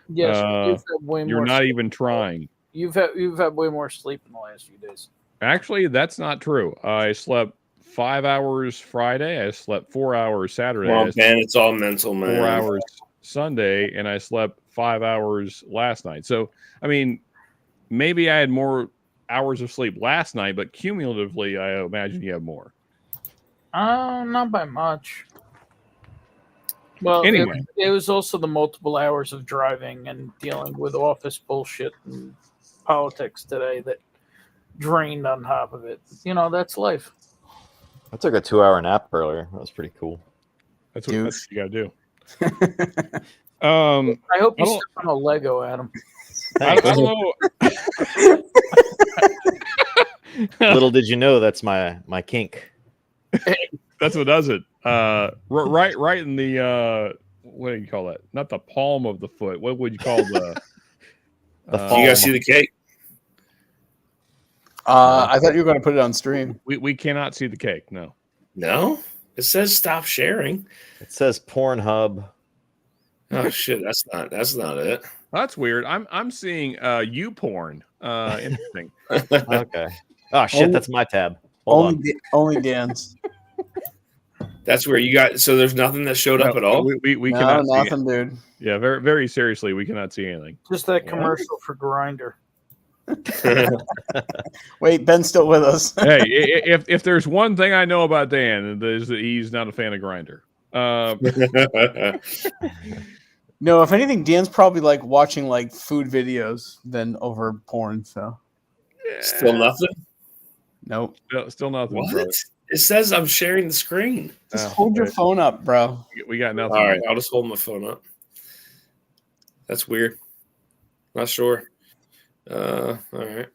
Yes, you've had way You're more not sleep. even trying. You've had way more sleep in the last few days. Actually, that's not true. I slept 5 hours Friday. I slept 4 hours Saturday. Well, Ben, it's all mental, man. 4 hours Sunday, and I slept 5 hours last night. So, I mean, maybe I had more hours of sleep last night, but cumulatively, I imagine you have more. Not by much. Well, Anyway. it was also the multiple hours of driving and dealing with office bullshit and politics today that drained on top of it. You know, that's life. I took a 2-hour nap earlier. That was pretty cool. That's what you got to do. I hope you I don't- step on a Lego, Adam. I don't know. Little did you know that's my kink. That's what does it. Right in the what do you call that? Not the palm of the foot. What would you call the? The You guys see the cake? I thought you were going to put it on stream. We cannot see the cake. No. No, it says stop sharing. It says Pornhub. Oh shit, that's not it. That's weird. I'm seeing you porn. Interesting. Okay. Oh shit, that's my tab. Hold on. Only Dan's. That's where you got. So there's nothing that showed up at all. We No, cannot see nothing, dude. Yeah, very very seriously, we cannot see anything. Just that commercial for Grinder. Wait, Ben's still with us. Hey, if there's one thing I know about Dan, it is that he's not a fan of Grinder. No, if anything, Dan's probably like watching like food videos than over porn. So Still nothing. nope. Still nothing. What? Brother. It says I'm sharing the screen. Just hold your phone up, bro. We got nothing. All right, I'll just hold my phone up. That's weird. Not sure. All right.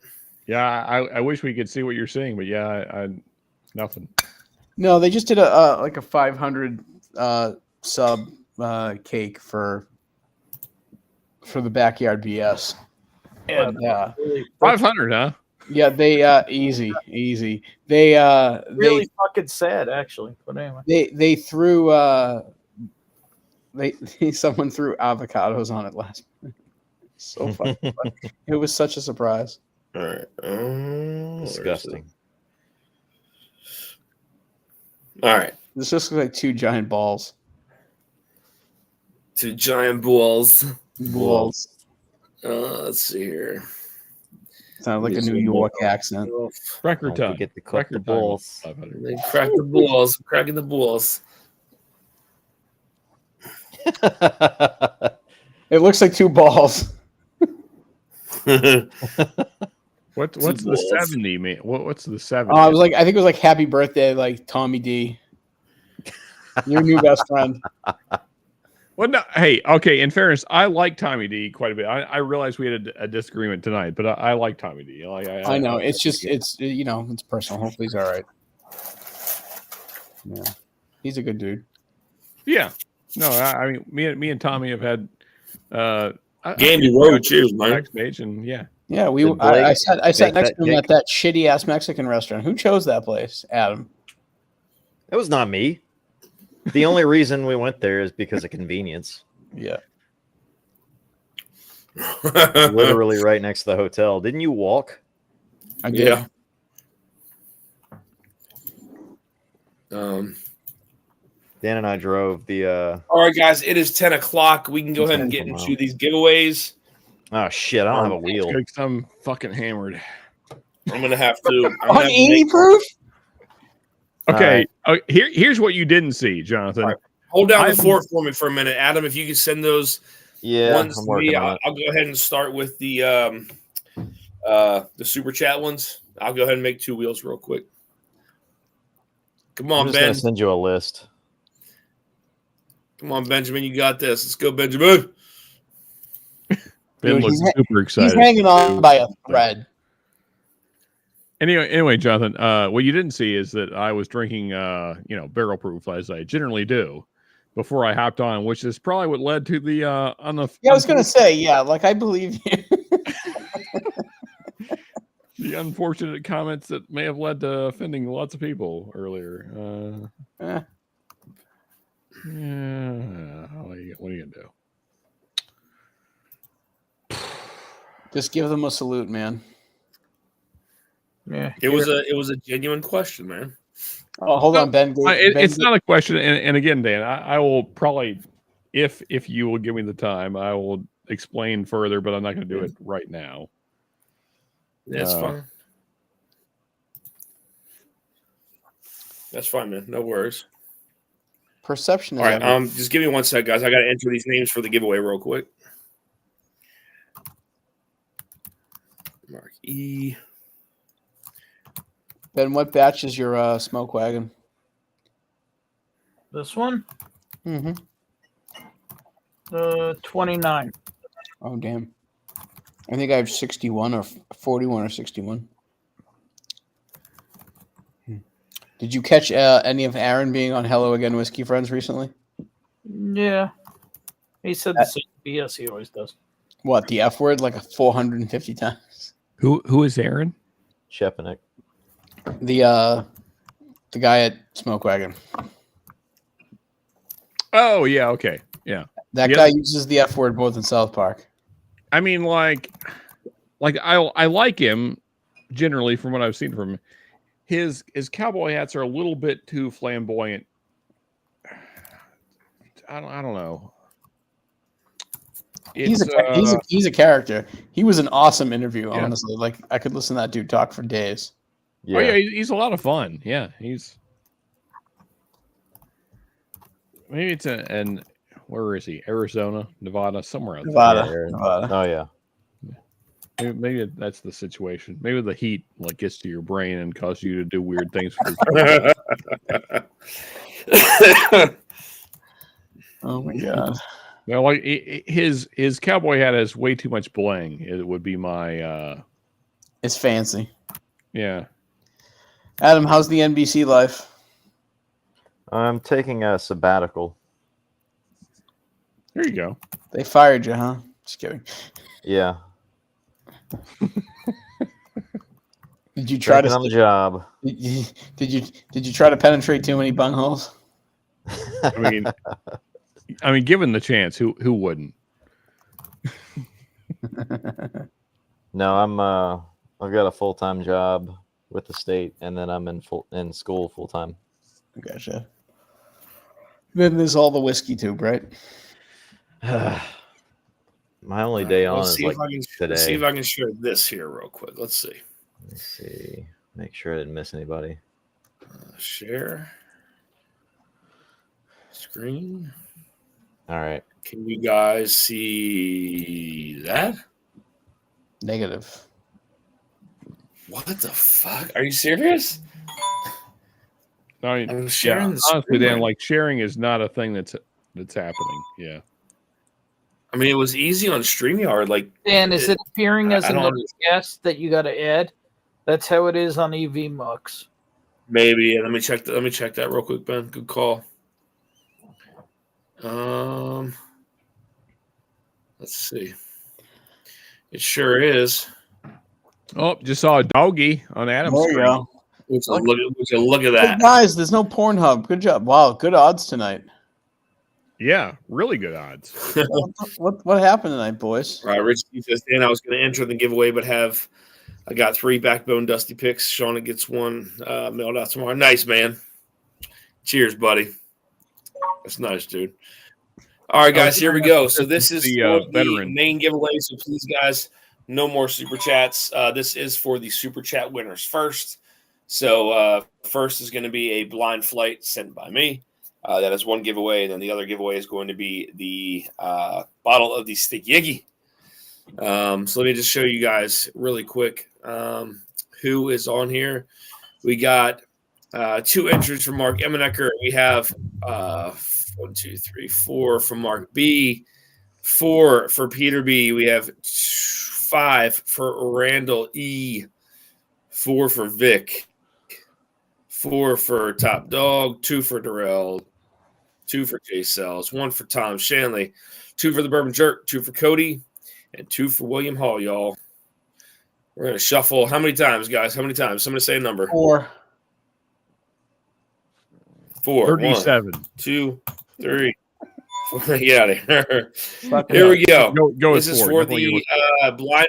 Yeah, I wish we could see what you're seeing, but yeah, I nothing. No, they just did a like a 500 sub cake for the backyard BS. Yeah, And, 500, huh? yeah, they easy. They really fucking sad, actually. But anyway, they threw someone threw avocados on it last minute. So fucking funny. It was such a surprise. All right. Disgusting. All right. This just looks like two giant balls. Two giant balls. Balls. Let's see here. Sounds like a New York accent. Record Don't time. forget to cut the Record time. balls. 500. They crack the balls. Cracking the balls. It looks like two balls. What's Two the balls. 70 mean? What's the 70? I think it was like happy birthday, like Tommy D. Your new best friend. Well, no, hey, okay. In fairness, I like Tommy D quite a bit. I realize we had a disagreement tonight, but I like Tommy D. I know. It's just it's personal. Hopefully he's all right. Yeah, he's a good dude. Yeah. No, I mean, me and Tommy have had Gandy Road, cheers, man. backstage, and yeah. Yeah, Did Blake I sat make next that to him at cake? that shitty ass Mexican restaurant. Who chose that place? Adam. It was not me. The only reason we went there is because of convenience. Yeah. Literally right next to the hotel. Didn't you walk? I did. Yeah. Dan and I drove the. All right, guys. It is 10 o'clock. We can go ahead and get into these giveaways. Oh shit! I don't have a wheel. Because I'm fucking hammered. I'm gonna have to. I'm On gonna have to 80 make- proof? Okay. Here's what you didn't see, Jonathan. All right. Hold down I'm- the fort for me for a minute, Adam. If you could send those Yeah, ones I'm to working me. on it. I'll go ahead and start with the super chat ones. I'll go ahead and make 2 wheels real quick. Come I'm on, just gonna Ben. send you a list. Come on, Benjamin. You got this. Let's go, Benjamin. Ben Dude, looks super He's excited. hanging on by a thread. Anyway, Jonathan, what you didn't see is that I was drinking, barrel proof as I generally do before I hopped on, which is probably what led to the on the. Yeah, I was gonna say, yeah, like I believe you. The unfortunate comments that may have led to offending lots of people earlier. Eh, Yeah, what are you gonna do? just give them a salute, man. Yeah. It was a genuine question, man. Oh, hold on, Ben. It's not a question, and again, Dan, I will probably, if you will give me the time, I will explain further, but I'm not going to do it right now. That's fine. That's fine, man. No worries. Perception is All right, everything. just give me 1 sec, guys. I got to enter these names for the giveaway real quick. Mark E. Ben, what batch is your smoke wagon? This one, Mm-hmm. 29. Oh, damn. I think I have 61 or 41 or 61. Did you catch any of Aaron being on Hello Again Whiskey Friends recently? Yeah. He said the same BS he always does. What, the F word like 450 times? Who is Aaron? Shepanik. The guy at Smoke Wagon. Oh yeah, okay, yeah. That Yep. guy uses the F word more than South Park. I mean, like I like him generally from what I've seen from him. His cowboy hats are a little bit too flamboyant. I don't know. He's a character. He was an awesome interview, honestly. Like I could listen to that dude talk for days. Yeah. Oh yeah, he's a lot of fun. Yeah, he's maybe it's and where is he? Arizona, Nevada, somewhere out there. Nevada. Oh yeah. Maybe that's the situation. Maybe the heat like gets to your brain and causes you to do weird things. Oh my god. Well, like his cowboy hat has way too much bling. It would be my It's fancy. yeah. Adam, how's the NBC life? I'm taking a sabbatical. There you go. They fired you, huh? Just kidding. Yeah. Did you try Taking on the job? Did you try to penetrate too many bungholes? I mean, given the chance, who wouldn't? No, I've got a full-time job with the state, and then I'm in school full-time. Gotcha. Then there's all the whiskey tube, right? My only day on is like today. Let's see if I can share this here real quick. Let's see. Let's see. Make sure I didn't miss anybody. Share screen. All right. Can you guys see that? Negative. What the fuck? Are you serious? I mean, I'm sharing this. honestly, Dan, like sharing is not a thing that's happening. Yeah. I mean, it was easy on StreamYard. Like, Dan, is it appearing as I another don't- guest that you got to add? That's how it is on EV Mux. maybe. Let me check that real quick, Ben. Good call. Let's see. It sure is. Oh, just saw a doggy on Adam's There you screen. go. Look at Hey, that. guys, there's no Pornhub. Good job. Wow, good odds tonight. Yeah, really good odds. What happened tonight, boys? Right, Rich says, Dan, I was going to enter the giveaway, but I got 3 Backbone Dusty picks. Shauna gets 1 mailed out tomorrow. Nice, man. Cheers, buddy. That's nice, dude. All right, guys, here we go. So this is the veteran main giveaway. So please, guys, no more super chats. This is for the super chat winners first. So first is going to be a blind flight sent by me. That is one giveaway, and then the other giveaway is going to be the bottle of the Sticky Icky. So let me just show you guys really quick who is on here. We got 2 entries from Mark Emenecker. We have 1, 2, 3, 4 from Mark B, 4 for Peter B. We have 5 for Randall E, 4 for Vic, 4 for Top Dog, 2 for Darrell, 2 for Jay Sells, 1 for Tom Shanley, 2 for the Bourbon Jerk, 2 for Cody, and 2 for William Hall, y'all. We're going to shuffle. How many times, guys? How many times? Somebody say a number. 4. 4. 37. 1, 2, 3. 4. Get out of here. Fuck Here it. we go. Go This with is 4. for Definitely the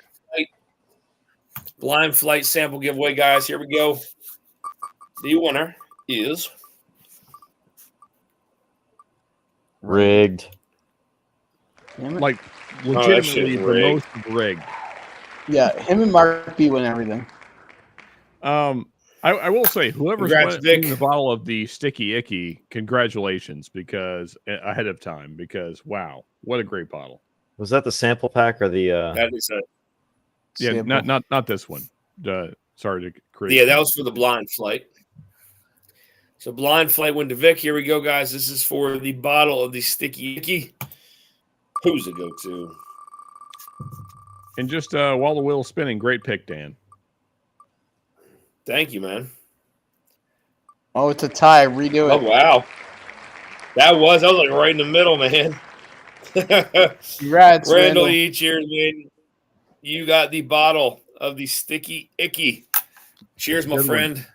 blind flight sample giveaway, guys. Here we go. The winner is Rigged. Damn it. like that legitimately shit's the rigged. most rigged. Yeah, him and Mark B win everything. I will say, whoever's Congrats, Vic. winning the bottle of the Sticky Icky, congratulations, because ahead of time, because wow, what a great bottle. Was that the sample pack or the? That is Yeah, Sample. not this one. Sorry to create. yeah, that was for the blind flight. So blind flight went to Vic. Here we go, guys. This is for the bottle of the Sticky Icky. Who's it go to? And just while the wheel's spinning, great pick, Dan. Thank you, man. Oh, it's a tie. Redo Oh it. wow, that was like right in the middle, man. Congrats, Randall Randall. E. Cheers, man. You got the bottle of the Sticky Icky. Cheers, my Good one. friend.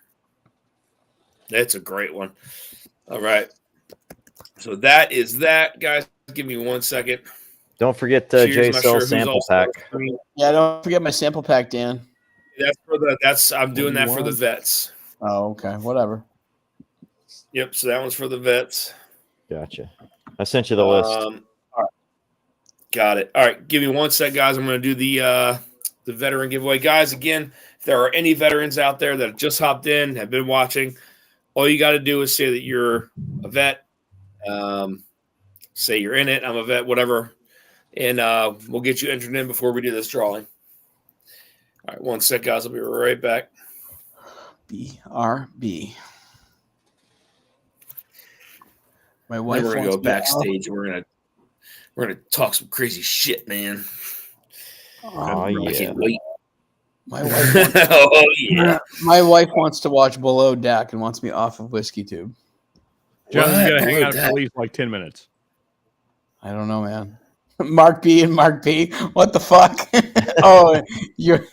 That's a great one. All right. So that is that, guys. Give me 1 second. Don't forget Cheers, Jay not Cell sure who's sample also on pack. the screen. Yeah, don't forget my sample pack, Dan. I'm doing that for the vets. Oh, okay. Whatever. Yep. So that one's for the vets. Gotcha. I sent you the list. All right. Got it. All right. Give me 1 sec, guys. I'm going to do the veteran giveaway. Guys, again, if there are any veterans out there that have just hopped in, have been watching, all you got to do is say that you're a vet. Say you're in it. I'm a vet, whatever. And we'll get you entered in before we do this drawing. All right. 1 sec, guys. I'll be right back. BRB. My wife Then we're gonna wants go me backstage. We're gonna talk some crazy shit, man. Oh I yeah. can't wait. My wife wants, Oh yeah. my wife wants to watch Below Deck and wants me off of Whiskey Tube. John's What? gonna hang Below out for Deck? at least like 10 minutes. I don't know, man. Mark B and Mark B. What the fuck? Oh, you're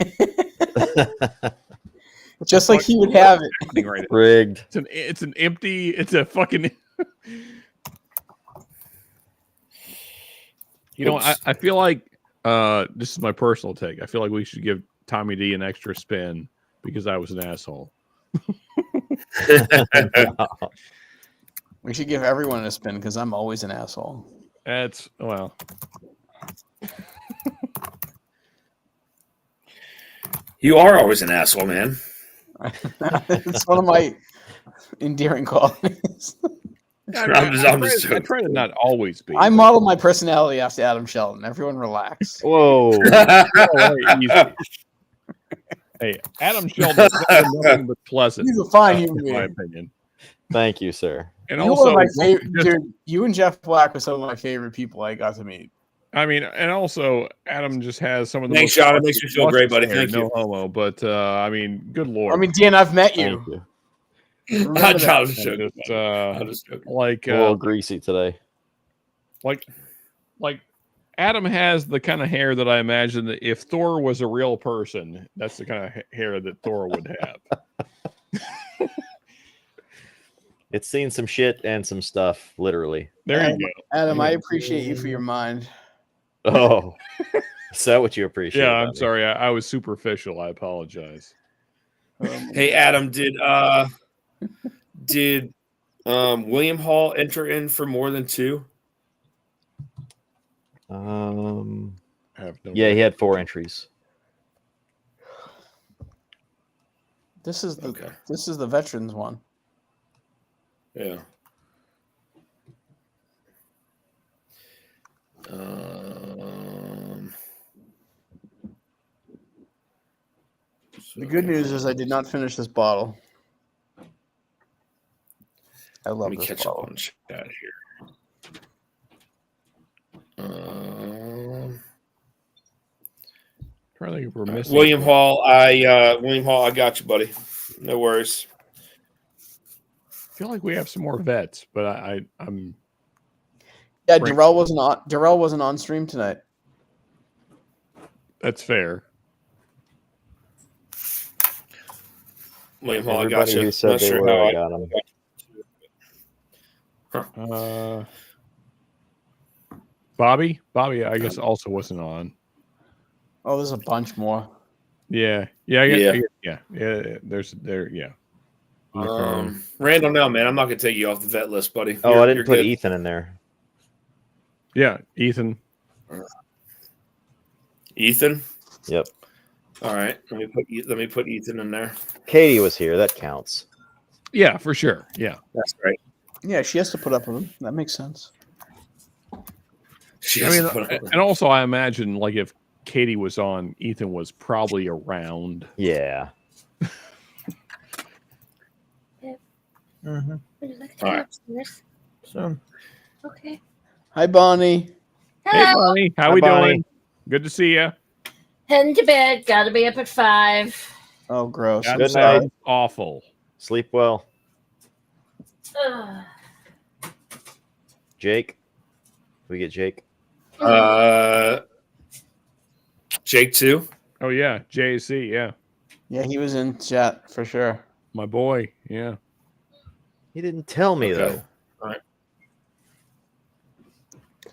just like he would have it. Happening right now. Rigged. It's an empty. It's a fucking. You know, I feel like this is my personal take. I feel like we should give Tommy D an extra spin because I was an asshole. We should give everyone a spin because I'm always an asshole. That's well. You are always an asshole, man. It's one of my endearing qualities. I'm just I try to not always be. I model my personality after Adam Shelton. Everyone relax. Whoa. Hey, Adam Sheldon is nothing but pleasant. He's a fine human in my being. opinion. Thank you, sir. And You also, were my favorite, dude. You and Jeff Black were some of my favorite people I got to meet. I mean, and also, Adam just has some of the Thanks, most John. It makes me feel great, buddy. luscious hair, Thank no you. homo, but I mean, good lord. I mean, Dan, I've met Thank you. you. Remember that. I'm just joking. Just, I'm just joking. like, A little greasy today. like Adam has the kind of hair that I imagine that if Thor was a real person, that's the kind of hair that Thor would have. It's seen some shit and some stuff, literally. There you go. Adam, I appreciate you for your mind. Oh, is that what you appreciate? Yeah, about I'm me? sorry. I was superficial. I apologize. Hey, Adam, did William Hall enter in for more than 2? I have no Yeah, he had 4 entries. This is the Okay. this is the veterans one. Yeah. The good news is I did not finish this bottle. I Let love me this catch bottle. up on chat here. I think we're missing William Hall, I got you, buddy. No worries. I feel like we have some more vets, but I'm Yeah, Frank- Darrell wasn't on stream tonight. that's fair. William Hall, I got Everybody you. who said Not they sure were, how I got them. Bobby, I guess also wasn't on. Oh, there's a bunch more. Yeah. There's. Randall, no, man. I'm not gonna take you off the vet list, buddy. Oh, I didn't You're put good. Ethan in there. Yeah, Ethan. Ethan. Yep. All right. Let me put Ethan in there. Katie was here. That counts. Yeah, for sure. Yeah. That's right. Yeah, she has to put up with him. That makes sense. She I has mean, to put up with and also I imagine like if Katie was on, Ethan was probably around. Yeah. Would you like to All come right. upstairs? So, Okay. hi, Bonnie. Hey, Hello. Bonnie, how Hi, we Bonnie. doing? Good to see you. Heading to bed. Got to be up at 5. Oh, gross. That Good sounds night. awful. Sleep well. Ugh. Jake. We get Jake. Jake too. Oh yeah, JC. Yeah, Yeah, he was in chat for sure. my boy. Yeah. He didn't tell me Okay. though.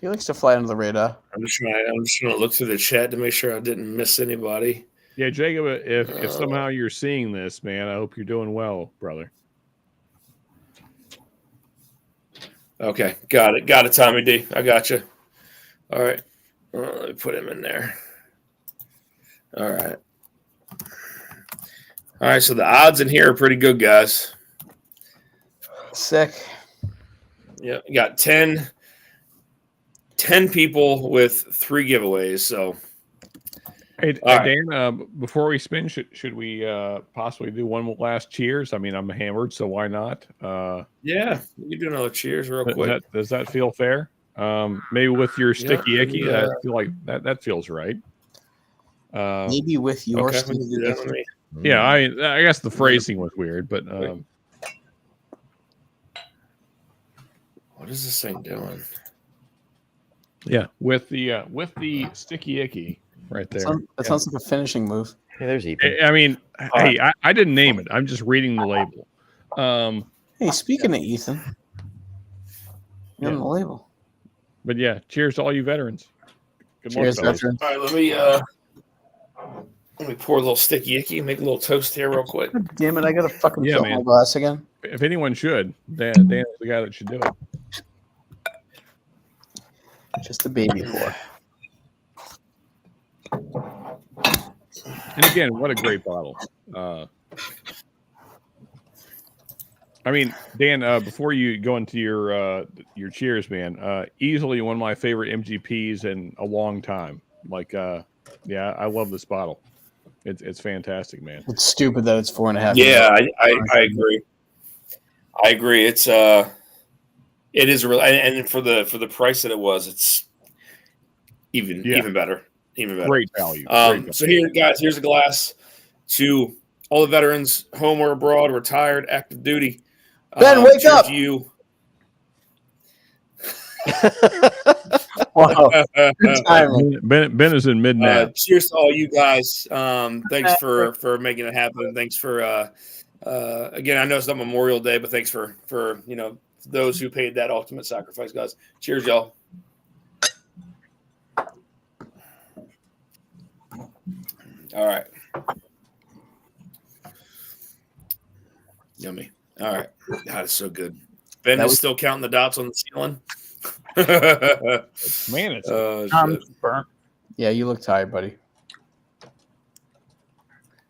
He likes to fly under the radar. I'm just gonna look through the chat to make sure I didn't miss anybody. Yeah, Jacob, if somehow you're seeing this, man, I hope you're doing well, brother. Okay, got it, Tommy D. I got you. All right, let me put him in there. All right. So the odds in here are pretty good, guys. Sick. Yeah, you got 10 people with 3 giveaways. So Hey, All right. Dan, before we spin, should we possibly do one last cheers? I mean, I'm hammered, so why not? yeah, you do another cheers real quick. Does that feel fair? Maybe with your sticky icky, yeah. I feel like that feels right. Maybe with your Okay, sticky yeah, icky. let me- Yeah, I guess the phrasing was weird, but what is this thing doing? yeah, with the sticky icky right there. That sounds like a finishing move. Hey, there's Ethan. I mean, hey, I didn't name it. I'm just reading the label. Hey, speaking of Ethan, you're on the label. But yeah, cheers to all you veterans. Good Cheers, luck, fellas. veterans. All right, let me pour a little sticky icky, make a little toast here real quick. Damn it, I gotta fucking Yeah, fill man. my glass again. If anyone should, Dan is the guy that should do it. Just a baby pour. And again, what a great bottle. I mean, Dan, before you go into your cheers, man, easily one of my favorite MGPs in a long time. Like, yeah, I love this bottle. It's fantastic, man. It's stupid that it's 4.5. Yeah, I agree. I agree. It's it is real, and for the price that it was, it's even better. Even better. Great value. Great value. So here, guys, here's a glass to all the veterans, home or abroad, retired, active duty. Ben, wake cheers up! to you. Wow. Good timing. Ben is in midnight. Cheers to all you guys. Thanks for making it happen. Thanks for again, I know it's not Memorial Day, but thanks for those who paid that ultimate sacrifice, guys. Cheers, y'all. All right. Yummy. All right. That is so good. Ben is still counting the dots on the ceiling. Man, it's shit. burnt. Yeah, you look tired, buddy.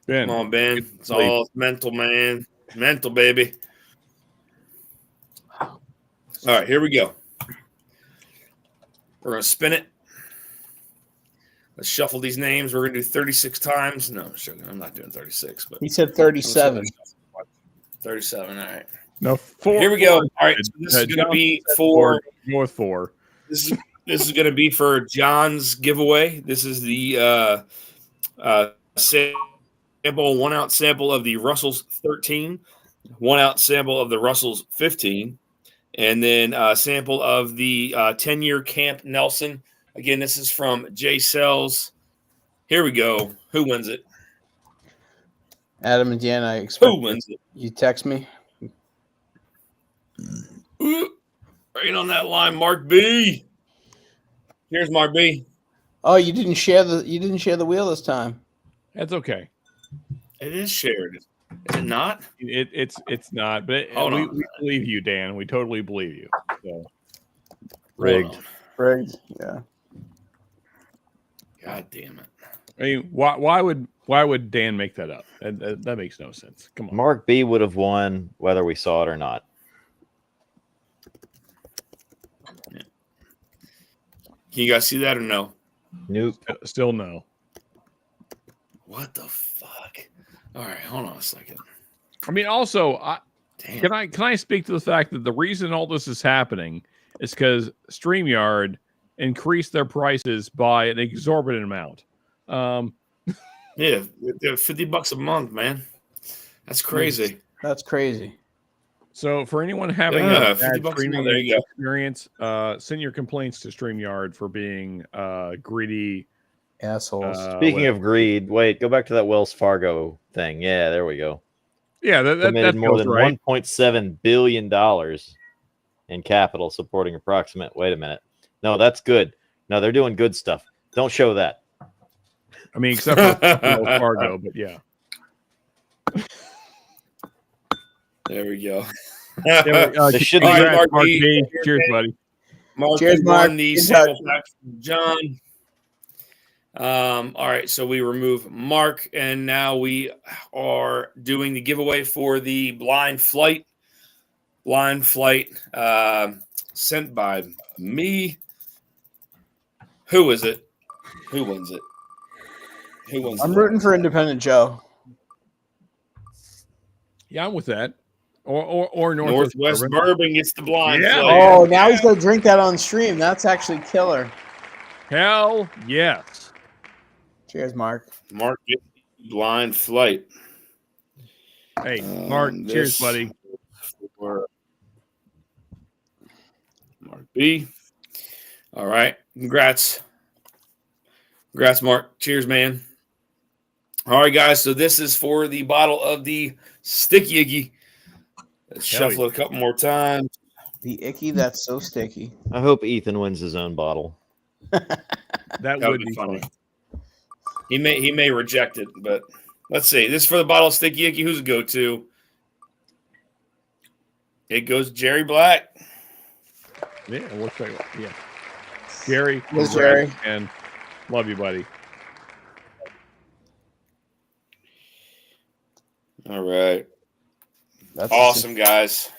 Ben. Come on, Ben. It's all mental, man. Mental, baby. All right, here we go. We're going to spin it. Let's shuffle these names. We're gonna do 36 times. No, I'm not doing 36, but He said 37. 37. All right. No, 4. Here we go. All right. So this is gonna be for Go with 4. this is gonna be for John's giveaway. This is the sample 1 ounce sample of the Russell's 13, 1 ounce sample of the Russell's 15, and then a sample of the 10-year Camp Nelson. Again, this is from J Sells. Here we go. Who wins it? Adam and Dan, I expect Who wins it? you text me. Ooh, right on that line, Mark B. Here's Mark B. Oh, you didn't share the wheel this time. That's okay. It is shared. Is it not? It's not, but we believe you, Dan. We totally believe you. So. Rigged. Rigged. Yeah. God damn it. I mean, why would Dan make that up? That makes no sense. Come on. Mark B would have won whether we saw it or not. Can you guys see that or no? Nope. Still no. What the fuck? All right, hold on a second. I mean, also, Damn. can I speak to the fact that the reason all this is happening is because StreamYard increased their prices by an exorbitant amount. Yeah, they're $50 a month, man. That's crazy. That's crazy. So for anyone having Yeah, a bad $50 a streaming month, there you go. experience, send your complaints to StreamYard for being greedy. Assholes. Speaking of greed, wait, go back to that Wells Fargo thing. Yeah, there we go. Yeah, that Committed more feels than right. $1.7 billion in capital supporting approximate. Wait a minute. No, that's good. No, they're doing good stuff. Don't show that. I mean, except for Wells Fargo, but yeah. There we go. They should All right, Congrats, Mark Mark B. B. Cheers, buddy. Mark Cheers, B Mark. won the Good sample touch. pack from John. All right, so we remove Mark, and now we are doing the giveaway for the blind flight. Blind flight sent by me. Who is it? Who wins it? Who wins I'm it? rooting for Independent Joe. Yeah, I'm with that. Or Northwest Bourbon gets the blind Yeah, flight. Oh, now he's gonna drink that on stream. That's actually killer. Hell yes. Cheers, Mark. Mark gets the blind flight. Hey, Mark, cheers, This buddy. for Mark B. All right. Congrats. Congrats, Mark. Cheers, man. All right, guys. So this is for the bottle of the Sticky Icky. Let's Hell shuffle it a couple more times. The icky that's so sticky. I hope Ethan wins his own bottle. That That would be funny. He may reject it, but let's see. This is for the bottle of Sticky Icky. Who's it go to? It goes Jerry Black. Yeah, it looks like yeah. Jerry, Yes, congrats, Jerry. and love you, buddy. All right. That's Awesome, guys.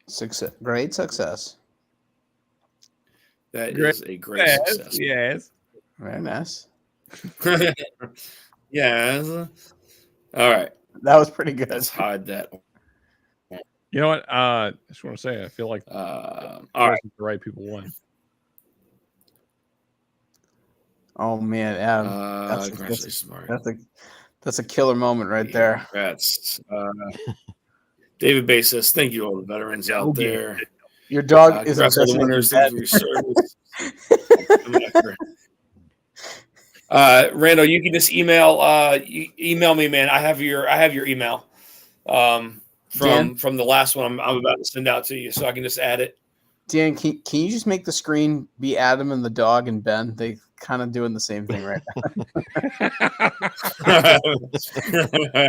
Success. Great success. That Great. is a great success. Yes. Very nice. Yes. All right. That was pretty good. Let's hide that. You know what? I just want to say I feel like All right. the right people won. Oh man, Adam. Congratulations, Mark. That's a killer moment right there. Congrats. David Bay says, thank you, all the veterans out there. Your dog is Congrats all the obsessing with winners. your Thank you for your service. Randall, you can just email me, man. I have your email from the last one I'm about to send out to you, so I can just add it. Dan, can you just make the screen be Adam and the dog and Ben? They kind of doing the same thing right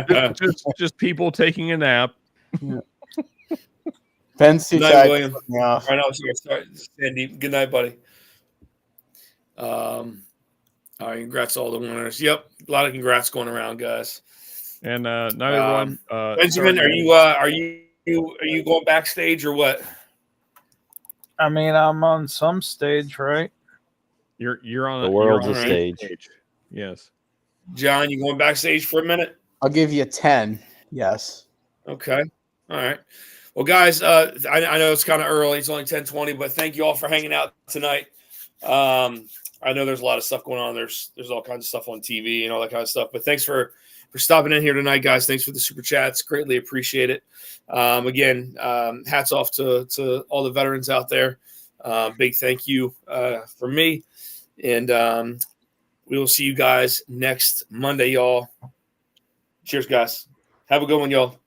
now. just people taking a nap. Ben's too Good night, tired. William. Yeah. Right now, so start. Sandy, good night, buddy. All right, congrats to all the winners. Yep, a lot of congrats going around, guys. And not everyone. Benjamin, are you going backstage or what? I mean, I'm on some stage, right? You're on The world's you're a on stage. Yes. John, you going backstage for a minute? I'll give you 10. Yes. Okay. All right. Well, guys, I know it's kind of early. It's only 10:20, but thank you all for hanging out tonight. I know there's a lot of stuff going on. There's all kinds of stuff on TV and all that kind of stuff. But thanks for stopping in here tonight, guys. Thanks for the super chats. Greatly appreciate it. Again, hats off to all the veterans out there. Big thank you from me. And we will see you guys next Monday, y'all. Cheers, guys. Have a good one, y'all.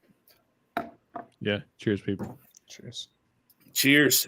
Yeah. Cheers, people. Cheers. Cheers.